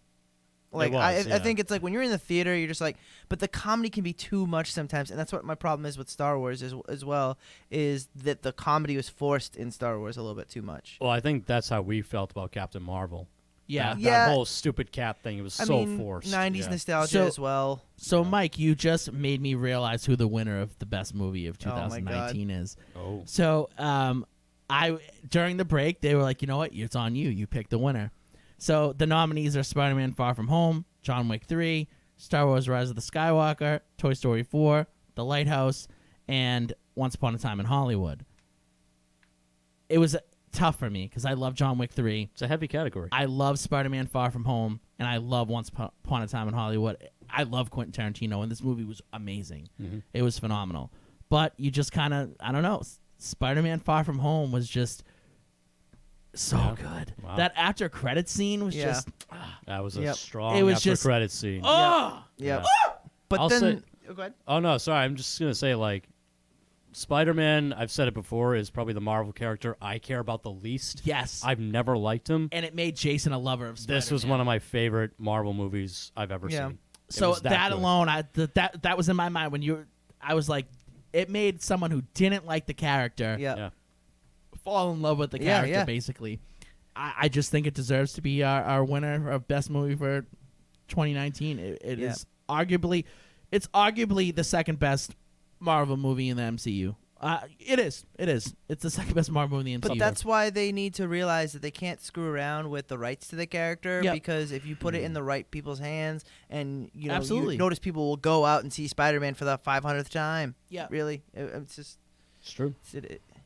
was, I yeah. think it's when you're in the theater, you're just but the comedy can be too much sometimes, and that's what my problem is with Star Wars as well, is that the comedy was forced in Star Wars a little bit too much. Well, I think that's how we felt about Captain Marvel. Yeah. That Yeah. whole stupid Cap thing. It was I so mean, forced. 90s yeah. nostalgia as well. So, Mike, you just made me realize who the winner of the best movie of Oh, my God. 2019 is. Oh. So, I during the break, they were like, you know what? It's on you. You pick the winner. So the nominees are Spider-Man: Far From Home, John Wick 3, Star Wars: Rise of the Skywalker, Toy Story 4, The Lighthouse, and Once Upon a Time in Hollywood. It was tough for me because I love John Wick 3. It's a heavy category. I love Spider-Man: Far From Home, and I love Once Upon a Time in Hollywood. I love Quentin Tarantino, and this movie was amazing. Mhm. It was phenomenal. But you just kind of, I don't know, Spider-Man: Far From Home was just so Yeah. good. Wow. That after credit scene was Yeah. just That was a Yep. strong It was after just- credit scene. oh Yep. Yeah. But I'll then, say- oh, go ahead. Oh no, sorry. I'm just gonna say Spider-Man. I've said it before is probably the Marvel character I care about the least. Yes. I've never liked him. And it made Jason a lover of Spider-Man. This was one of my favorite Marvel movies I've ever Yeah. seen. It So was that good. alone, that was in my mind when I was like, it made someone who didn't like the character Yeah. fall in love with the Yeah, character. yeah. Basically, I just think it deserves to be our winner of best movie for 2019. It Yeah. is arguably the second best Marvel movie in the MCU. It is. It's the second best Marvel movie in the MCU. But that's why they need to realize that they can't screw around with the rights to the character Yep. because if you put it in the right people's hands and you Absolutely. notice people will go out and see Spider-Man for the 500th time. Yeah. Really. It's just It's true.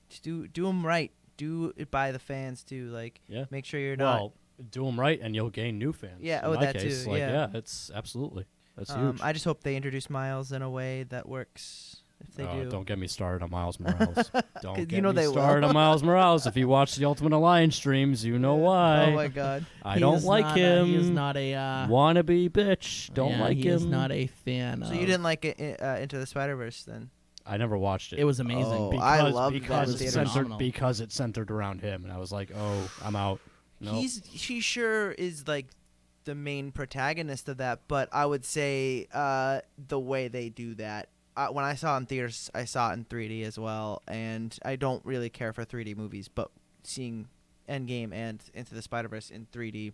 just do them right. Do it by the fans too. Yeah. Make sure you're not. Well, do them right, and you'll gain new fans. Yeah, In oh, my that case, too, yeah. it's absolutely that's huge. I just hope they introduce Miles in a way that works. If they do, Don't get me started on Miles Morales. Don't 'Cause get you know me they will. started on Miles Morales. If you watch the Ultimate Alliance streams, you know why. Oh my God. I He don't is like not him. he is not a wannabe bitch. Don't yeah, like he him. is not a fan. So of, you didn't like it, Into the Spider-Verse then? I never watched it. It was amazing. Oh, because, I loved that because in it theaters. centered because it centered around him, and I was like, oh, I'm out. Nope. She sure is the main protagonist of that, but I would say the way they do that. When I saw it in theaters, I saw it in 3D as well, and I don't really care for 3D movies, but seeing Endgame and Into the Spider-Verse in 3D,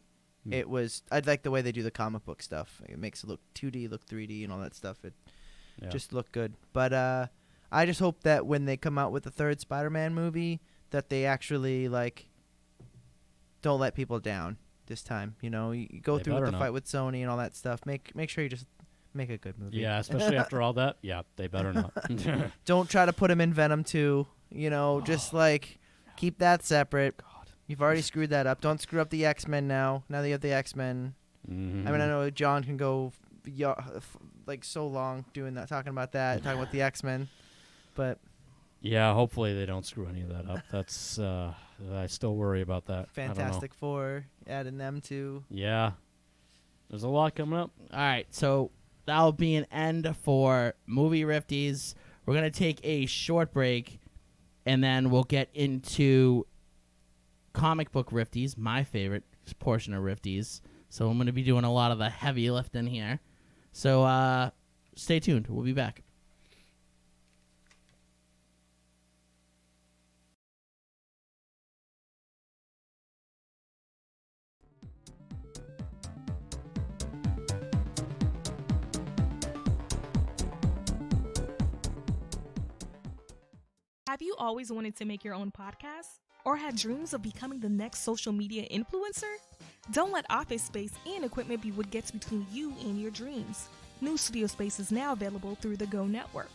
it was. I like the way they do the comic book stuff. It makes it look 2D, look 3D, and all that stuff. It just looked good. But I just hope that when they come out with the third Spider-Man movie, that they actually don't let people down this time. You go They through with better the not. fight with Sony and all that stuff. Make sure you just make a good movie. Yeah, especially after all that. Yeah, they better not. Don't try to put him in Venom 2. Just keep that separate. God. You've already screwed that up. Don't screw up the X-Men now. Now that you have the X-Men. Mhm. I mean, I know John can go so long doing that, talking about the X-Men, but Yeah, hopefully they don't screw any of that up. That's I still worry about that. I don't know. Fantastic Four, adding them to. Yeah, there's a lot coming up. All right, so that'll be an end for Movie Rifties. We're going to take a short break, and then we'll get into comic book Rifties, my favorite portion of Rifties. So I'm going to be doing a lot of the heavy lifting here. So stay tuned. We'll be back. Have you always wanted to make your own podcast? Or had dreams of becoming the next social media influencer? Don't let office space and equipment be what gets between you and your dreams. New studio space is now available through the Go Network.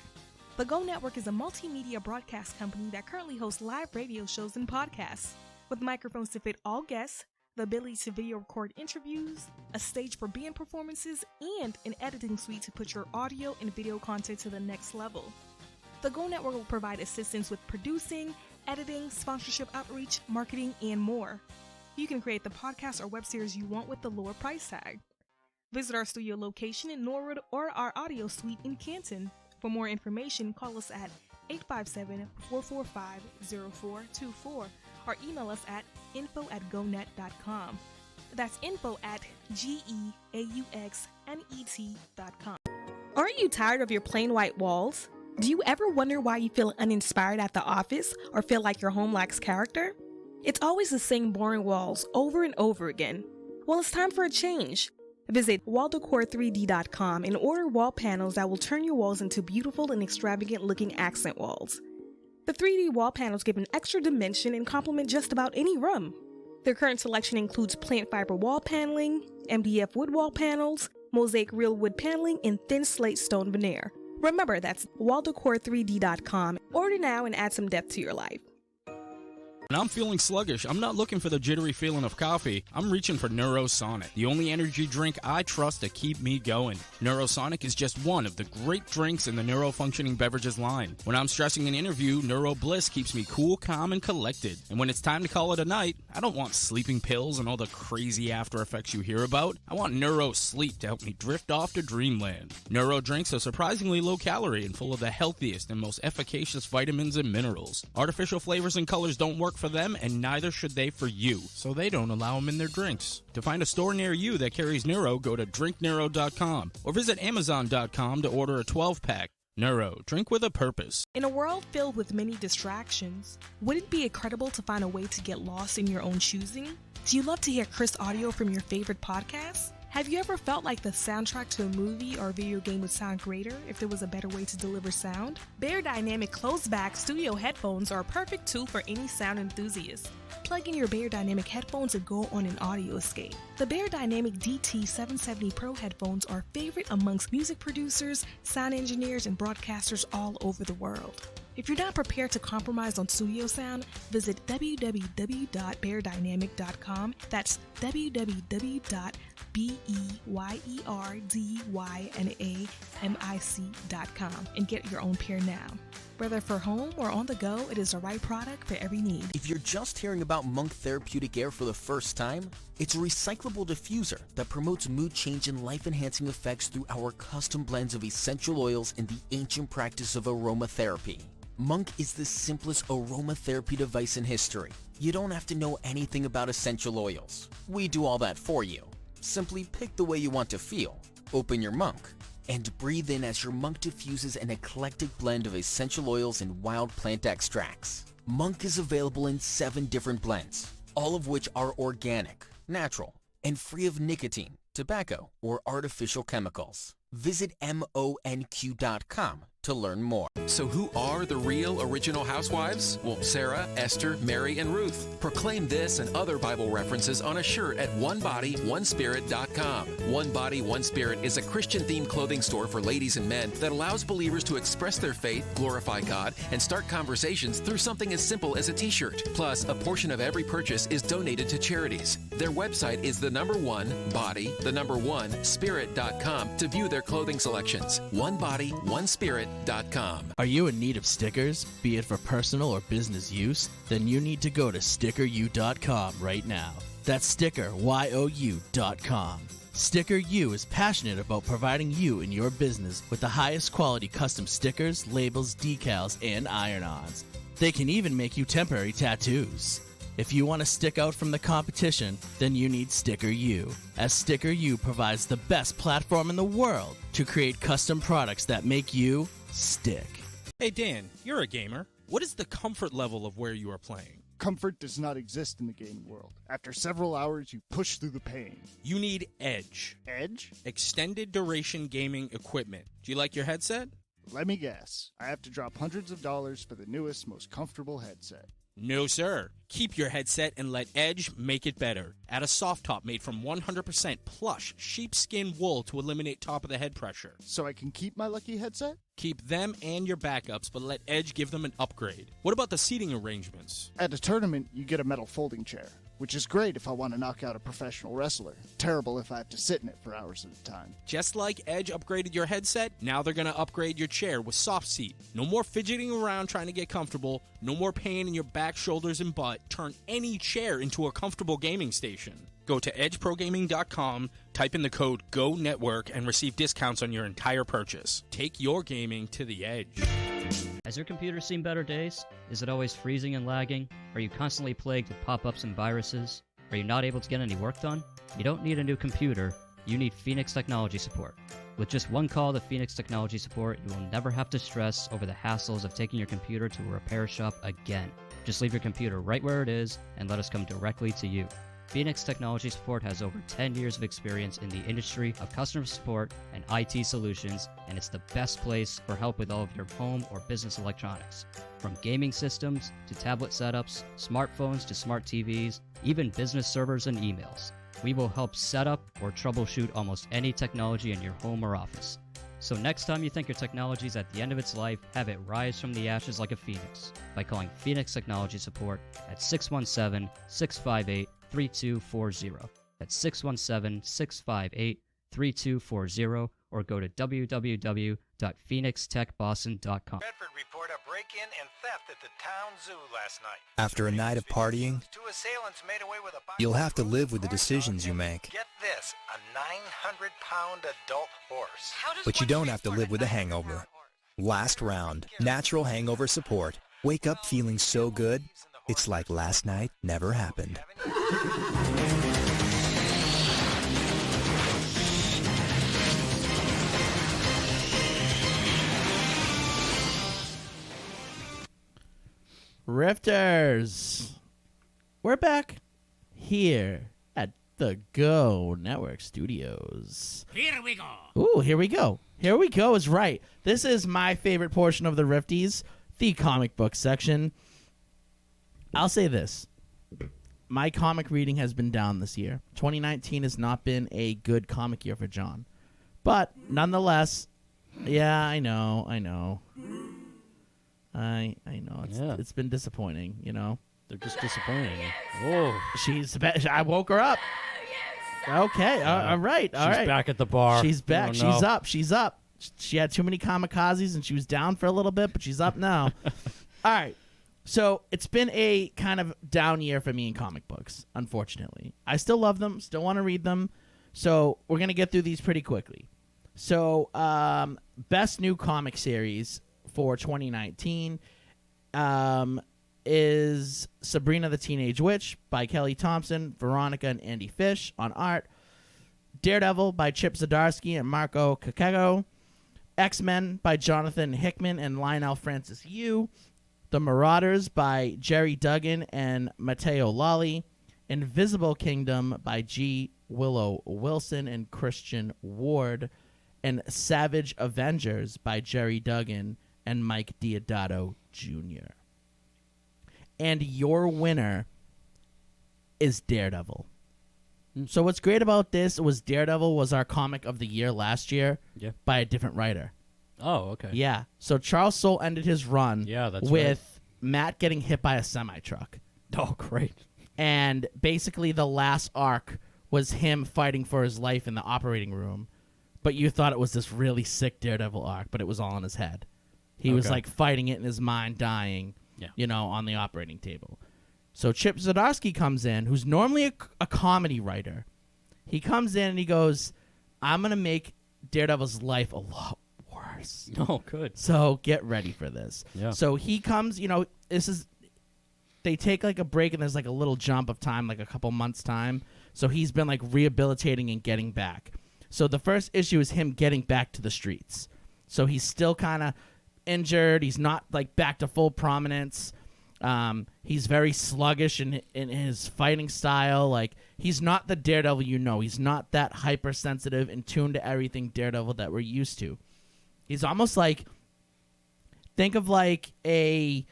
The Go Network is a multimedia broadcast company that currently hosts live radio shows and podcasts. With microphones to fit all guests, the ability to video record interviews, a stage for band performances, and an editing suite to put your audio and video content to the next level. The Go Network will provide assistance with producing, editing, sponsorship outreach, marketing, and more. You can create the podcast or web series you want with the lower price tag. Visit our studio location in Norwood or our audio suite in Canton. For more information, call us at 857-445-0424 or email us at info@gonet.com. That's info@geauxnet.com. Aren't you tired of your plain white walls? Do you ever wonder why you feel uninspired at the office or feel like your home lacks character? It's always the same boring walls over and over again. Well, it's time for a change. Visit walldecor3d.com and order wall panels that will turn your walls into beautiful and extravagant looking accent walls. The 3D wall panels give an extra dimension and complement just about any room. Their current selection includes plant fiber wall paneling, MDF wood wall panels, mosaic real wood paneling, and thin slate stone veneer. Remember, that's walldecor3d.com. Order now and add some depth to your life. When I'm feeling sluggish, I'm not looking for the jittery feeling of coffee. I'm reaching for Neurosonic, the only energy drink I trust to keep me going. Neurosonic is just one of the great drinks in the Neurofunctioning Beverages line. When I'm stressing an interview, Neuro Bliss keeps me cool, calm, and collected. And when it's time to call it a night, I don't want sleeping pills and all the crazy after effects you hear about. I want Neuro Sleep to help me drift off to dreamland. Neuro drinks are surprisingly low calorie and full of the healthiest and most efficacious vitamins and minerals. Artificial flavors and colors don't work for them, and neither should they for you, so they don't allow them in their drinks. To find a store near you that carries Neuro, go to drinkneuro.com or visit amazon.com to order a 12-pack. Neuro, drink with a purpose. In a world filled with many distractions, would it be incredible to find a way to get lost in your own choosing? Do you love to hear crisp audio from your favorite podcasts? Have you ever felt like the soundtrack to a movie or a video game would sound greater if there was a better way to deliver sound? Bear Dynamic closed-back studio headphones are a perfect tool for any sound enthusiast. Plug in your Bear Dynamic headphones and go on an audio escape. The Bear Dynamic DT770 Pro headphones are a favorite amongst music producers, sound engineers, and broadcasters all over the world. If you're not prepared to compromise on studio sound, visit www.beardynamic.com. That's www.beardynamic.com and get your own pair now. Whether for home or on the go, it is the right product for every need. If you're just hearing about Monk Therapeutic Air for the first time, it's a recyclable diffuser that promotes mood change and life-enhancing effects through our custom blends of essential oils and the ancient practice of aromatherapy. Monk is the simplest aromatherapy device in history. You don't have to know anything about essential oils. We do all that for you. Simply pick the way you want to feel, open your Monk, and breathe in as your Monk diffuses an eclectic blend of essential oils and wild plant extracts. Monk is available in 7 different blends, all of which are organic, natural, and free of nicotine, tobacco, or artificial chemicals. Visit monq.com to learn more. So who are the real original housewives? Well, Sarah, Esther, Mary, and Ruth. Proclaim this and other Bible references on a shirt at onebodyonespirit.com. One Body, One Spirit is a Christian-themed clothing store for ladies and men that allows believers to express their faith, glorify God, and start conversations through something as simple as a t-shirt. Plus, a portion of every purchase is donated to charities. Their website is onebody1spirit.com to view their clothing selections. onebodyonespirit.com. Are you in need of stickers, be it for personal or business use? Then you need to go to stickeru.com right now. That's stickeryou.com. Sticker U is passionate about providing you and your business with the highest quality custom stickers, labels, decals, and iron-ons. They can even make you temporary tattoos. If you want to stick out from the competition, then you need Sticker U, as Sticker U provides the best platform in the world to create custom products that make you stick. Hey Dan, you're a gamer. What is the comfort level of where you are playing? Comfort does not exist in the gaming world. After several hours, you push through the pain. You need Edge. Edge? Extended duration gaming equipment. Do you like your headset? Let me guess. I have to drop hundreds of dollars for the newest, most comfortable headset. No, sir. Keep your headset and let Edge make it better. Add a soft top made from 100% plush sheepskin wool to eliminate top of the head pressure. So I can keep my lucky headset? Keep them and your backups, but let Edge give them an upgrade. What about the seating arrangements? At a tournament, you get a metal folding chair, which is great if I want to knock out a professional wrestler. Terrible if I have to sit in it for hours at a time. Just like Edge upgraded your headset, now they're going to upgrade your chair with soft seat. No more fidgeting around trying to get comfortable. No more pain in your back, shoulders, and butt. Turn any chair into a comfortable gaming station. Go to edgeprogaming.com, type in the code GONETWORK, and receive discounts on your entire purchase. Take your gaming to the edge. Has your computer seen better days? Is it always freezing and lagging? Are you constantly plagued with pop-ups and viruses? Are you not able to get any work done? You don't need a new computer. You need Phoenix Technology Support. With just one call to Phoenix Technology Support, you will never have to stress over the hassles of taking your computer to a repair shop again. Just leave your computer right where it is and let us come directly to you. Phoenix Technology Support has over 10 years of experience in the industry of customer support and IT solutions, and it's the best place for help with all of your home or business electronics. From gaming systems to tablet setups, smartphones to smart TVs, even business servers and emails. We will help set up or troubleshoot almost any technology in your home or office. So next time you think your technology is at the end of its life, have it rise from the ashes like a phoenix by calling Phoenix Technology Support at 617-658-3240. That's 617-658-3240, or go to www.phoenixtechboston.com. Bedford report a break-in and theft at the town zoo last night. After a night of partying, Two assailants made away with a box you'll have to live with the decisions you make. Get this, a 900-pound adult horse. But you don't have to live with a hangover. Last round, natural hangover support. Wake up feeling so good, it's like last night never happened. Rifters, we're back here at the Go Network Studios. Here we go. Ooh, here we go. Here we go is right. This is my favorite portion of the Rifties, the comic book section. I'll say this. My comic reading has been down this year. 2019 has not been a good comic year for John. But nonetheless, yeah, I know. I know. It's been disappointing, you know. They're just disappointing. Oh, I woke her up. Okay, all right, all right. She's back at the bar. She's back. Oh, She's no. up. She's up. She had too many kamikazes and she was down for a little bit, but she's up now. All right. So it's been a kind of down year for me in comic books, unfortunately. I still love them, still want to read them. So we're going to get through these pretty quickly. So best new comic series for 2019 is Sabrina the Teenage Witch by Kelly Thompson, Veronica and Andy Fish on art. Daredevil by Chip Zdarsky and Marco Caccego. X-Men by Jonathan Hickman and Lionel Francis Yu. The Marauders by Jerry Duggan and Matteo Lolli. Invisible Kingdom by G. Willow Wilson and Christian Ward. And Savage Avengers by Jerry Duggan and Mike Diodato Jr. And your winner is Daredevil. So what's great about this was Daredevil was our comic of the year last year by a different writer. Oh, okay. Yeah. So Charles Soule ended his run that's with Matt getting hit by a semi-truck. Oh, great. And basically the last arc was him fighting for his life in the operating room. But you thought it was this really sick Daredevil arc, but it was all in his head. He was like fighting it in his mind, dying, you know, on the operating table. So Chip Zdarsky comes in, who's normally a comedy writer. He comes in and he goes, I'm going to make Daredevil's life a lot worse. Oh, good. So get ready for this. Yeah. So he comes, you know, they take like a break and there's like a little jump of time, like a couple months' time. So he's been like rehabilitating and getting back. So the first issue is him getting back to the streets. So he's still kind of injured. He's not like back to full prominence. He's very sluggish in his fighting style. Like he's not the Daredevil you know. He's not that hypersensitive and tuned to everything Daredevil that we're used to. He's almost like think of like a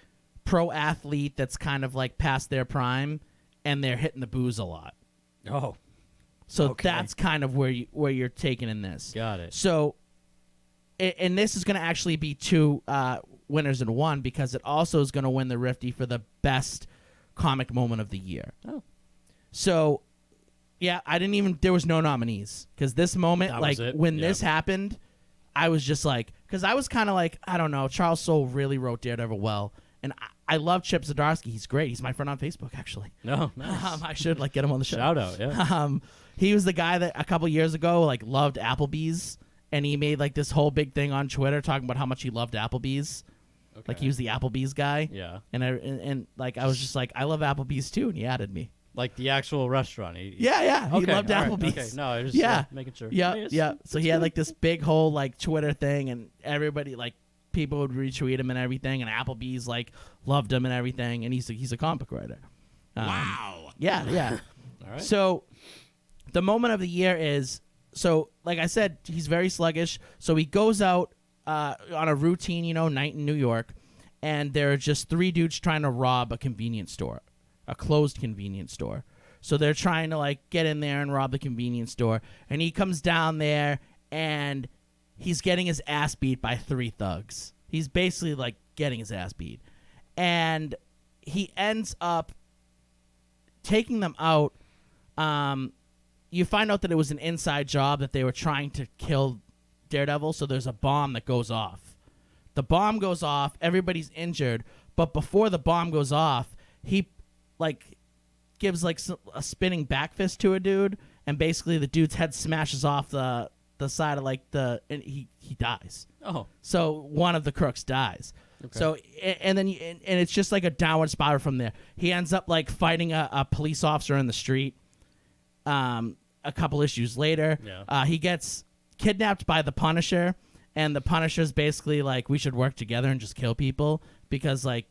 pro athlete that's kind of like past their prime, and they're hitting the booze a lot. Oh, so okay. that's kind of where you're taking in this. Got it. So, and this is going to actually be 2 winners in one, because it also is going to win the Rifty for the best comic moment of the year. Oh, so yeah, there was no nominees, because this moment, That like was it? when Yeah. this happened, I was just like, because I was kind of like, I don't know, Charles Soule really wrote Daredevil well, and I love Chip Zdarsky. He's great. He's my friend on Facebook, actually. No, nice. I should like get him on the show. Shout out, yeah. He was the guy that a couple years ago like loved Applebee's, and he made like this whole big thing on Twitter talking about how much he loved Applebee's. Okay. Like he was the Applebee's guy. Yeah. And like I was just like, I love Applebee's too, and he added me. Like the actual restaurant. Yeah. He Okay, loved all right, Applebee's. Okay, no, I was just yeah, making sure. Yeah, Yes, yeah. So that's he had good. like this big whole like Twitter thing, and everybody like people would retweet him and everything, and Applebee's like loved him and everything, and he's a comic book writer. Wow. Yeah. All right. So the moment of the year is, so like I said, he's very sluggish. So he goes out on a routine, night in New York, and there are just 3 dudes trying to rob a convenience store, a closed convenience store. So they're trying to like get in there and rob the convenience store, and he comes down there and he's getting his ass beat by 3 thugs. He's basically like getting his ass beat, and he ends up taking them out. You find out that it was an inside job, that they were trying to kill Daredevil, so there's a bomb that goes off. The bomb goes off, everybody's injured, but before the bomb goes off, he like gives like a spinning back fist to a dude, and basically the dude's head smashes off the side of like and he dies. Oh. So one of the crooks dies. Okay. So and then and it's just like a downward spiral from there. He ends up like fighting a police officer in the street. A couple issues later, he gets kidnapped by the Punisher, and the Punisher's basically like, we should work together and just kill people because like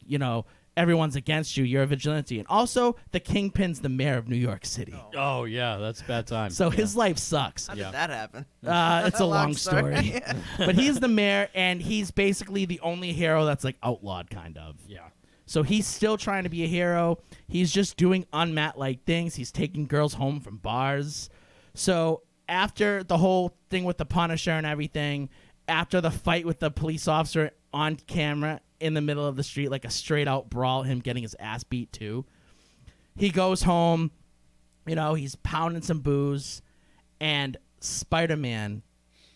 everyone's against you. You're a vigilante, and also the Kingpin's the mayor of New York City. Oh yeah, that's bad time. So his life sucks. How did that happen? It's a long story. But he's the mayor, and he's basically the only hero that's like outlawed, kind of. Yeah. So he's still trying to be a hero. He's just doing unmat-like things. He's taking girls home from bars. So after the whole thing with the Punisher and everything, after the fight with the police officer on camera in the middle of the street, like a straight-out brawl, him getting his ass beat too, he goes home. He's pounding some booze, and Spider-Man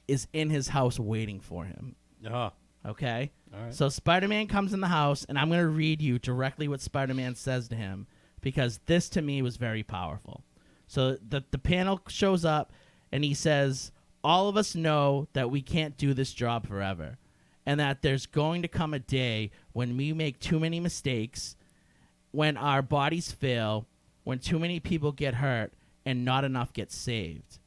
is in his house waiting for him. Oh. Okay? All right. So Spider-Man comes in the house, and I'm going to read you directly what Spider-Man says to him, because this to me was very powerful. So the panel shows up, and he says, all of us know that we can't do this job forever, and that there's going to come a day when we make too many mistakes, when our bodies fail, when too many people get hurt, and not enough get saved.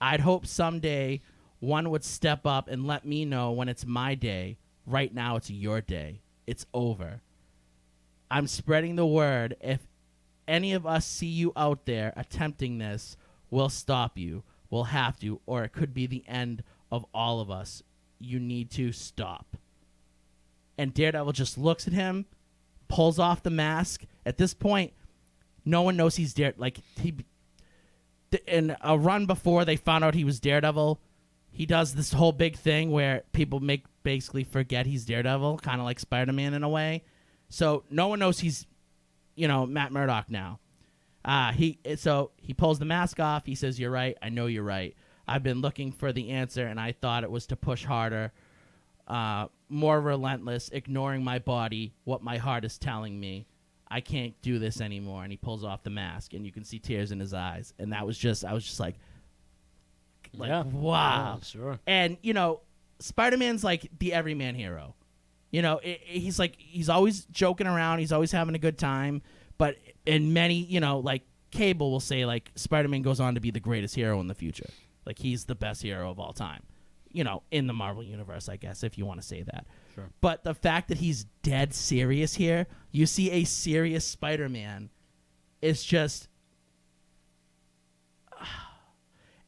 I'd hope someday one would step up and let me know when it's my day. Right now, it's your day. It's over. I'm spreading the word. If any of us see you out there attempting this, we'll stop you. We'll have to, or it could be the end of all of us. You need to stop. And Daredevil just looks at him, pulls off the mask. At this point, no one knows he's Daredevil. Like, in a run before they found out he was Daredevil, he does this whole big thing where people basically forget he's Daredevil, kind of like Spider-Man in a way. So no one knows he's, Matt Murdock now. He pulls the mask off. He says, "You're right. I know you're right. I've been looking for the answer, and I thought it was to push harder, more relentless, ignoring my body, what my heart is telling me. I can't do this anymore." And he pulls off the mask, and you can see tears in his eyes. And I was just like, yeah. Wow. Yeah, sure. And, Spider-Man's like the everyman hero. He's always joking around. He's always having a good time. But in many, like Cable will say, like, Spider-Man goes on to be the greatest hero in the future. Like, he's the best hero of all time. In the Marvel Universe, I guess, if you want to say that. Sure. But the fact that he's dead serious here, you see a serious Spider-Man, is just...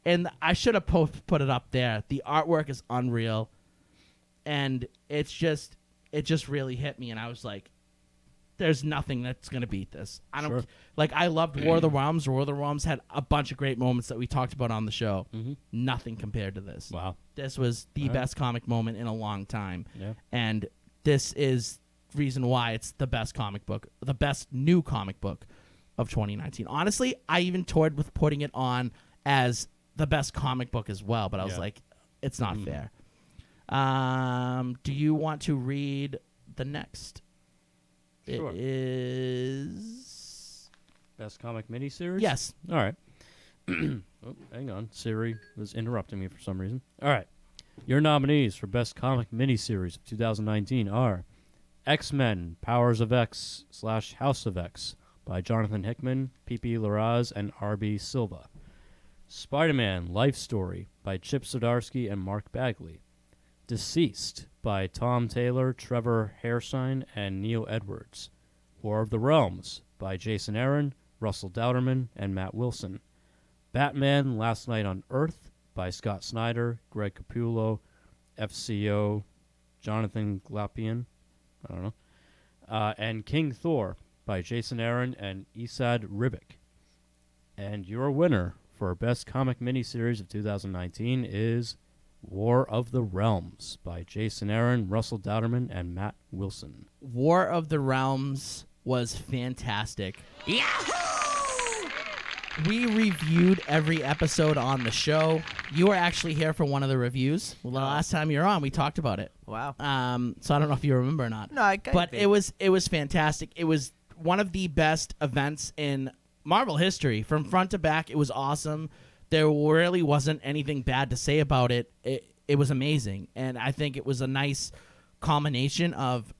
And I should have put it up there. The artwork is unreal. And it's just... it just really hit me, and I was like, there's nothing that's going to beat this. I don't Sure. like. I loved War of the Realms. War of the Realms had a bunch of great moments that we talked about on the show. Nothing compared to this. Wow. This was the All right. best comic moment in a long time. Yeah. And this is reason why it's the best comic book, the best new comic book of 2019. Honestly, I even toyed with putting it on as the best comic book as well, but I was Yeah. like, it's not fair. Do you want to read the next? Sure. It is Best comic miniseries? Yes. All right. Oh, hang on. Siri was interrupting me for some reason. All right. Your nominees for Best Comic Miniseries of 2019 are X-Men Powers of X / House of X by Jonathan Hickman, P.P. Larraz, and R.B. Silva. Spider-Man Life Story by Chip Zdarsky and Mark Bagley. Deceased by Tom Taylor, Trevor Hairsine, and Neil Edwards. War of the Realms by Jason Aaron, Russell Dauterman, and Matt Wilson. Batman Last Night on Earth by Scott Snyder, Greg Capullo, FCO, Jonathan Glapian, I don't know, and King Thor by Jason Aaron and Esad Ribic. And your winner for Best Comic Miniseries of 2019 is War of the Realms by Jason Aaron, Russell Dauterman, and Matt Wilson. War of the Realms was fantastic. We reviewed every episode on the show. You were actually here for one of the reviews. Well, the last time you were on, we talked about it. Wow. So I don't know if you remember or not. No, I but it was fantastic. It was one of the best events in Marvel history. From front to back, it was awesome. There really wasn't anything bad to say about it. It was amazing. And I think it was a nice combination of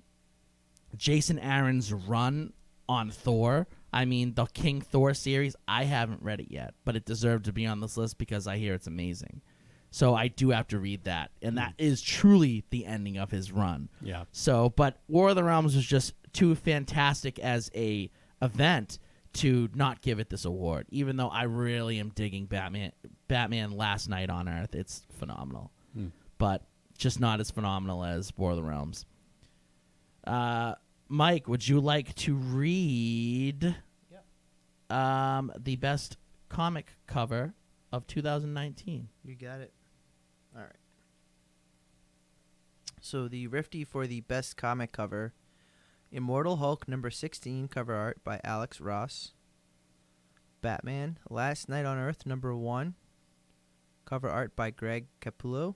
Jason Aaron's run on Thor. I mean, the King Thor series, I haven't read it yet, but it deserved to be on this list because I hear it's amazing. So I do have to read that. And that is truly the ending of his run. Yeah. So, but War of the Realms was just too fantastic as a event to not give it this award, even though I really am digging Batman Last Night on Earth. It's phenomenal. But just not as phenomenal as War of the Realms. Mike, would you like to read the best comic cover of 2019? You got it. All right. So the Rifty for the best comic cover: Immortal Hulk number 16, cover art by Alex Ross. Batman Last Night on Earth number 1, cover art by Greg Capullo.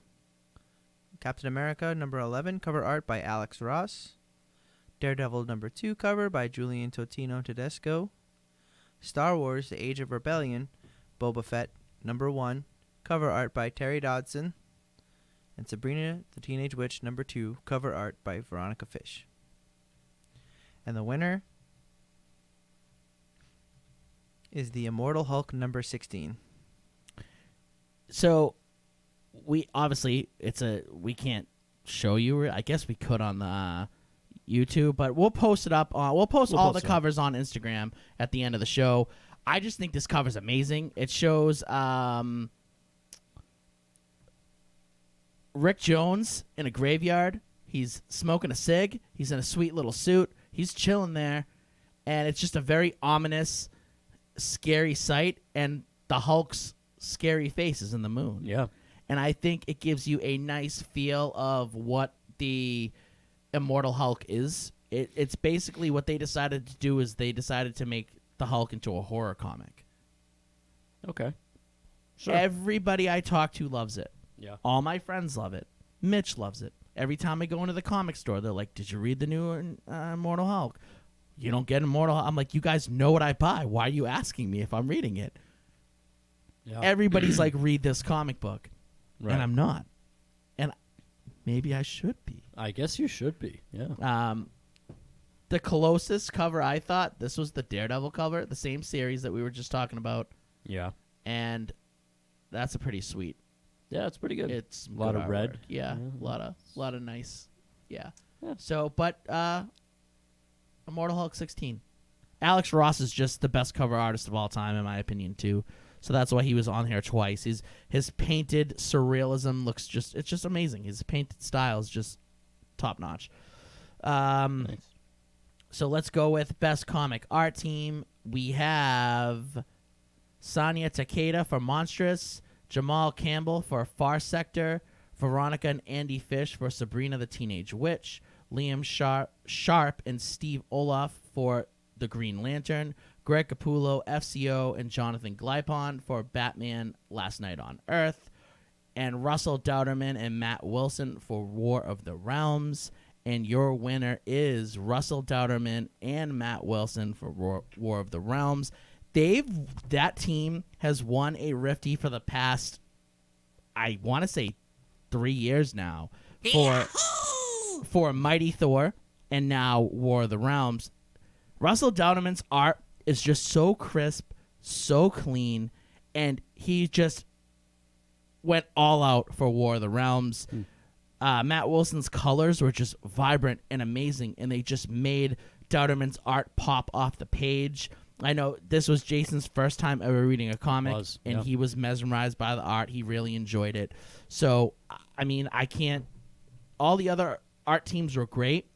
Captain America number 11, cover art by Alex Ross. Daredevil number 2, cover by Julian Totino Tedesco. Star Wars The Age of Rebellion, Boba Fett number 1, cover art by Terry Dodson. And Sabrina the Teenage Witch number 2, cover art by Veronica Fish. And the winner is the Immortal Hulk number 16. So we obviously we can't show you. I guess we could on the YouTube, but we'll post it up. We'll post all the covers on Instagram at the end of the show. I just think this cover's amazing. It shows Rick Jones in a graveyard. He's smoking a cig. He's in a sweet little suit. He's chilling there, and it's just a very ominous, scary sight. And the Hulk's scary face is in the moon. Yeah. And I think it gives you a nice feel of what the Immortal Hulk is. It's basically what they decided to do is they decided to make the Hulk into a horror comic. Okay. Sure. Everybody I talk to loves it. Yeah. All my friends love it. Mitch loves it. Every time I go into the comic store, they're like, "Did you read the new Immortal Hulk?" You don't get Immortal Hulk. I'm like, you guys know what I buy. Why are you asking me if I'm reading it? Yeah. Everybody's like, read this comic book. Right. And I'm not. And maybe I should be. I guess you should be. Yeah. The Colossus cover, I thought this was the Daredevil cover, the same series that we were just talking about. Yeah. And that's a pretty sweet. Yeah, it's pretty good. It's a lot good of red. artwork. Yeah, Yeah. a lot of nice. Yeah. So, but Immortal Hulk 16. Alex Ross is just the best cover artist of all time, in my opinion, too. So that's why he was on here twice. His painted surrealism looks it's just amazing. His painted style is just top notch. So let's go with best comic art team. We have Sonia Takeda for Monstrous, Jamal Campbell for Far Sector, Veronica and Andy Fish for Sabrina the Teenage Witch, Liam Sharp and Steve Olaf for The Green Lantern, Greg Capullo, FCO, and Jonathan Glypon for Batman Last Night on Earth, and Russell Dauterman and Matt Wilson for War of the Realms. And your winner is Russell Dauterman and Matt Wilson for War of the Realms. That team has won a Rifty for the past, I want to say, 3 years now for Mighty Thor and now War of the Realms. Russell Dauterman's art is just so crisp, so clean, and he just went all out for War of the Realms. Matt Wilson's colors were just vibrant and amazing, and they just made Dauterman's art pop off the page. I know this was Jason's first time ever reading a comic, and he was mesmerized by the art. He really enjoyed it. So, I mean, all the other art teams were great,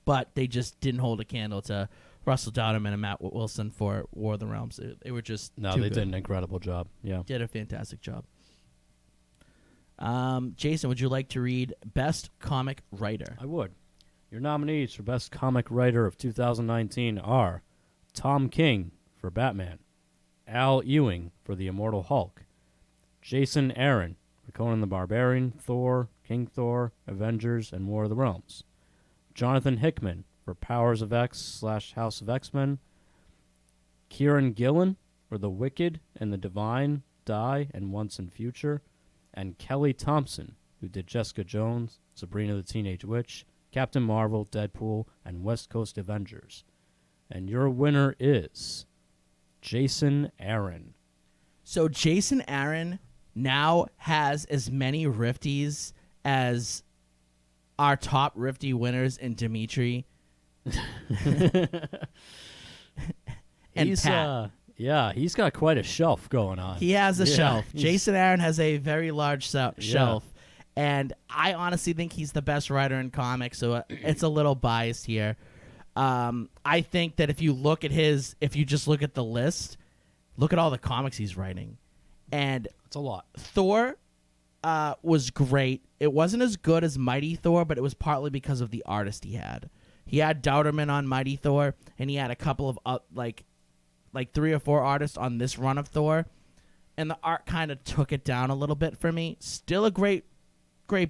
but they just didn't hold a candle to Russell Dauterman and Matt Wilson for War of the Realms. They were just No, too they good. did an incredible job. Yeah. Did a fantastic job. Jason, would you like to read Best Comic Writer? I would. Your nominees for Best Comic Writer of 2019 are Tom King for Batman, Al Ewing for The Immortal Hulk, Jason Aaron for Conan the Barbarian, Thor, King Thor, Avengers, and War of the Realms, Jonathan Hickman for Powers of X / House of X-Men, Kieran Gillen for The Wicked and the Divine, Die, and Once and Future, and Kelly Thompson, who did Jessica Jones, Sabrina the Teenage Witch, Captain Marvel, Deadpool, and West Coast Avengers. And your winner is Jason Aaron. So Jason Aaron now has as many Rifties as our top Rifty winners in Dimitri and He's, Pat. Yeah, he's got quite a shelf going on. He has a Yeah, shelf. he's- Jason Aaron has a very large shelf. And I honestly think he's the best writer in comics, so it's a little biased here. I think that if you just look at the list, look at all the comics he's writing. And it's a lot. Thor was great. It wasn't as good as Mighty Thor, but it was partly because of the artist he had. He had Dauterman on Mighty Thor, and he had a couple of like 3 or 4 artists on this run of Thor, and the art kind of took it down a little bit for me. Still a great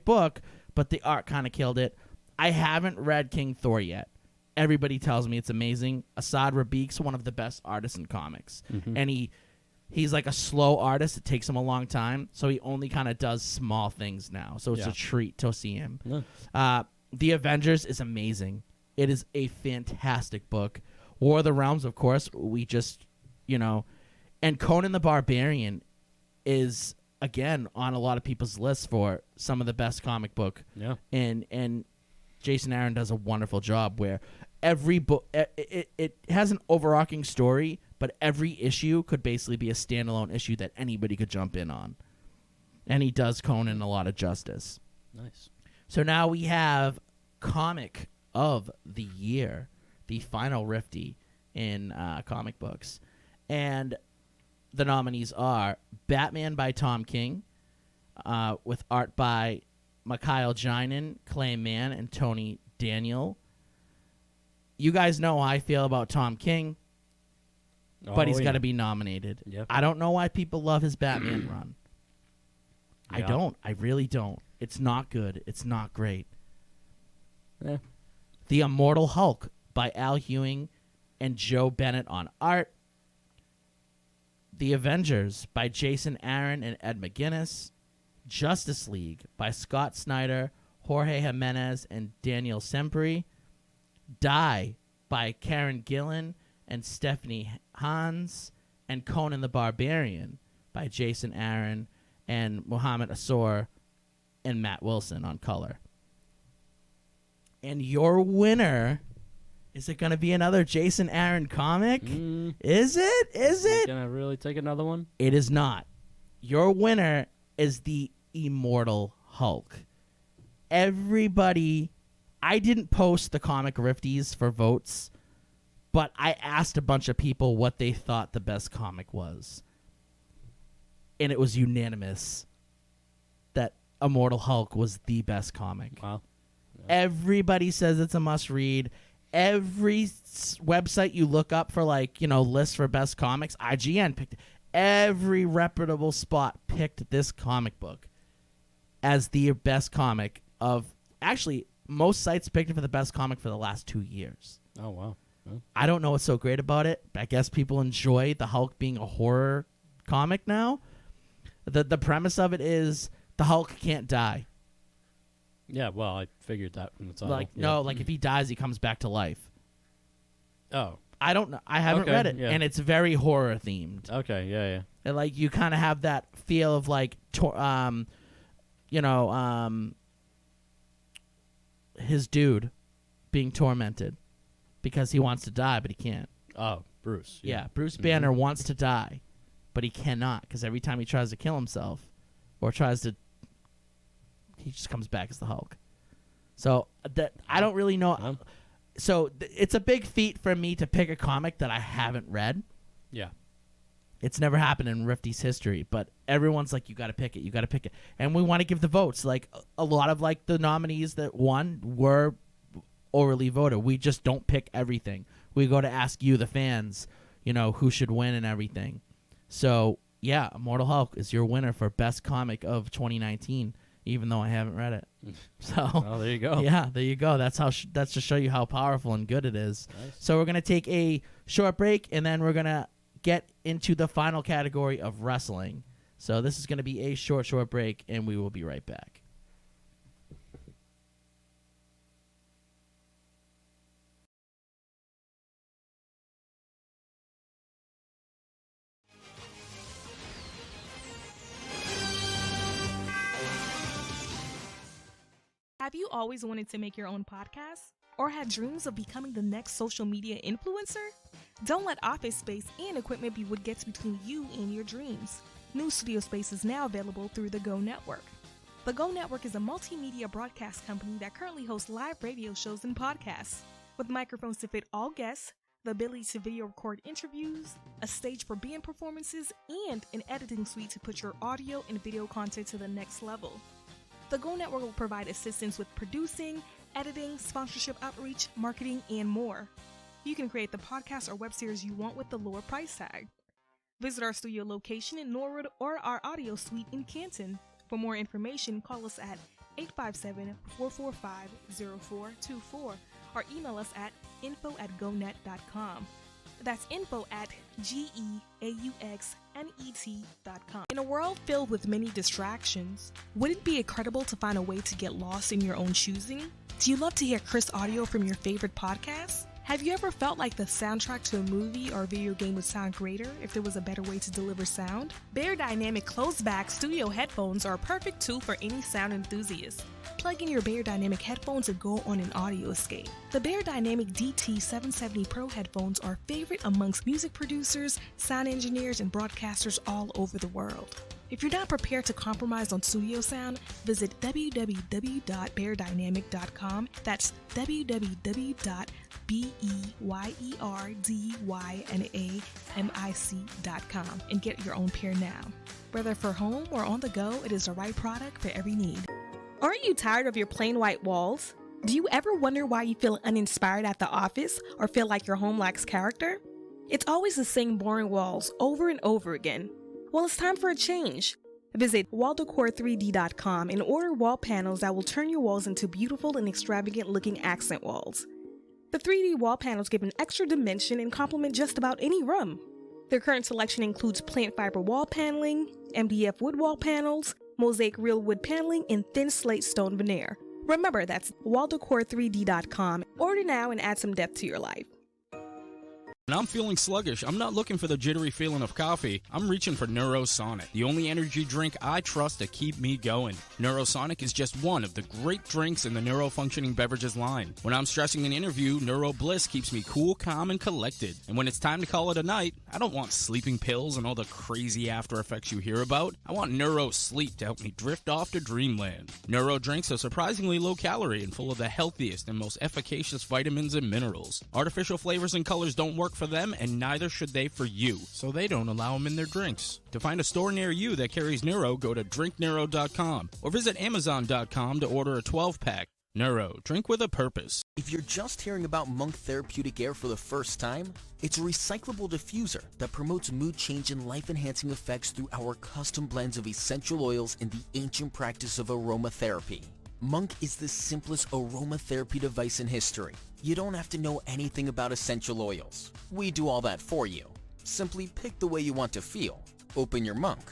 book, but the art kind of killed it. I haven't read King Thor yet. Everybody tells me it's amazing. Asad Rabique's one of the best artists in comics, and he's like a slow artist. It takes him a long time, so he only kind of does small things now. So it's a treat to see him. The Avengers is amazing. It is a fantastic book. War of the Realms, of course, we just, and Conan the Barbarian is, again, on a lot of people's lists for some of the best comic book. Yeah. And Jason Aaron does a wonderful job where every book, it has an overarching story, but every issue could basically be a standalone issue that anybody could jump in on. And he does Conan a lot of justice. Nice. So now we have Comic of the Year, the final Rifty in comic books. And the nominees are Batman by Tom King, with art by Mikhail Jinin, Clay Mann, and Tony Daniel. You guys know how I feel about Tom King, but he's got to be nominated. Yep. I don't know why people love his Batman run. I Yeah. don't. I really don't. It's not good. It's not great. Yeah. The Immortal Hulk by Al Ewing and Joe Bennett on art. The Avengers by Jason Aaron and Ed McGuinness. Justice League by Scott Snyder, Jorge Jimenez, and Daniel Sempri. Die by Karen Gillan and Stephanie Hans. And Conan the Barbarian by Jason Aaron and Muhammad Assor and Matt Wilson on color. And your winner, is it going to be another Jason Aaron comic? Is it? Is it? Gonna really take another one? It is not. Your winner is the Immortal Hulk. Everybody I didn't post the comic Rifties for votes, but I asked a bunch of people what they thought the best comic was. And it was unanimous that Immortal Hulk was the best comic. Wow. Everybody says it's a must-read. Every website you look up for, like, lists for best comics, IGN picked it. Every reputable spot picked this comic book as the best comic of... Actually, most sites picked it for the best comic for the last 2 years. Oh, wow. I don't know what's so great about it. I guess people enjoy the Hulk being a horror comic now. The premise of it is the Hulk can't die. Yeah, well, I figured that from the title. Like, no, like if he dies, he comes back to life. Oh. I don't know. I haven't read it, yeah. and it's very horror themed. Okay, yeah. And like you kind of have that feel of like, his dude being tormented because he wants to die, but he can't. Oh, Bruce. Yeah, Bruce Banner wants to die, but he cannot because every time he tries to kill himself or he just comes back as the Hulk. So that I don't really know. So it's a big feat for me to pick a comic that I haven't read. Yeah. It's never happened in Rifty's history, but everyone's like, you got to pick it, you got to pick it. And we want to give the votes. Like, a lot of, like, the nominees that won were orally voted. We just don't pick everything. We go to ask you, the fans, who should win and everything. So, yeah, Immortal Hulk is your winner for Best Comic of 2019, even though I haven't read it. So, oh, there you go. Yeah, there you go. That's that's to show you how powerful and good it is. Nice. So we're going to take a short break, and then we're going to get into the final category of wrestling. So this is going to be a short break, and we will be right back. Have you always wanted to make your own podcast? Or had dreams of becoming the next social media influencer? Don't let office space and equipment be what gets between you and your dreams. New studio space is now available through the Go Network. The Go Network is a multimedia broadcast company that currently hosts live radio shows and podcasts. With microphones to fit all guests, the ability to video record interviews, a stage for band performances, and an editing suite to put your audio and video content to the next level. The Go Network will provide assistance with producing, editing, sponsorship outreach, marketing, and more. You can create the podcast or web series you want with the lower price tag. Visit our studio location in Norwood or our audio suite in Canton. For more information, call us at 857-445-0424 or email us at info@gonet.com. That's info@geauxnet.com. In a world filled with many distractions, would it be incredible to find a way to get lost in your own choosing? Do you love to hear crisp audio from your favorite podcasts? Have you ever felt like the soundtrack to a movie or video game would sound greater if there was a better way to deliver sound? Bear Dynamic closed-back studio headphones are a perfect tool for any sound enthusiast. Plug in your Bear Dynamic headphones and go on an audio escape. The Bear Dynamic DT770 Pro headphones are a favorite amongst music producers, sound engineers, and broadcasters all over the world. If you're not prepared to compromise on studio sound, visit www.beardynamic.com. That's www.beardynamic.com and get your own pair now. Whether for home or on the go, it is the right product for every need. Aren't you tired of your plain white walls? Do you ever wonder why you feel uninspired at the office or feel like your home lacks character? It's always the same boring walls over and over again. Well, it's time for a change. Visit walldecore3d.com and order wall panels that will turn your walls into beautiful and extravagant looking accent walls. The 3D wall panels give an extra dimension and complement just about any room. Their current selection includes plant fiber wall paneling, MDF wood wall panels, mosaic real wood paneling, and thin slate stone veneer. Remember, that's walldecore3d.com. Order now and add some depth to your life. When I'm feeling sluggish, I'm not looking for the jittery feeling of coffee. I'm reaching for Neurosonic, the only energy drink I trust to keep me going. Neurosonic is just one of the great drinks in the neurofunctioning beverages line. When I'm stressing an interview, Neuro Bliss keeps me cool, calm, and collected. And when it's time to call it a night, I don't want sleeping pills and all the crazy after effects you hear about. I want Neuro Sleep to help me drift off to dreamland. Neuro drinks are surprisingly low calorie and full of the healthiest and most efficacious vitamins and minerals. Artificial flavors and colors don't work for them, and neither should they for you, so they don't allow them in their drinks. To find a store near you that carries Neuro, go to drinkneuro.com or visit amazon.com to order a 12-pack. Neuro, drink with a purpose. If you're just hearing about Monk Therapeutic Air for the first time, it's a recyclable diffuser that promotes mood change and life-enhancing effects through our custom blends of essential oils in the ancient practice of aromatherapy. Monk is the simplest aromatherapy device in history. You don't have to know anything about essential oils. We do all that for you. Simply pick the way you want to feel, open your Monk,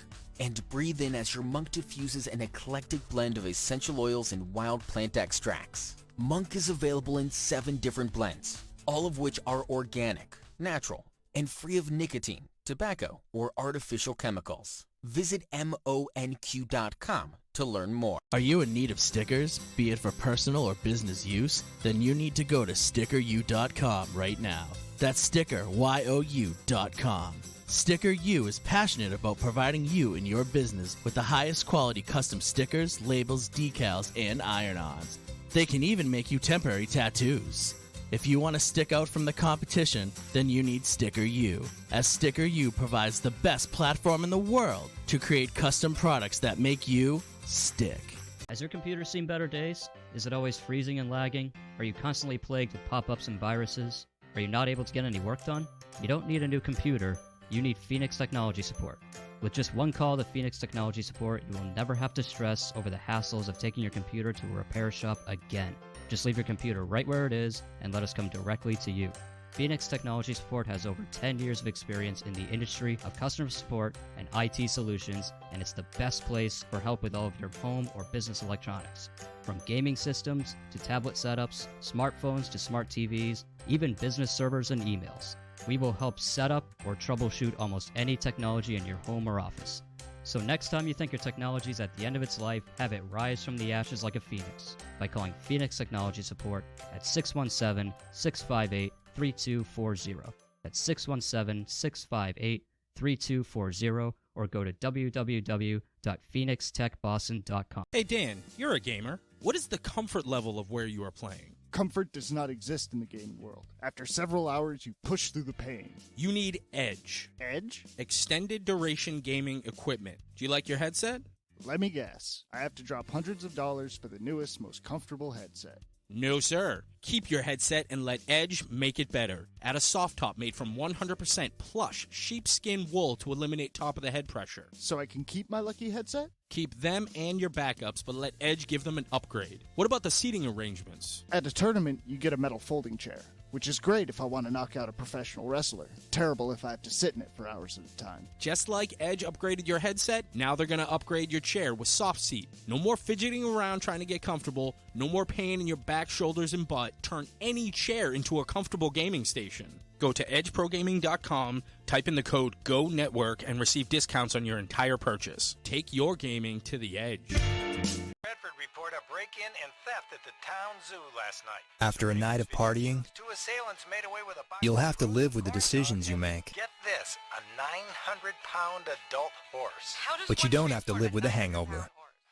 and breathe in as your Monk diffuses an eclectic blend of essential oils and wild plant extracts. Monk is available in 7 different blends, all of which are organic, natural, and free of nicotine, tobacco, or artificial chemicals. Visit monq.com to learn more. Are you in need of stickers, be it for personal or business use? Then you need to go to stickeru.com right now. That's stickeryou.com. Sticker U is passionate about providing you and your business with the highest quality custom stickers, labels, decals, and iron-ons. They can even make you temporary tattoos. If you want to stick out from the competition, then you need Sticker U, as Sticker U provides the best platform in the world to create custom products that make you stick. Has your computer seen better days? Is it always freezing and lagging? Are you constantly plagued with pop-ups and viruses? Are you not able to get any work done? You don't need a new computer. You need Phoenix Technology Support. With just one call to Phoenix Technology Support, you will never have to stress over the hassles of taking your computer to a repair shop again. Just leave your computer right where it is and let us come directly to you. Phoenix Technology Support has over 10 years of experience in the industry of customer support and IT solutions, and it's the best place for help with all of your home or business electronics. From gaming systems to tablet setups, smartphones to smart TVs, even business servers and emails. We will help set up or troubleshoot almost any technology in your home or office. So next time you think your technology is at the end of its life, have it rise from the ashes like a phoenix by calling Phoenix Technology Support at 617-658-3240. That's 617-658-3240, or go to www.phoenixtechboston.com. Hey Dan, you're a gamer. What is the comfort level of where you are playing? Comfort does not exist in the gaming world. After several hours, you push through the pain. You need Edge. Edge? Extended duration gaming equipment. Do you like your headset? Let me guess. I have to drop hundreds of dollars for the newest, most comfortable headset. No, sir. Keep your headset and let Edge make it better. Add a soft top made from 100% plush sheepskin wool to eliminate top-of-the-head pressure. So I can keep my lucky headset? Keep them and your backups, but let Edge give them an upgrade. What about the seating arrangements? At a tournament, you get a metal folding chair, which is great if I want to knock out a professional wrestler. Terrible if I have to sit in it for hours at a time. Just like Edge upgraded your headset, now they're going to upgrade your chair with Soft Seat. No more fidgeting around trying to get comfortable, no more pain in your back, shoulders, and butt. Turn any chair into a comfortable gaming station. Go to edgeprogaming.com, type in the code GONETWORK, and receive discounts on your entire purchase. Take your gaming to the edge. Bedford report a break-in and theft at the town zoo last night. After a night of partying, Two assailants made away with a box you'll have to live with the decisions you make. Get this, a 900-pound adult horse. But you don't have to live with a hangover.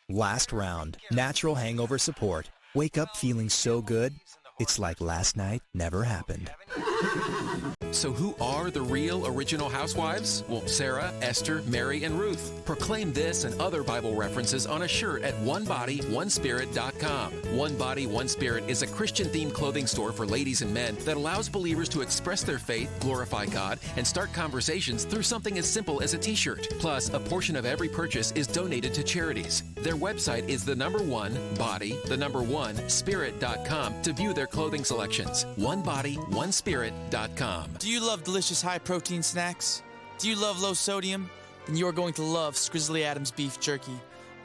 Last round, natural hangover support. Wake up feeling so good, it's like last night never happened. So who are the real original housewives? Well, Sarah, Esther, Mary, and Ruth. Proclaim this and other Bible references on a shirt at OneBodyOneSpirit.com. One Body, One Spirit is a Christian-themed clothing store for ladies and men that allows believers to express their faith, glorify God, and start conversations through something as simple as a t-shirt. Plus, a portion of every purchase is donated to charities. Their website is Spirit.com to view their clothing selections. OneBodyOneSpirit.com. Do you love delicious high-protein snacks? Do you love low sodium? Then you are going to love Grizzly Adams beef jerky.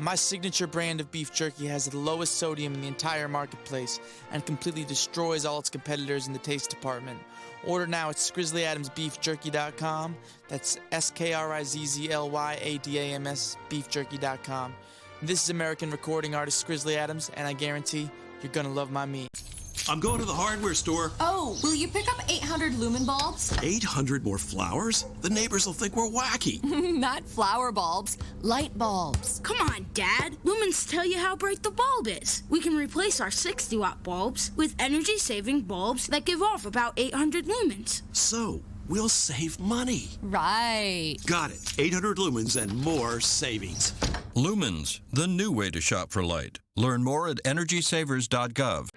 My signature brand of beef jerky has the lowest sodium in the entire marketplace and completely destroys all its competitors in the taste department. Order now at ScrizzlyAdamsBeefJerky.com. That's SKRIZZLYADAMS beefjerky.com. This is American recording artist Skrizzly Adams, and I guarantee you're gonna love my meat. I'm going to the hardware store. Oh, will you pick up 800 lumen bulbs? 800 more flowers? The neighbors will think we're wacky. Not flower bulbs, light bulbs. Come on, Dad. Lumens tell you how bright the bulb is. We can replace our 60-watt bulbs with energy-saving bulbs that give off about 800 lumens. So, we'll save money. Right. Got it. 800 lumens and more savings. Lumens, the new way to shop for light. Learn more at EnergySavers.gov.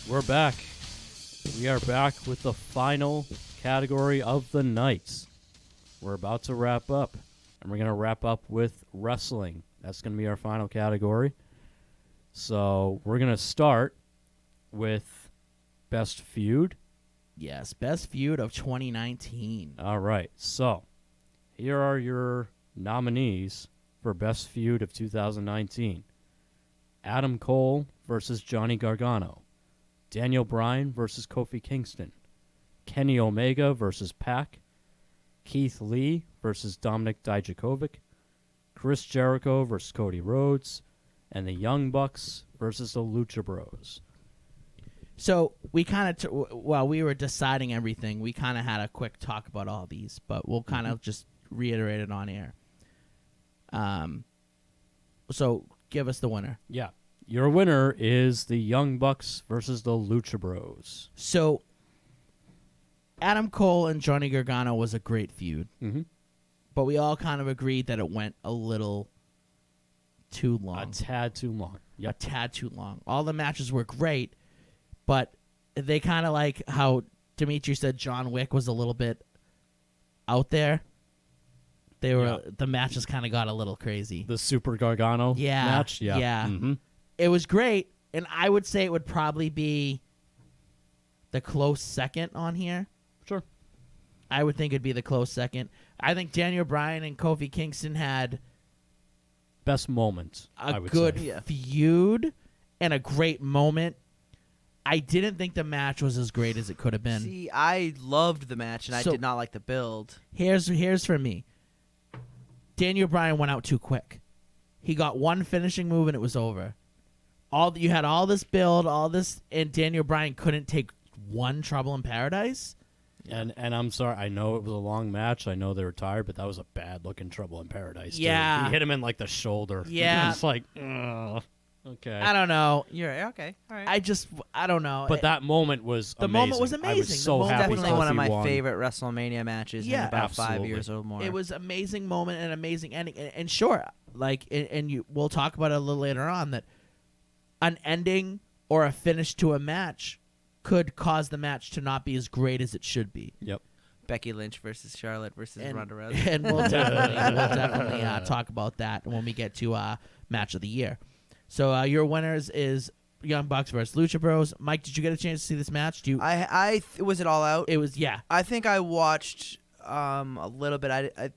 We're back. We are back with the final category of the night. We're about to wrap up, and we're going to wrap up with wrestling. That's going to be our final category. So we're going to start with Best Feud. Yes, Best Feud of 2019. All right. So here are your nominees for Best Feud of 2019. Adam Cole versus Johnny Gargano. Daniel Bryan versus Kofi Kingston. Kenny Omega versus Pac. Keith Lee versus Dominik Dijakovic. Chris Jericho versus Cody Rhodes. And the Young Bucks versus the Lucha Bros. So we kind of, while we were deciding everything, we kind of had a quick talk about all these, but we'll kind of just reiterate it on air. So give us the winner. Yeah. Your winner is the Young Bucks versus the Lucha Bros. So Adam Cole and Johnny Gargano was a great feud. Mm-hmm. But we all kind of agreed that it went a little too long. A tad too long. Yep. A tad too long. All the matches were great, but they kind of like how Dimitri said John Wick was a little bit out there. They were the matches kind of got a little crazy. The Super Gargano match? Yeah. Mm-hmm. It was great, and I would say it would probably be the close second on here. Sure. I would think it'd be the close second. I think Daniel Bryan and Kofi Kingston had best moment. A good feud and a great moment. I didn't think the match was as great as it could have been. See, I loved the match, and I did not like the build. Here's for me. Daniel Bryan went out too quick. He got one finishing move, and it was over. You had all this build, all this, and Daniel Bryan couldn't take one Trouble in Paradise. And I'm sorry, I know it was a long match. I know they were tired, but that was a bad looking Trouble in Paradise. Yeah, too. He hit him in like the shoulder. Yeah, it's like, okay. I don't know. You're okay. All right. I don't know. But that moment was the amazing. moment was amazing. I was so happy. Definitely one of my won. favorite WrestleMania matches in about 5 years or more. It was amazing moment and amazing ending. And sure, like, we'll talk about it a little later on that an ending or a finish to a match could cause the match to not be as great as it should be. Yep. Becky Lynch versus Charlotte versus Ronda Rousey. And we'll definitely talk about that when we get to match of the year. So your winners is Young Bucks versus Lucha Bros. Mike, did you get a chance to see this match? Was it All Out? It was, yeah. I think I watched a little bit. It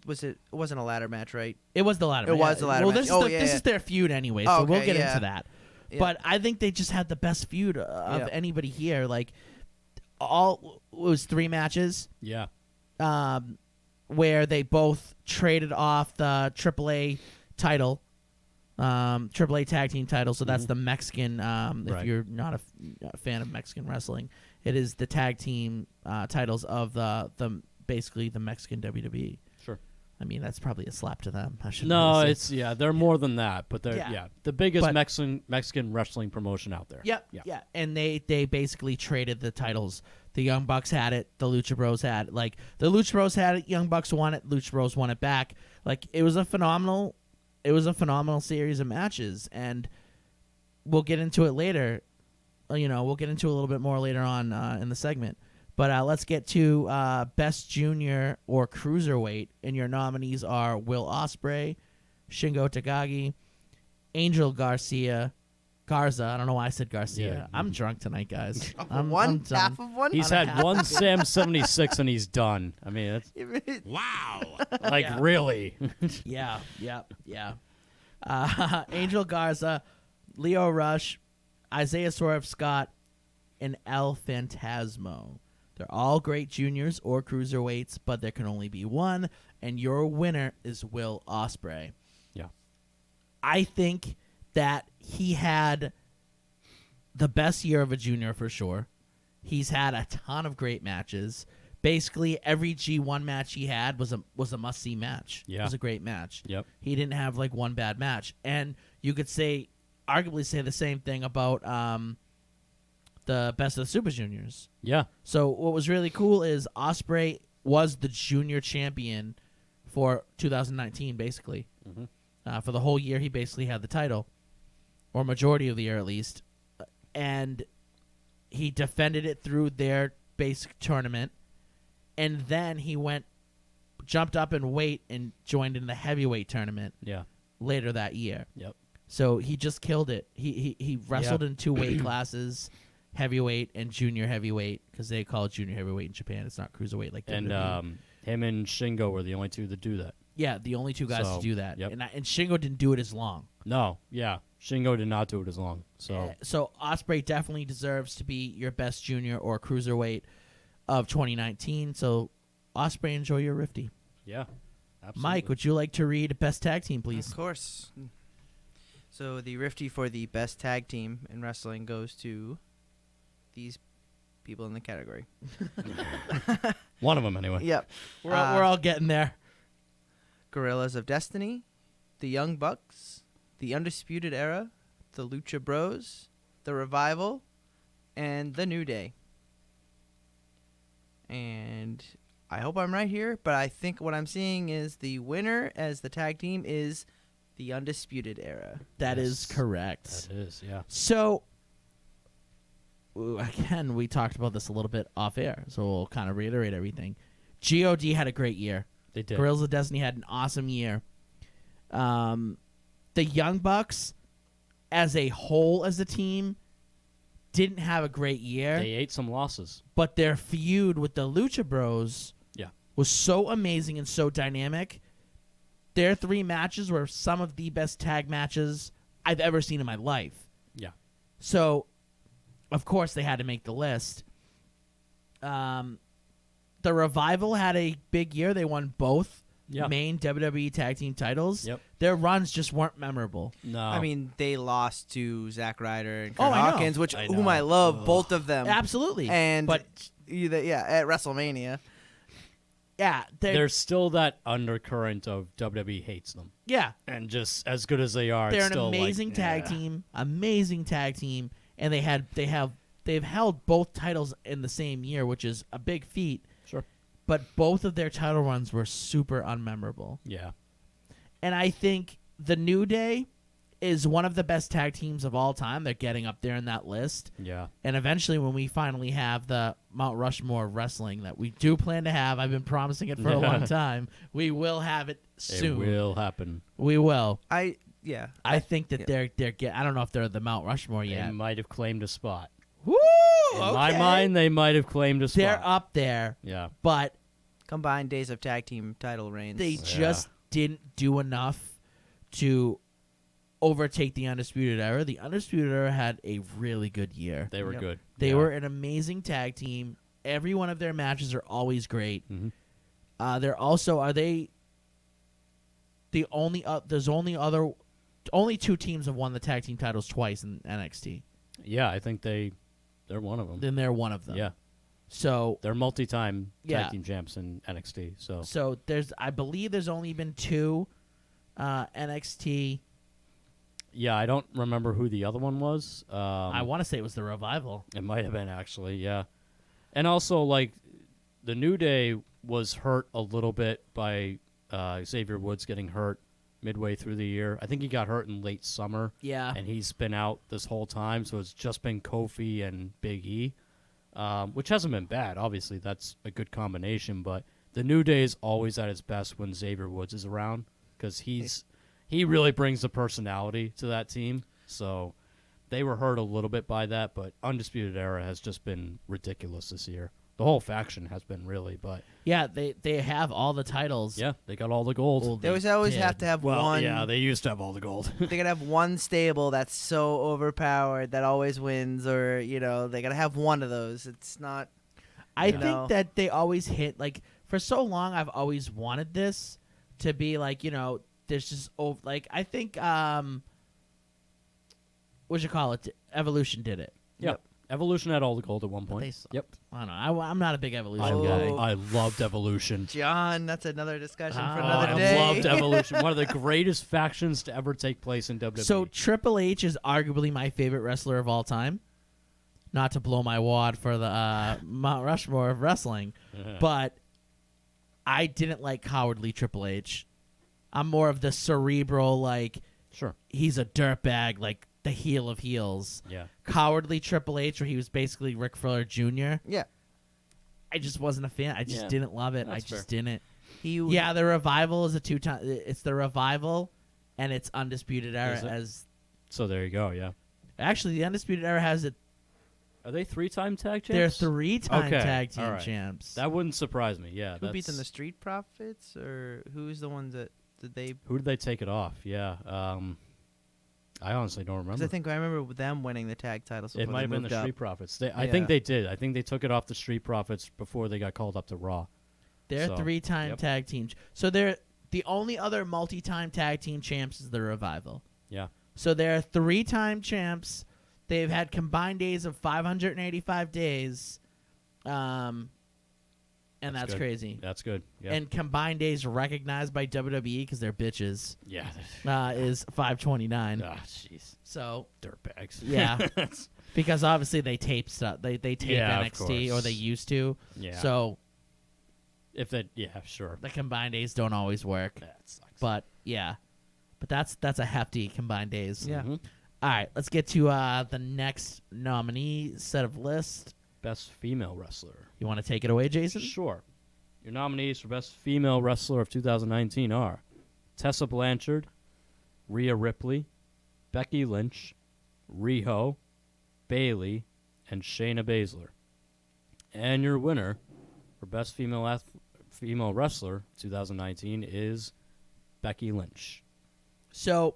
wasn't a ladder match, right? It was the ladder. It was the ladder match. This is their feud anyway, so we'll get into that. Yeah. But I think they just had the best feud of anybody here. Like, it was 3 matches. Yeah. Where they both traded off the AAA title, AAA tag team title. So that's the Mexican. If you're not a fan of Mexican wrestling, it is the tag team titles of the basically the Mexican WWE. Sure. I mean, that's probably a slap to them. I shouldn't No, really it's they're more than that, but they're the biggest Mexican wrestling promotion out there. Yeah. And they basically traded the titles. The Young Bucks had it. The Lucha Bros had it. Like, the Lucha Bros had it. Young Bucks won it. Lucha Bros won it back. Like, it was a phenomenal series of matches, and we'll get into it later. We'll get into a little bit more later on in the segment. But let's get to Best Junior or Cruiserweight, and your nominees are Will Ospreay, Shingo Takagi, Angel Garza. I don't know why I said Garcia. Yeah. I'm drunk tonight, guys. I'm One done. half of one. He's had one Sam 76 and he's done. I mean, that's Wow. like Yeah. really. Yeah. Angel Garza, Leo Rush, Isaiah Swerve Scott, and El Phantasmo. They're all great juniors or cruiserweights, but there can only be one, and your winner is Will Ospreay. Yeah. I think that he had the best year of a junior for sure. He's had a ton of great matches. Basically, every G1 match he had was a must-see match. Yeah. It was a great match. Yep. He didn't have like one bad match. And you could arguably say the same thing about the Best of the Super Juniors. Yeah. So what was really cool is Ospreay was the junior champion for 2019, basically. Mhm. For the whole year, he basically had the title, or majority of the year at least. And he defended it through their basic tournament. And then he jumped up in weight and joined in the heavyweight tournament. Yeah. Later that year. Yep. So he just killed it. He wrestled in two weight classes, heavyweight and junior heavyweight, because they call it junior heavyweight in Japan. It's not cruiserweight like And WWE. him and Shingo were the only two that do that. Yeah, the only two guys So, to do that. yep. And Shingo didn't do it as long. No, yeah. Shingo did not do it as long. So Ospreay definitely deserves to be your best junior or cruiserweight of 2019. So Ospreay, enjoy your Rifty. yeah. Absolutely. Mike, would you like to read best tag team, please? Of course. So the Rifty for the best tag team in wrestling goes to these people in the category. One of them, anyway. Yep. We're all getting there. Gorillas of Destiny, the Young Bucks, the Undisputed Era, the Lucha Bros, the Revival, and the New Day. And I hope I'm right here, but I think what I'm seeing is the winner as the tag team is the Undisputed Era. That is correct. That is, yeah. So, again, we talked about this a little bit off air, so we'll kind of reiterate everything. GOD had a great year. They did. Gorillas of Destiny had an awesome year. The Young Bucks, as a whole, as a team, didn't have a great year. They ate some losses. But their feud with the Lucha Bros Yeah. was so amazing and so dynamic. Their 3 matches were some of the best tag matches I've ever seen in my life. Yeah. So, of course, they had to make the list. The Revival had a big year. They won both main WWE tag team titles. Yep. Their runs just weren't memorable. No. I mean, they lost to Zack Ryder and Oh, Kurt I know. Hawkins, I whom know. I love, Ugh. both of them. Absolutely. And But- at WrestleMania. Yeah. There's still that undercurrent of WWE hates them. Yeah. And just as good as they are, They're it's an still amazing like, tag team. Amazing tag team. And they've held both titles in the same year, which is a big feat. Sure. But both of their title runs were super unmemorable. Yeah. And I think the New Day is one of the best tag teams of all time. They're getting up there in that list. Yeah. And eventually, when we finally have the Mount Rushmore of wrestling that we do plan to have, I've been promising it for a long time, we will have it soon. It will happen. We will. I think that they're I don't know if they're the Mount Rushmore They yet. might have claimed a spot. Woo! In my mind, they might have claimed a spot. They're up there. Yeah. But combined days of tag team title reigns. they just didn't do enough to overtake the Undisputed Era. The Undisputed Era had a really good year. They were good. They Yeah. were an amazing tag team. Every one of their matches are always great. They're also are they the only there's only 2 teams have won the tag team titles twice in NXT. Yeah, I think they're one of them. Then they're one of them. Yeah. So they're multi-time Yeah. tag team champs in NXT. So So I believe there's only been 2 NXT. yeah, I don't remember who the other one was. I want to say it was the Revival. It might have been actually, yeah. And also, like, the New Day was hurt a little bit by Xavier Woods getting hurt midway through the year. I think he got hurt in late summer. Yeah. And he's been out this whole time, so it's just been Kofi and Big E, which hasn't been bad. Obviously, that's a good combination, but the New Day is always at its best when Xavier Woods is around because he's he really brings the personality to that team. So they were hurt a little bit by that, but Undisputed Era has just been ridiculous this year. The whole faction has been really, but Yeah, they have all the titles. yeah, they got all the gold. They always have to have one. Yeah, they used to have all the gold. They gotta have one stable that's so overpowered that always wins, or they gotta have one of those. It's not. I think that they always hit, like, for so long I've always wanted this to be like, there's just like, I think what you call it, Evolution did it. Yep. Evolution had all the gold at one point. They sucked. Yep. I don't know. I'm not a big Evolution guy. I loved Evolution. John, that's another discussion for another day. I loved Evolution. One of the greatest factions to ever take place in WWE. So Triple H is arguably my favorite wrestler of all time. Not to blow my wad for the Mount Rushmore of wrestling, but I didn't like cowardly Triple H. I'm more of the cerebral, like, sure, he's a dirtbag, like the heel of heels. Yeah. Cowardly Triple H, where he was basically Ric Flair Jr. Yeah. I just wasn't a fan. I just didn't love it. That's I just fair. didn't. Yeah, the Revival is a 2-time. It's the Revival, and it's Undisputed Era Is it? as. So there you go. Yeah. Actually, the Undisputed Era has it. Are they 3-time tag champs? They're 3-time Okay, tag team all right. champs. That wouldn't surprise me. Yeah. Who beat them? The that's- Street Profits, or who's the ones that did they? Who did they take it off? Yeah. I honestly don't remember. Because I remember them winning the tag titles. It before might they have been the moved up. Street Profits. I think they did. I think they took it off the Street Profits before they got called up to Raw. They're So, 3-time yep. tag teams. So they're the only other multi-time tag team champs is the Revival. Yeah. So they're 3-time champs. They've had combined days of 585 days, and that's good. crazy. That's good. Yeah. And combined days recognized by WWE because they're bitches. Yeah. Is 529. Ah, jeez. So dirtbags. Yeah. Because obviously they tape stuff. They tape Yeah, of NXT, or course. they used to. Yeah. So If that, yeah, sure. the combined days don't always work. That sucks. But yeah, but that's a hefty combined days. Yeah. Mhm. All right, let's get to the next nominee set of list. Best female wrestler. You want to take it away, Jason? Sure. Your nominees for Best Female Wrestler of 2019 are Tessa Blanchard, Rhea Ripley, Becky Lynch, Riho, Bayley, and Shayna Baszler. And your winner for Best Female Wrestler 2019 is Becky Lynch. So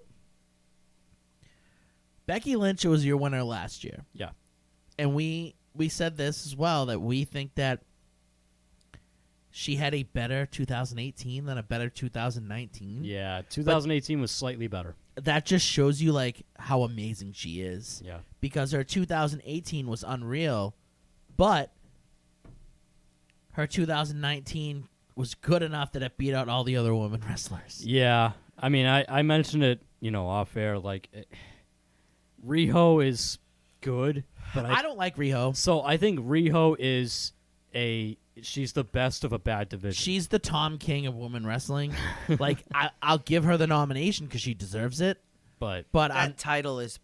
Becky Lynch was your winner last year. Yeah. And we said this as well, that we think that she had a better 2018 than a better 2019. Yeah, 2018 was slightly better. That just shows you like how amazing she is. Yeah. Because her 2018 was unreal, but her 2019 was good enough that it beat out all the other women wrestlers. Yeah. I mean, I mentioned it, off air, like Riho is good, but I don't like Riho. So I think Riho is she's the best of a bad division. She's the Tom King of women wrestling. Like I'll give her the nomination because she deserves it. But that title is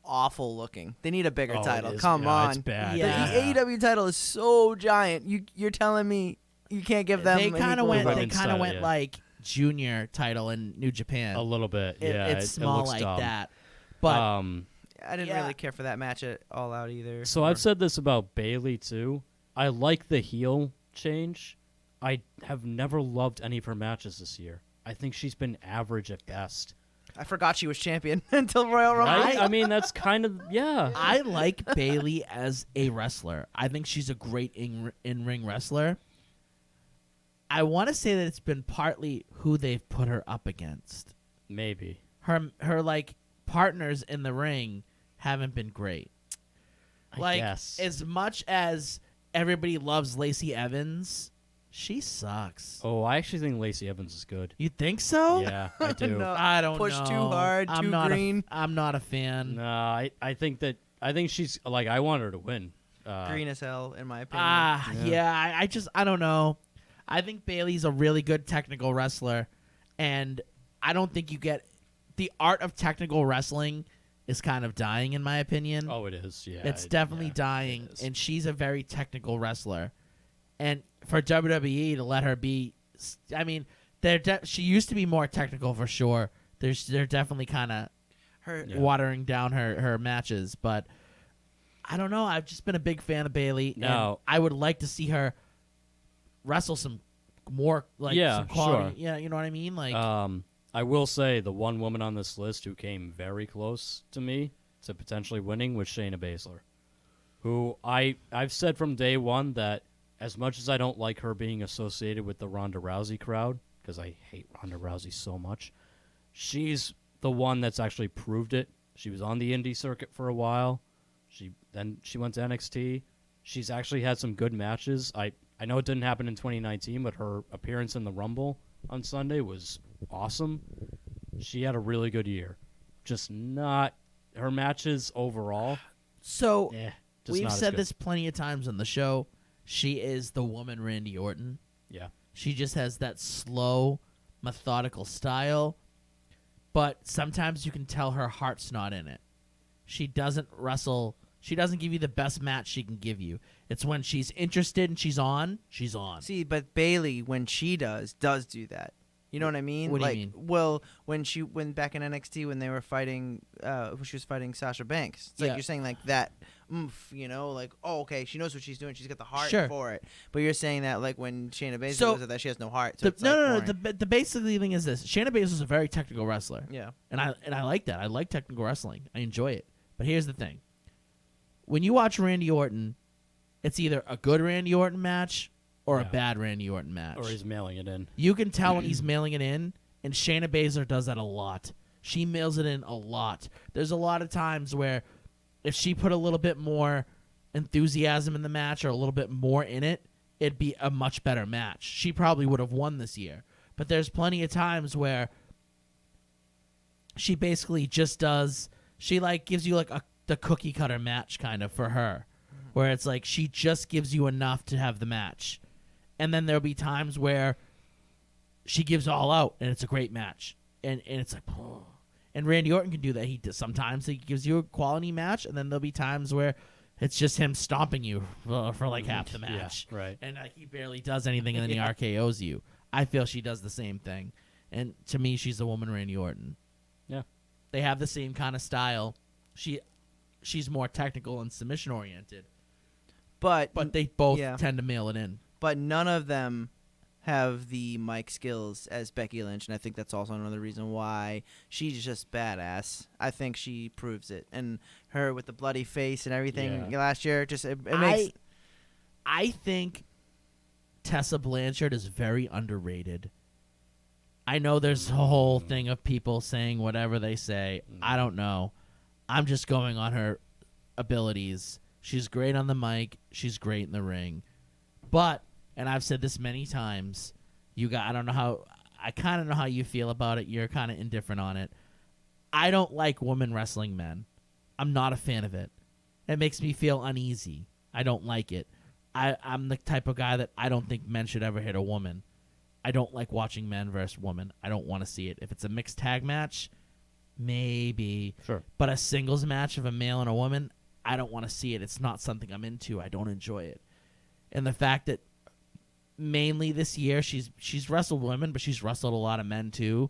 awful looking. They need a bigger Oh, title. it is. Come Yeah, on. it's bad. Yeah. The AEW title is so giant. You're telling me you can't give them? They kind of went. They kind of went yeah. like junior title in New Japan. A little bit. It- Yeah, it's small looks like dumb. that. But I didn't really care for that match at All Out either. So I've said this about Bayley too. I like the heel change. I have never loved any of her matches this year. I think she's been average at best. I forgot she was champion until Royal Rumble. Right? I mean, that's kind of I like Bayley as a wrestler. I think she's a great in-ring wrestler. I want to say that it's been partly who they've put her up against. Maybe. Her like partners in the ring haven't been great. I guess. As much as everybody loves Lacey Evans, she sucks. Oh, I actually think Lacey Evans is good. You think so? Yeah, I do. No. I don't Push know. too hard, I'm too not green. I'm not a fan. No, I think she's like, I want her to win. Green as hell, in my opinion. I don't know. I think Bayley's a really good technical wrestler, and I don't think you get the art of technical wrestling is kind of dying in my opinion. Oh, it is. Yeah, It's definitely dying, and she's a very technical wrestler. And for WWE to let her be, I mean, she used to be more technical for sure they're definitely kind of watering down her matches, but I don't know. I've just been a big fan of Bailey. Now- and I would like to see her wrestle some more, like some quality. Yeah, you know what I mean. Like, I will say the one woman on this list who came very close to me to potentially winning was Shayna Baszler, who I've said from day one that as much as I don't like her being associated with the Ronda Rousey crowd, because I hate Ronda Rousey so much, she's the one that's actually proved it. She was on the indie circuit for a while. Then she went to NXT. She's actually had some good matches. I know it didn't happen in 2019, but her appearance in the Rumble on Sunday was awesome. She had a really good year. Just not her matches overall. so just we've not as said good. this plenty of times on the show. She is the woman Randy Orton. Yeah. She just has that slow, methodical style, but sometimes you can tell her heart's not in it. She doesn't wrestle. She doesn't give you the best match she can give you. It's when she's interested and she's on, she's on. See, but Bailey, when she does do that. You know what I mean? What do you like, mean? Well, when back in NXT when they were fighting, she was fighting Sasha Banks. It's like Yeah. you're saying like that, like, oh, okay, she knows what she's doing. She's got the heart Sure. for it. But you're saying that like when Shayna Baszler So- goes at that, she has no heart. So The, it's like no. boring. The basically thing is this: Shayna Baszler is a very technical wrestler. Yeah. and I like that. I like technical wrestling. I enjoy it. But here's the thing: when you watch Randy Orton, it's either a good Randy Orton match or a bad Randy Orton match. Or he's mailing it in. You can tell when he's mailing it in, and Shayna Baszler does that a lot. She mails it in a lot. There's a lot of times where if she put a little bit more enthusiasm in the match or a little bit more in it, it'd be a much better match. She probably would have won this year. But there's plenty of times where she basically just does, she like gives you like the cookie cutter match kind of for her, where it's like she just gives you enough to have the match. And then there'll be times where she gives all out and it's a great match. And it's like, oh. And Randy Orton can do that. Sometimes he gives you a quality match, and then there'll be times where it's just him stomping you for like half the match. Yeah, right. And he barely does anything, and then he RKOs you. I feel she does the same thing. And to me, she's the woman Randy Orton. Yeah. They have the same kind of style. She's more technical and submission oriented. But they both tend to mail it in. But none of them have the mic skills as Becky Lynch, and I think that's also another reason why she's just badass. I think she proves it, and her with the bloody face and everything last year, just it makes. I think Tessa Blanchard is very underrated. I know there's a whole thing of people saying whatever they say. I don't know. I'm just going on her abilities. She's great on the mic. She's great in the ring. But, and I've said this many times, I kind of know how you feel about it. You're kind of indifferent on it. I don't like women wrestling men. I'm not a fan of it. It makes me feel uneasy. I don't like it. I'm the type of guy that I don't think men should ever hit a woman. I don't like watching men versus women. I don't want to see it. If it's a mixed tag match, maybe. Sure. But a singles match of a male and a woman, I don't want to see it. It's not something I'm into. I don't enjoy it. And the fact that mainly this year she's wrestled women, but she's wrestled a lot of men too.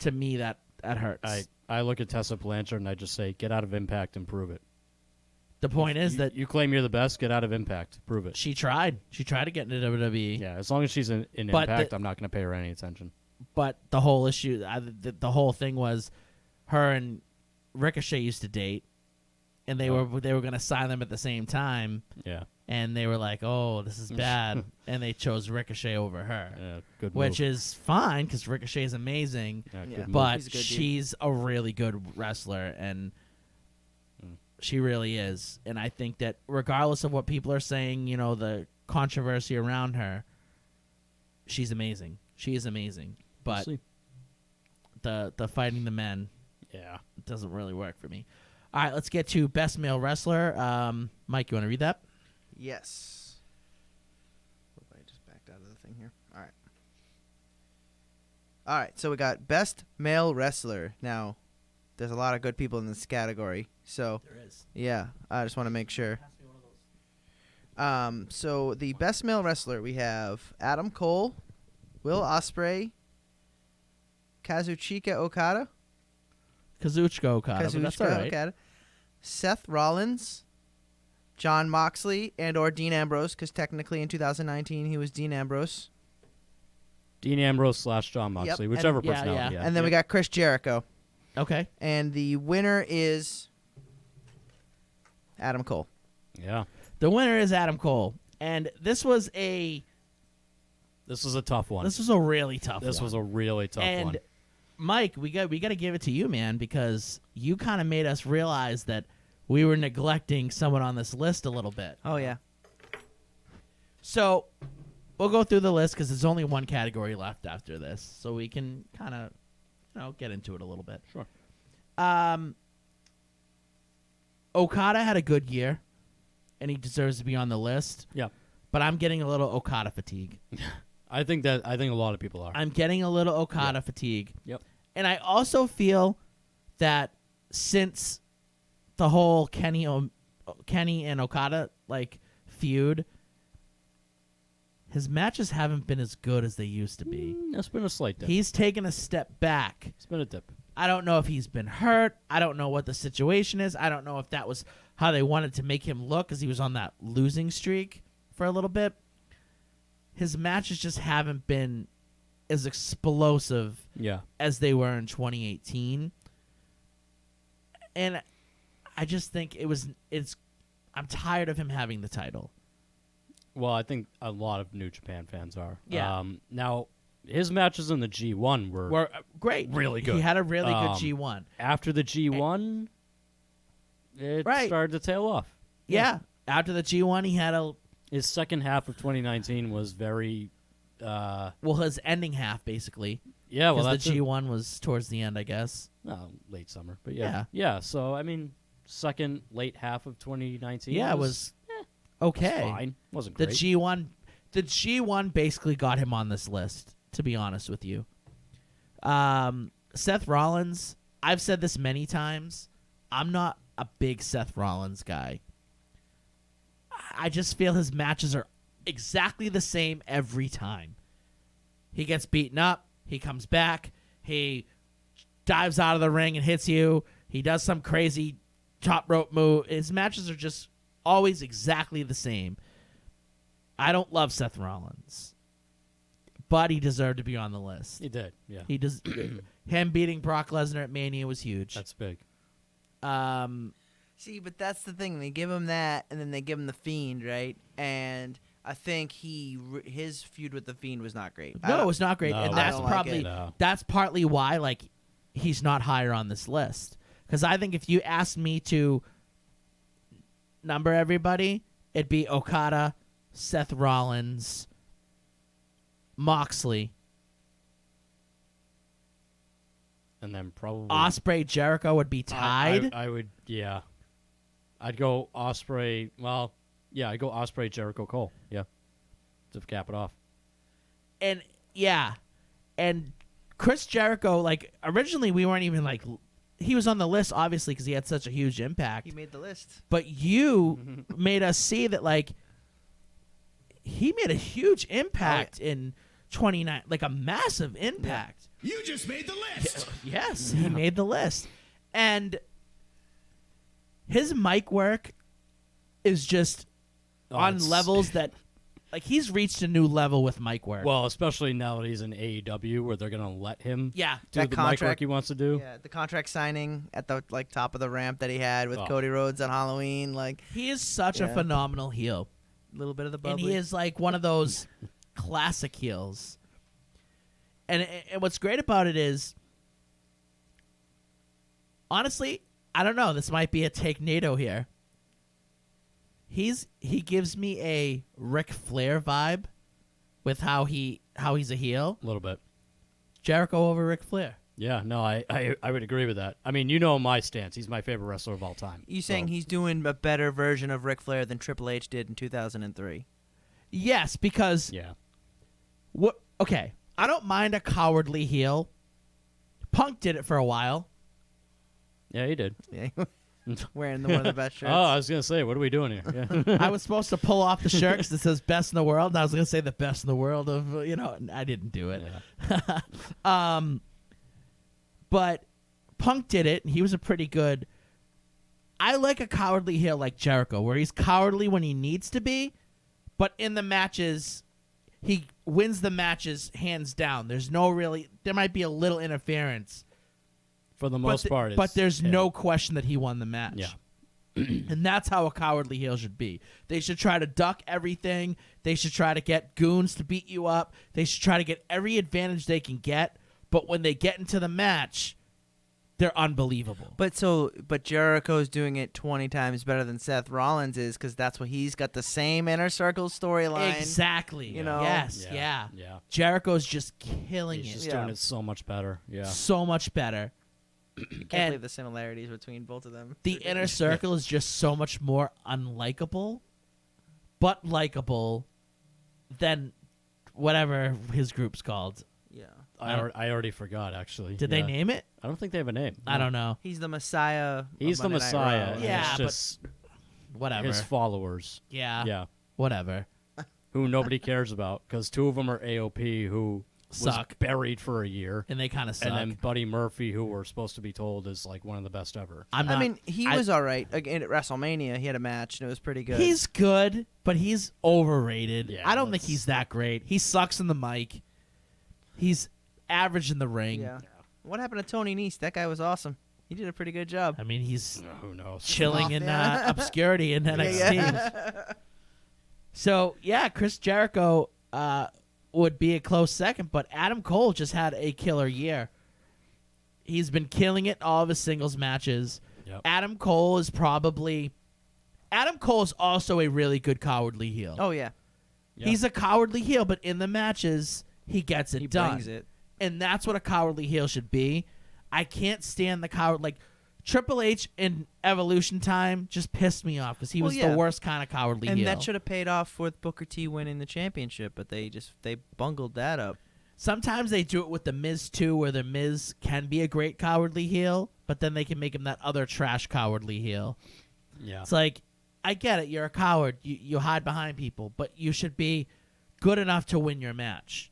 To me, that hurts. I look at Tessa Blanchard and I just say, get out of Impact and prove it. The point is that you claim you're the best, get out of Impact, prove it. She tried. She tried to get into WWE. Yeah, as long as she's in Impact, I'm not going to pay her any attention. But the whole issue, the whole thing was, her and Ricochet used to date, and they were going to sign them at the same time. Yeah. And they were like, "Oh, this is bad," and they chose Ricochet over her. Yeah, good which move. is fine because Ricochet is amazing. Yeah, good move. But He's a good dude. she's a really good wrestler, and she really is. And I think that regardless of what people are saying, the controversy around her, she's amazing. She is amazing. But the fighting the men, it doesn't really work for me. All right, let's get to best male wrestler. Mike, you want to read that? Yes. Hope I just backed out of the thing here. All right. All right, so we got best male wrestler. Now, there's a lot of good people in this category, so there is. Yeah, I just want to make sure. So the best male wrestler we have Adam Cole, Will Ospreay, Kazuchika Okada. Kazuchika Okada. But that's all right. Okada. Seth Rollins. John Moxley and or Dean Ambrose, because technically in 2019 he was Dean Ambrose. Dean Ambrose / John Moxley, whichever and, personality. And then we got Chris Jericho. Okay. And the winner is Adam Cole. Yeah. The winner is Adam Cole. And this was a tough one. This was a really tough one. This was a really tough one. And Mike, we got to give it to you, man, because you kind of made us realize that we were neglecting someone on this list a little bit. Oh, yeah. So we'll go through the list because there's only one category left after this. So we can kind of, get into it a little bit. Sure. Okada had a good year, and he deserves to be on the list. Yeah. But I'm getting a little Okada fatigue. I think a lot of people are. I'm getting a little Okada fatigue. Yep. And I also feel that since the whole Kenny and Okada feud, his matches haven't been as good as they used to be. That's been a slight dip. He's taken a step back. It's been a dip. I don't know if he's been hurt. I don't know what the situation is. I don't know if that was how they wanted to make him look because he was on that losing streak for a little bit. His matches just haven't been as explosive as they were in 2018. And I just think I'm tired of him having the title. Well, I think a lot of New Japan fans are. Yeah. Now, his matches in the G1 were great. Really good. He had a really good G1. After the G1, it started to tail off. Yeah. After the G1, he had his second half of 2019 was very... his ending half, basically. Yeah, well, because the G1 was towards the end, I guess. Late summer. But yeah. So, I mean, late half of 2019 was okay. Fine. Wasn't great. The G1 basically got him on this list, to be honest with you. Seth Rollins, I've said this many times. I'm not a big Seth Rollins guy. I just feel his matches are exactly the same every time. He gets beaten up. He comes back. He dives out of the ring and hits you. He does some crazy top rope move. His matches are just always exactly the same. I don't love Seth Rollins, but he deserved to be on the list. He did, yeah. He does. Him beating Brock Lesnar at Mania was huge. That's big. See, but that's the thing. They give him that, and then they give him the Fiend, right? And I think his feud with the Fiend was not great. No, it was not great, No, and I that's don't probably that's partly why he's not higher on this list. Because I think if you asked me to number everybody, it'd be Okada, Seth Rollins, Moxley, and then probably Ospreay, Jericho would be tied. I would, yeah. I'd go Ospreay. Well, yeah, I'd go Ospreay, Jericho, Cole. Yeah, to cap it off. And Chris Jericho. Originally, we weren't even he was on the list, obviously, because he had such a huge impact. He made the list. But you made us see that, he made a huge impact in 29, a massive impact. You just made the list. Yes, he made the list. And his mic work is just on levels that, he's reached a new level with mic work. Well, especially now that he's in AEW, where they're going to let him do that the mic work he wants to do. Yeah, the contract signing at the top of the ramp that he had with Cody Rhodes on Halloween. He is such a phenomenal heel. A little bit of the bubbly. And he is one of those classic heels. And what's great about it is, honestly, I don't know. This might be a take NATO here. He gives me a Ric Flair vibe with how he's a heel. A little bit. Jericho over Ric Flair. Yeah, no, I would agree with that. I mean, my stance. He's my favorite wrestler of all time. You saying he's doing a better version of Ric Flair than Triple H did in 2003? Yes, because okay, I don't mind a cowardly heel. Punk did it for a while. Yeah, he did. Yeah. Wearing one of the best shirts. Oh, I was going to say, what are we doing here? Yeah. I was supposed to pull off the shirt because it says best in the world, and I was going to say the best in the world of, I didn't do it. Yeah. But Punk did it, and he was a pretty good. I like a cowardly heel like Jericho, where he's cowardly when he needs to be, but in the matches, he wins the matches hands down. There's no really. There might be a little interference. For the most part, but there's no question that he won the match. Yeah. And that's how a cowardly heel should be. They should try to duck everything. They should try to get goons to beat you up. They should try to get every advantage they can get. But when they get into the match, they're unbelievable. But Jericho's doing it 20 times better than Seth Rollins is, because that's what he's got, the same Inner Circle storyline. Exactly. You know. Yes. Yeah. Jericho's just killing He's it. just doing it so much better. Yeah. So much better. You can't believe the similarities between both of them. The Inner Circle is just so much more unlikable, but likable than whatever his group's called. Yeah. I already forgot, actually. Did they name it? I don't think they have a name. I don't know. He's the Messiah. He's the of Monday Night Messiah. Raw. Yeah, it's just but whatever. his followers. Yeah. Yeah. Whatever. Who nobody cares about, because two of them are AOP, who Suck. was buried for a year. And they kind of suck. And then Buddy Murphy, who we're supposed to be told is like one of the best ever. I mean, he was all right. Again, at WrestleMania, he had a match, and it was pretty good. He's good, but he's overrated. Yeah, I don't think he's that great. He sucks in the mic. He's average in the ring. Yeah. What happened to Tony Nese? That guy was awesome. He did a pretty good job. I mean, he's who knows, chilling in obscurity in NXT. Yeah. So, yeah, Chris Jericho would be a close second, but Adam Cole just had a killer year. He's been killing it in all of his singles matches. Yep. Adam Cole is also a really good cowardly heel. Oh, yeah. He's a cowardly heel, but in the matches, he gets it done. Brings it. And that's what a cowardly heel should be. I can't stand the coward. Like, Triple H in Evolution time just pissed me off because he was the worst kind of cowardly heel. And that should have paid off with Booker T winning the championship, but they bungled that up. Sometimes they do it with the Miz too, where the Miz can be a great cowardly heel, but then they can make him that other trash cowardly heel. Yeah. It's like, I get it, you're a coward, you hide behind people, but you should be good enough to win your match.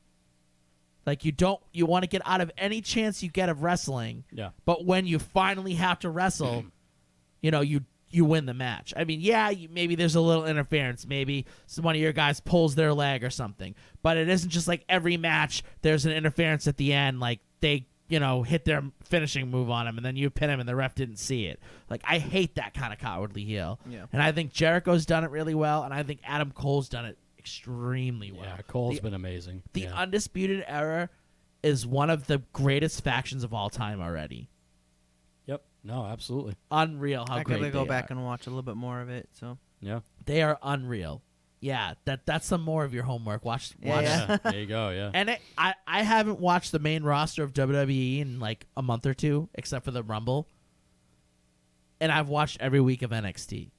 Like, you want to get out of any chance you get of wrestling. Yeah. But when you finally have to wrestle, you win the match. I mean, yeah, maybe there's a little interference. Maybe one of your guys pulls their leg or something. But it isn't just like every match there's an interference at the end. Like, they, hit their finishing move on him, and then you pin him, and the ref didn't see it. Like, I hate that kind of cowardly heel. Yeah. And I think Jericho's done it really well, and I think Adam Cole's done it extremely well. Yeah, Cole's been amazing. The Undisputed Era is one of the greatest factions of all time already. Yep. No, absolutely. Unreal how I great could go they back are. and watch a little bit more of it. So Yeah. They are unreal. Yeah, that's some more of your homework. Watch. Yeah. There you go, yeah. And I haven't watched the main roster of WWE in like a month or two, except for the Rumble. And I've watched every week of NXT.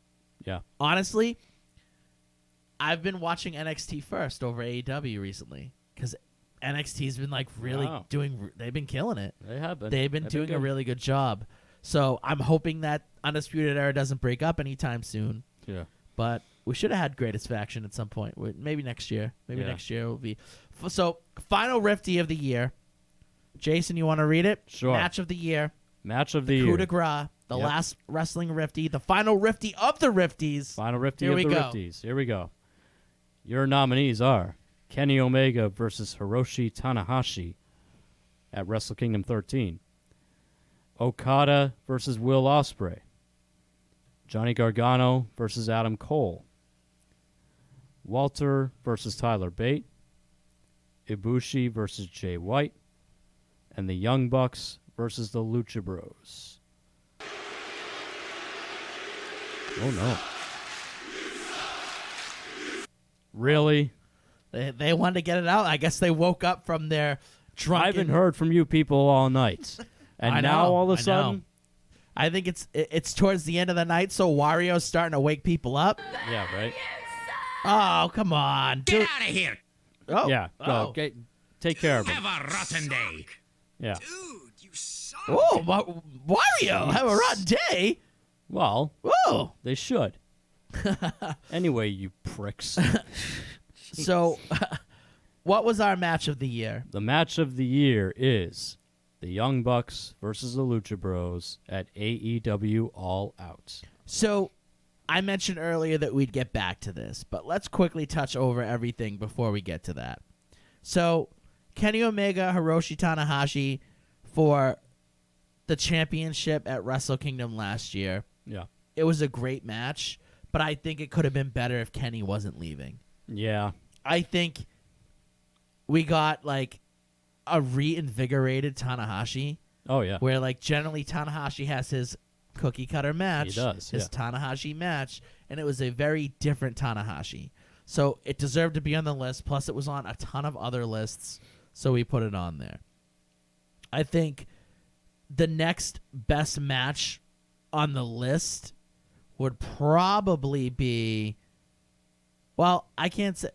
Yeah. Honestly, I've been watching NXT first over AEW recently because NXT's been like really they've been killing it. They have been. They've been doing a really good job. So I'm hoping that Undisputed Era doesn't break up anytime soon. Yeah. But we should have had Greatest Faction at some point. Maybe next year. Maybe next year will be. So, final Rifty of the year. Jason, you want to read it? Sure. Match of the year. Match of the Coup year. de grace. The last wrestling Rifty. The final Rifty of the Rifties. Final Rifty Here of we the go. Rifties. Here we go. Your nominees are Kenny Omega versus Hiroshi Tanahashi at Wrestle Kingdom 13. Okada versus Will Ospreay. Johnny Gargano versus Adam Cole. Walter versus Tyler Bate. Ibushi versus Jay White. And the Young Bucks versus the Lucha Bros. Oh, no. Really? They wanted to get it out. I guess they woke up from their drunken... I haven't heard from you people all night. And I now know, all of a I sudden... know. I think it's towards the end of the night, so Wario's starting to wake people up. Yeah, right? Oh, come on. Get out of here. Oh. Yeah, go. Oh. Take care of him. Have a rotten day. Yeah. Oh, Wario, have a rotten day. Well, Whoa. they should. Anyway, you pricks. So, what was our match of the year? The match of the year is The Young Bucks versus the Lucha Bros at AEW All Out. So, I mentioned earlier that we'd get back to this, but let's quickly touch over everything before we get to that. So, Kenny Omega, Hiroshi Tanahashi for the championship at Wrestle Kingdom last year. Yeah. It was a great match, but I think it could have been better if Kenny wasn't leaving. Yeah. I think we got like a reinvigorated Tanahashi. Oh, yeah. Where like generally Tanahashi has his cookie cutter match. He does, his yeah. Tanahashi match, and it was a very different Tanahashi. So it deserved to be on the list, plus it was on a ton of other lists, so we put it on there. I think the next best match on the list would probably be, well, I can't say.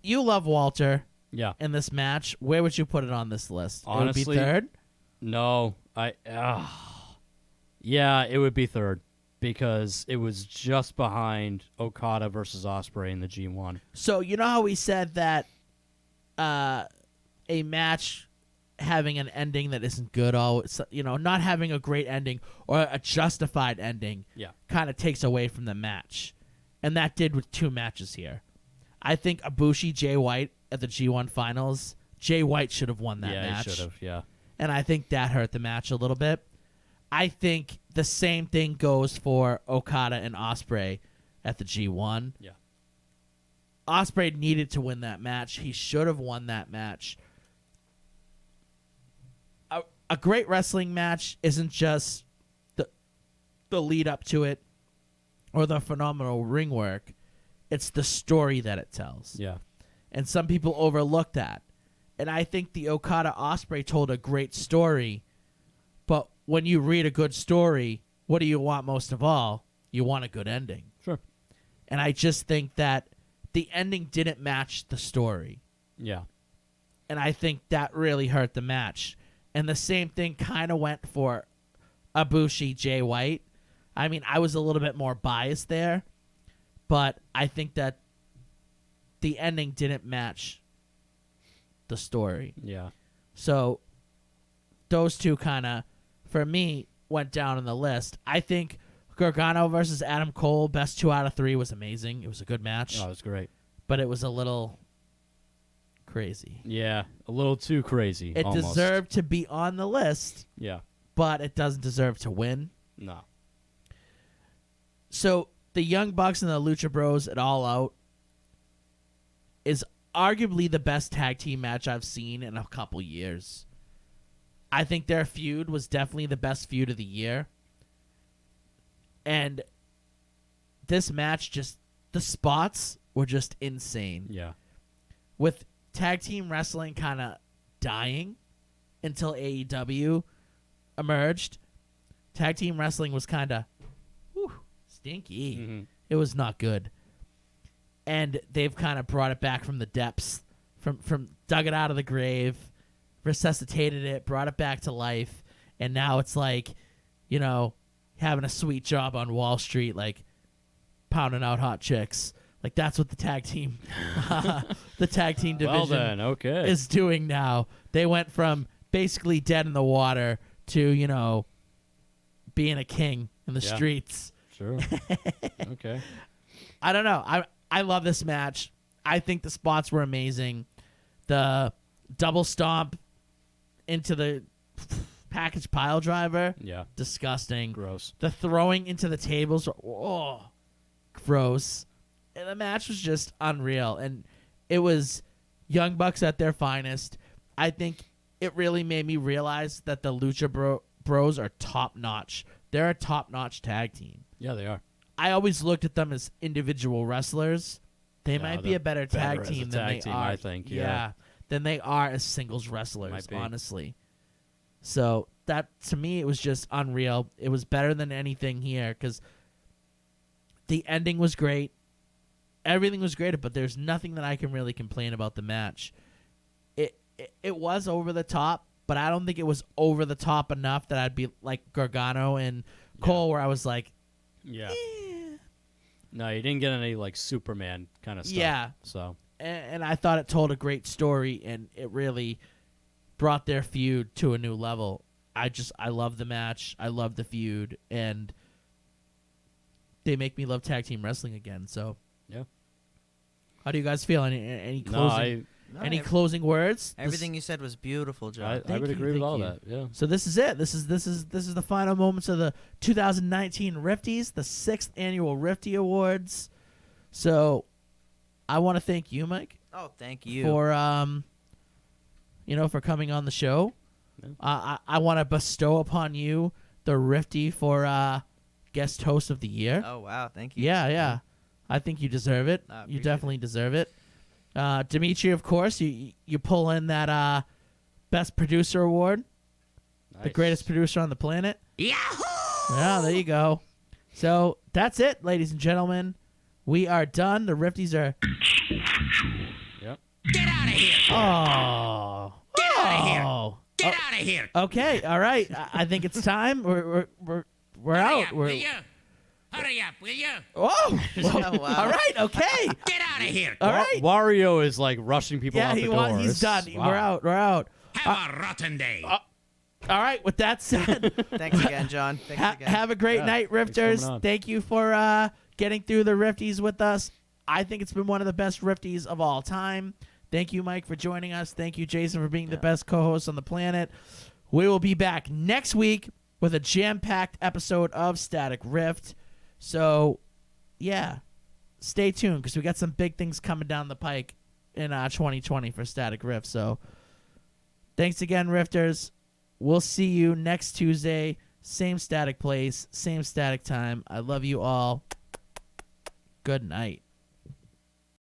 You love Walter. Yeah. In this match, where would you put it on this list? Honestly, it would be third? No. Yeah, it would be third because it was just behind Okada versus Ospreay in the G1. So, you know how we said that a match having an ending that isn't good, not having a great ending or a justified ending kind of takes away from the match. And that did with two matches here. I think Ibushi, Jay White at the G1 finals, Jay White should have won that match. Yeah, he should have, yeah. And I think that hurt the match a little bit. I think the same thing goes for Okada and Ospreay at the G1. Yeah. Ospreay needed to win that match. He should have won that match. A great wrestling match isn't just the lead up to it or the phenomenal ring work. It's the story that it tells. Yeah. And some people overlook that. And I think the Okada Ospreay told a great story. But when you read a good story, what do you want most of all? You want a good ending. Sure. And I just think that the ending didn't match the story. Yeah. And I think that really hurt the match. And the same thing kind of went for Ibushi, Jay White. I mean, I was a little bit more biased there, but I think that the ending didn't match the story. Yeah. So those two kind of, for me, went down on the list. I think Gargano versus Adam Cole, best 2 out of 3, was amazing. It was a good match. Oh, it was great. But it was a little crazy. Yeah, a little too crazy. It almost. deserved to be on the list. Yeah. But it doesn't deserve to win. No. So the Young Bucks and the Lucha Bros at All Out is arguably the best tag team match I've seen in a couple years. I think their feud was definitely the best feud of the year. And this match, just the spots were just insane. Yeah. With tag team wrestling kind of dying until AEW emerged, tag team wrestling was kind of stinky. Mm-hmm. It was not good. And they've kind of brought it back from the depths, from dug it out of the grave, resuscitated it, brought it back to life, and now it's like, having a sweet job on Wall Street, like pounding out hot chicks. Like that's what the tag team division Well then, okay. is doing now. They went from basically dead in the water to, being a king in the streets. Sure. Okay. I don't know. I love this match. I think the spots were amazing. The double stomp into the package pile driver. Yeah. Disgusting. Gross. The throwing into the tables. Gross. And the match was just unreal. And it was Young Bucks at their finest. I think it really made me realize that the Lucha Bros are top-notch. They're a top-notch tag team. Yeah, they are. I always looked at them as individual wrestlers. They might be a better tag team than they are. I think, yeah. Than they are as singles wrestlers, honestly. So that, to me, it was just unreal. It was better than anything here because the ending was great. Everything was great, but there's nothing that I can really complain about the match. It was over the top, but I don't think it was over the top enough that I'd be like Gargano and Cole, where I was like, yeah. No, you didn't get any like Superman kind of stuff. Yeah. So. And I thought it told a great story, and it really brought their feud to a new level. I love the match. I love the feud, and they make me love tag team wrestling again. So yeah. How do you guys feel? Any closing closing words? Everything you said was beautiful, John. I would agree with all that. Yeah. So this is it. This is the final moments of the 2019 Rifties, the 6th annual Rifty Awards. So I want to thank you, Mike. Oh, thank you for for coming on the show. Yeah. I want to bestow upon you the Rifty for guest host of the year. Oh wow, thank you. Yeah. I think you deserve it. You definitely deserve it. Dimitri, of course, you pull in that best producer award, the greatest producer on the planet. Yahoo! Yeah, there you go. So that's it, ladies and gentlemen. We are done. The Rifties are. Yep. Get out of here! Oh. Get out of here! Get out of here! Okay, all right. I think it's time. We're Hurry out. up, will you? Hurry up, will you? Oh, wow. All right, okay. Get out of here! All right. Wario is like rushing people out the doors. He's done. Wow. We're out. Have a rotten day. All right, with that said, Thanks again, John. Thanks again. have a great night, Rifters. Thank you for getting through the Rifties with us. I think it's been one of the best Rifties of all time. Thank you, Mike, for joining us. Thank you, Jason, for being the best co-host on the planet. We will be back next week with a jam-packed episode of Static Rift. So, yeah, stay tuned because we got some big things coming down the pike in 2020 for Static Rift. So, thanks again, Rifters. We'll see you next Tuesday. Same static place, same static time. I love you all. Good night.